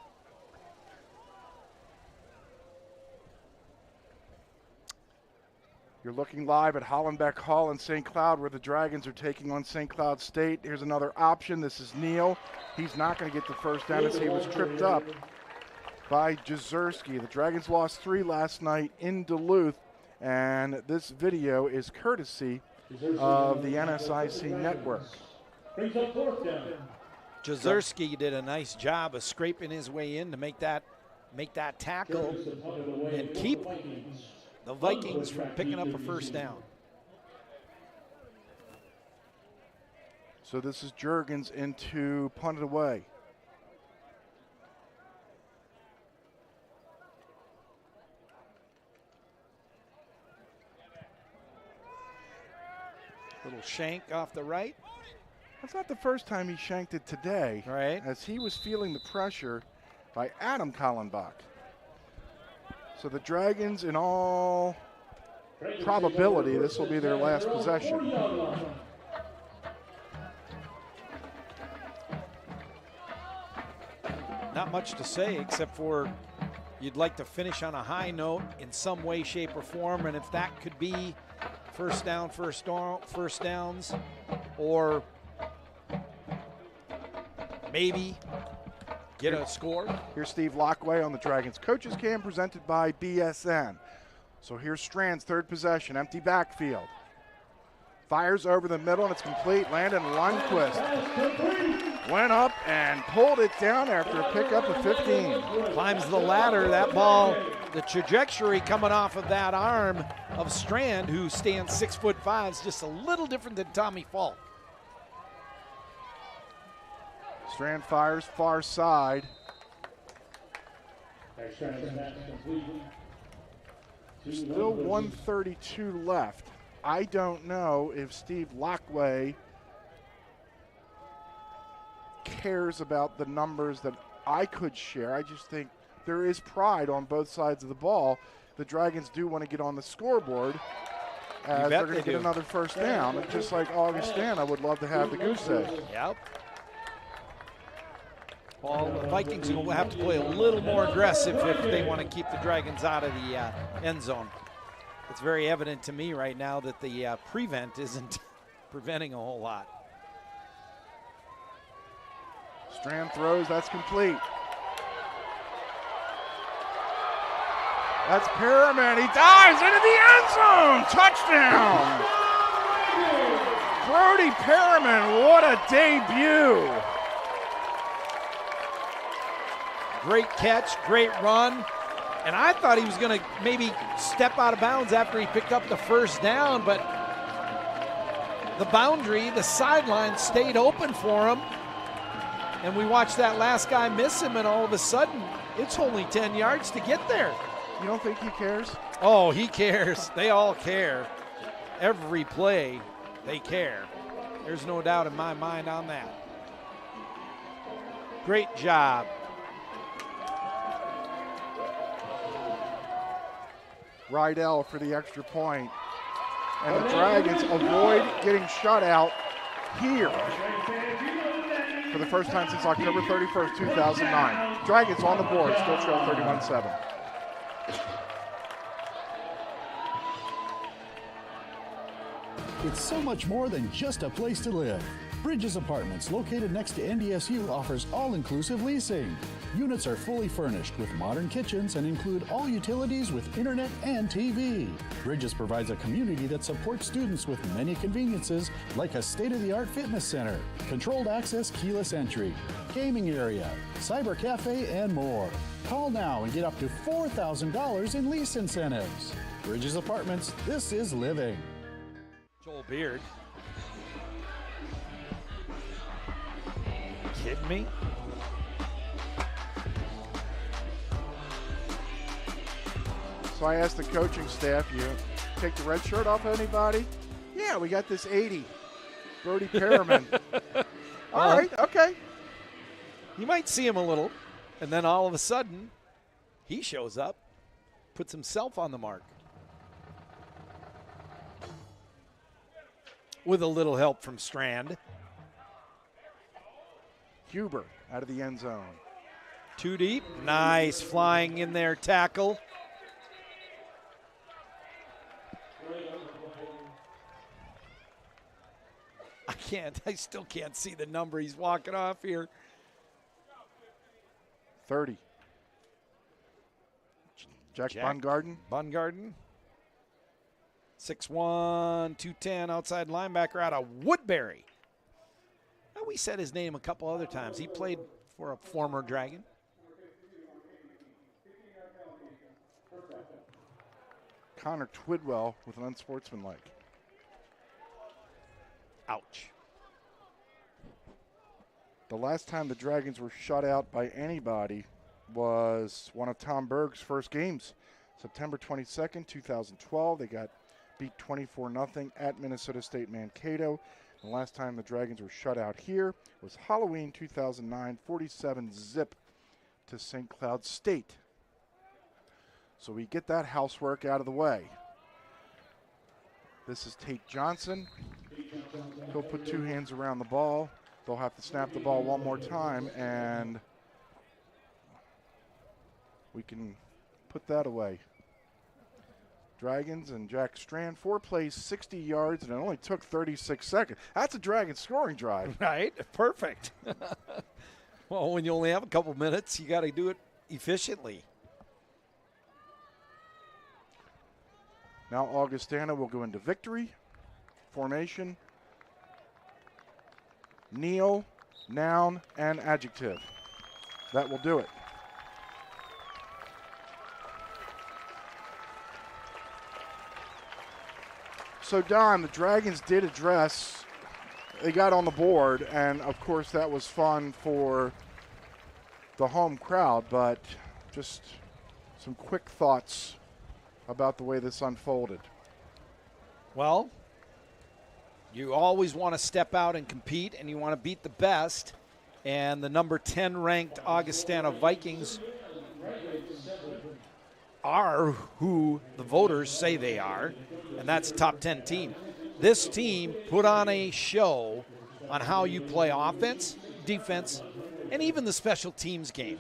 You're looking live at Hollenbeck Hall in St. Cloud, where the Dragons are taking on St. Cloud State. Here's another option. This is Neal. He's not going to get the first down as he was tripped up by Jezierski. The Dragons lost 3 last night in Duluth, and this video is courtesy of the NSIC network. Brings up 4th down. Jezierski did a nice job of scraping his way in to make that tackle and keep the Vikings from picking up a first down. So this is Juergens into punted away. Little shank off the right. That's not the first time he shanked it today. Right. As he was feeling the pressure by Adam Kallenbach. So the Dragons, in all probability, this will be their last possession. Not much to say except for you'd like to finish on a high note in some way, shape, or form, and if that could be first downs, or maybe get a score. Here's Steve Lockway on the Dragons Coaches Cam, presented by BSN. So here's Strand's third possession, empty backfield. Fires over the middle, and it's complete. Landon Lundquist went up and pulled it down after a pickup of 15. Climbs the ladder. That ball, the trajectory coming off of that arm of Strand, who stands 6'5", is just a little different than Tommy Falk. Strand fires far side. Still 132 left. I don't know if Steve Lockway cares about the numbers that I could share. I just think there is pride on both sides of the ball. The Dragons do want to get on the scoreboard as they're going to get another first down. And just like Augustana would love to have the goose egg. Yep. Well, the Vikings will have to play a little more aggressive if they want to keep the Dragons out of the end zone. It's very evident to me right now that the prevent isn't preventing a whole lot. Strand throws, that's complete. That's Perriman, he dives into the end zone, touchdown! Brody Perriman, what a debut! Great catch, great run. And I thought he was going to maybe step out of bounds after he picked up the first down, but the boundary, the sideline stayed open for him. And we watched that last guy miss him, and all of a sudden, it's only 10 yards to get there. You don't think he cares? Oh, he cares. They all care. Every play, they care. There's no doubt in my mind on that. Great job. Rydell for the extra point. And the Dragons avoid getting shut out here for the first time since October 31st, 2009. Dragons on the board, still trail 31-7. It's so much more than just a place to live. Bridges Apartments, located next to NDSU, offers all-inclusive leasing. Units are fully furnished with modern kitchens and include all utilities with internet and TV. Bridges provides a community that supports students with many conveniences like a state-of-the-art fitness center, controlled access keyless entry, gaming area, cyber cafe, and more. Call now and get up to $4,000 in lease incentives. Bridges Apartments, this is living. Joel Beard. Kidding me? So I asked the coaching staff, you take the red shirt off anybody? Yeah, we got this 80. Brody Perriman. All right, okay. You might see him a little, and then all of a sudden, he shows up, puts himself on the mark. With a little help from Strand. Huber out of the end zone. Too deep. Nice flying in there tackle. I still can't see the number he's walking off here. 30. Jack Bungarden. Bungarden. 6'1", 210 outside linebacker out of Woodbury. Now, we said his name a couple other times. He played for a former Dragon. Connor Twidwell with an unsportsmanlike. Ouch. The last time the Dragons were shut out by anybody was one of Tom Berg's first games. September 22nd, 2012. They got beat 24-0 at Minnesota State Mankato. The last time the Dragons were shut out here was Halloween 2009, 47-zip to St. Cloud State. So we get that housework out of the way. This is Tate Johnson. He'll put two hands around the ball. They'll have to snap the ball one more time, and we can put that away. Dragons and Jack Strand, 4 plays, 60 yards, and it only took 36 seconds. That's a Dragon scoring drive. Right, perfect. Well, when you only have a couple minutes, you got to do it efficiently. Now Augustana will go into victory formation. Kneel, noun, and adjective. That will do it. So, Don, the Dragons did address, they got on the board, and of course that was fun for the home crowd, but just some quick thoughts about the way this unfolded. Well, you always want to step out and compete, and you want to beat the best, and the number 10 ranked Augustana Vikings are who the voters say they are, and that's a top 10 team. This team put on a show on how you play offense, defense, and even the special teams game.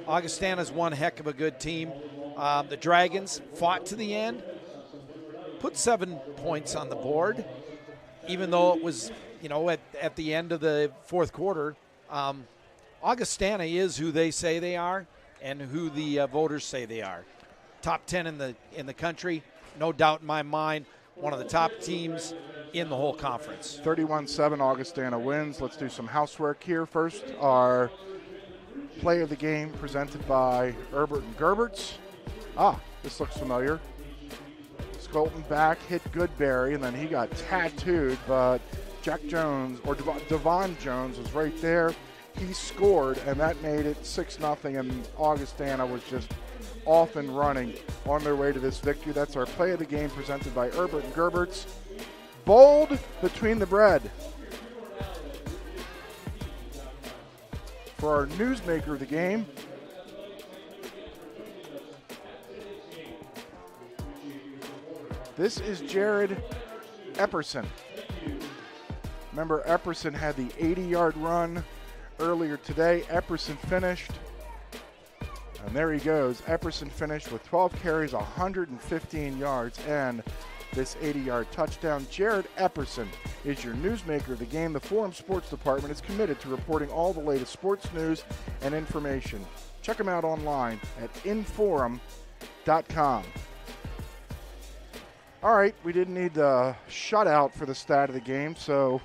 Augustana's one heck of a good team. The Dragons fought to the end, put 7 points on the board, even though it was, at the end of the fourth quarter. Augustana is who they say they are and who the voters say they are. Top 10 in the country, no doubt in my mind, one of the top teams in the whole conference. 31-7 Augustana wins. Let's do some housework here. First, our play of the game presented by Herbert and Gerberts. This looks familiar. Skolton back, hit Goodberry, and then he got tattooed, but Jack Jones, or Devon Jones, was right there. He scored, and that made it 6-0, and Augustana was just off and running on their way to this victory. That's our play of the game presented by Herbert and Gerberts. Bold between the bread. For our newsmaker of the game, this is Jared Epperson. Remember, Epperson had the 80-yard run earlier today. Epperson finished, and there he goes. Epperson finished with 12 carries, 115 yards, and this 80-yard touchdown. Jared Epperson is your newsmaker of the game. The Forum Sports Department is committed to reporting all the latest sports news and information. Check them out online at inforum.com. All right, we didn't need the shutout for the stat of the game, so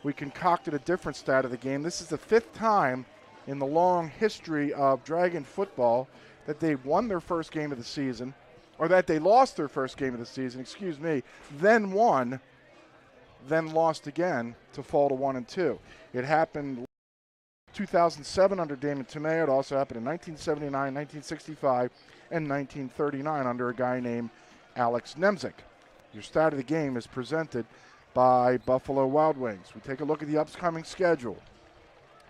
we concocted a different stat of the game. This is the 5th time in the long history of Dragon football that they won their first game of the season, or that they lost their first game of the season, then won, then lost again to fall to 1-2. It happened 2007 under Damon Tomeo. It also happened in 1979, 1965, and 1939 under a guy named Alex Nemzik. Your stat of the game is presented by Buffalo Wild Wings. We take a look at the upcoming schedule.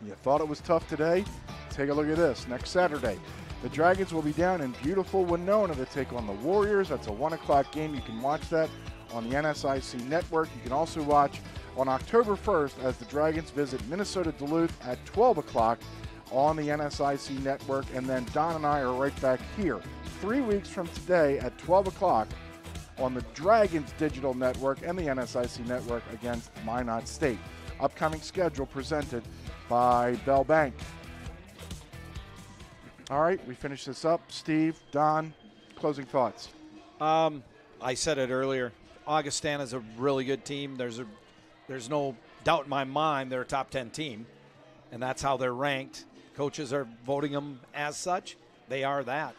You thought it was tough today? Take a look at this. Next Saturday, the Dragons will be down in beautiful Winona to take on the Warriors. That's a 1 o'clock game. You can watch that on the NSIC network. You can also watch on October 1st as the Dragons visit Minnesota Duluth at 12 o'clock on the NSIC network. And then Don and I are right back here 3 weeks from today at 12 o'clock on the Dragons digital network and the NSIC network against Minot State. Upcoming schedule presented by Bell Bank. All right, we finish this up. Steve, Don, closing thoughts. I said it earlier. Augustana's a really good team. There's no doubt in my mind they're a top 10 team, and that's how they're ranked. Coaches are voting them as such. They are that.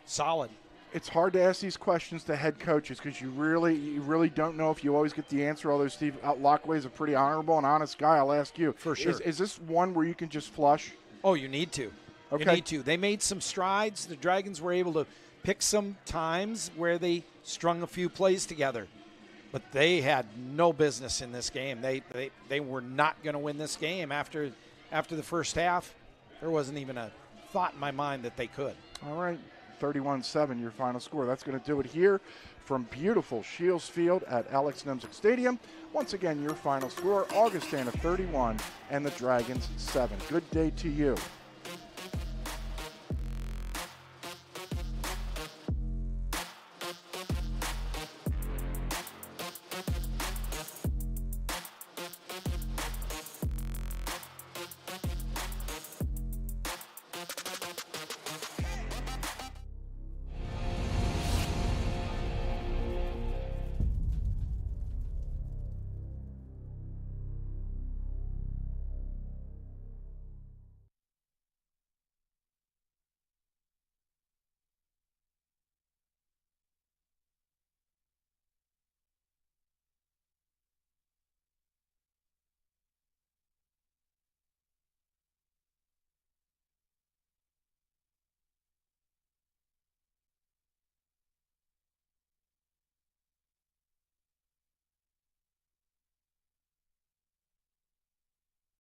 Solid. It's hard to ask these questions to head coaches because you really don't know if you always get the answer, although Steve Lockway is a pretty honorable and honest guy. I'll ask you. For sure. Is this one where you can just flush? Oh, you need to. Okay. You need to. They made some strides. The Dragons were able to pick some times where they strung a few plays together. But they had no business in this game. They were not going to win this game after the first half. There wasn't even a thought in my mind that they could. All right, 31-7 your final score. That's going to do it here from beautiful Shields Field at Alex Nemzik Stadium. Once again, your final score, Augustana 31 and the Dragons 7. Good day to you.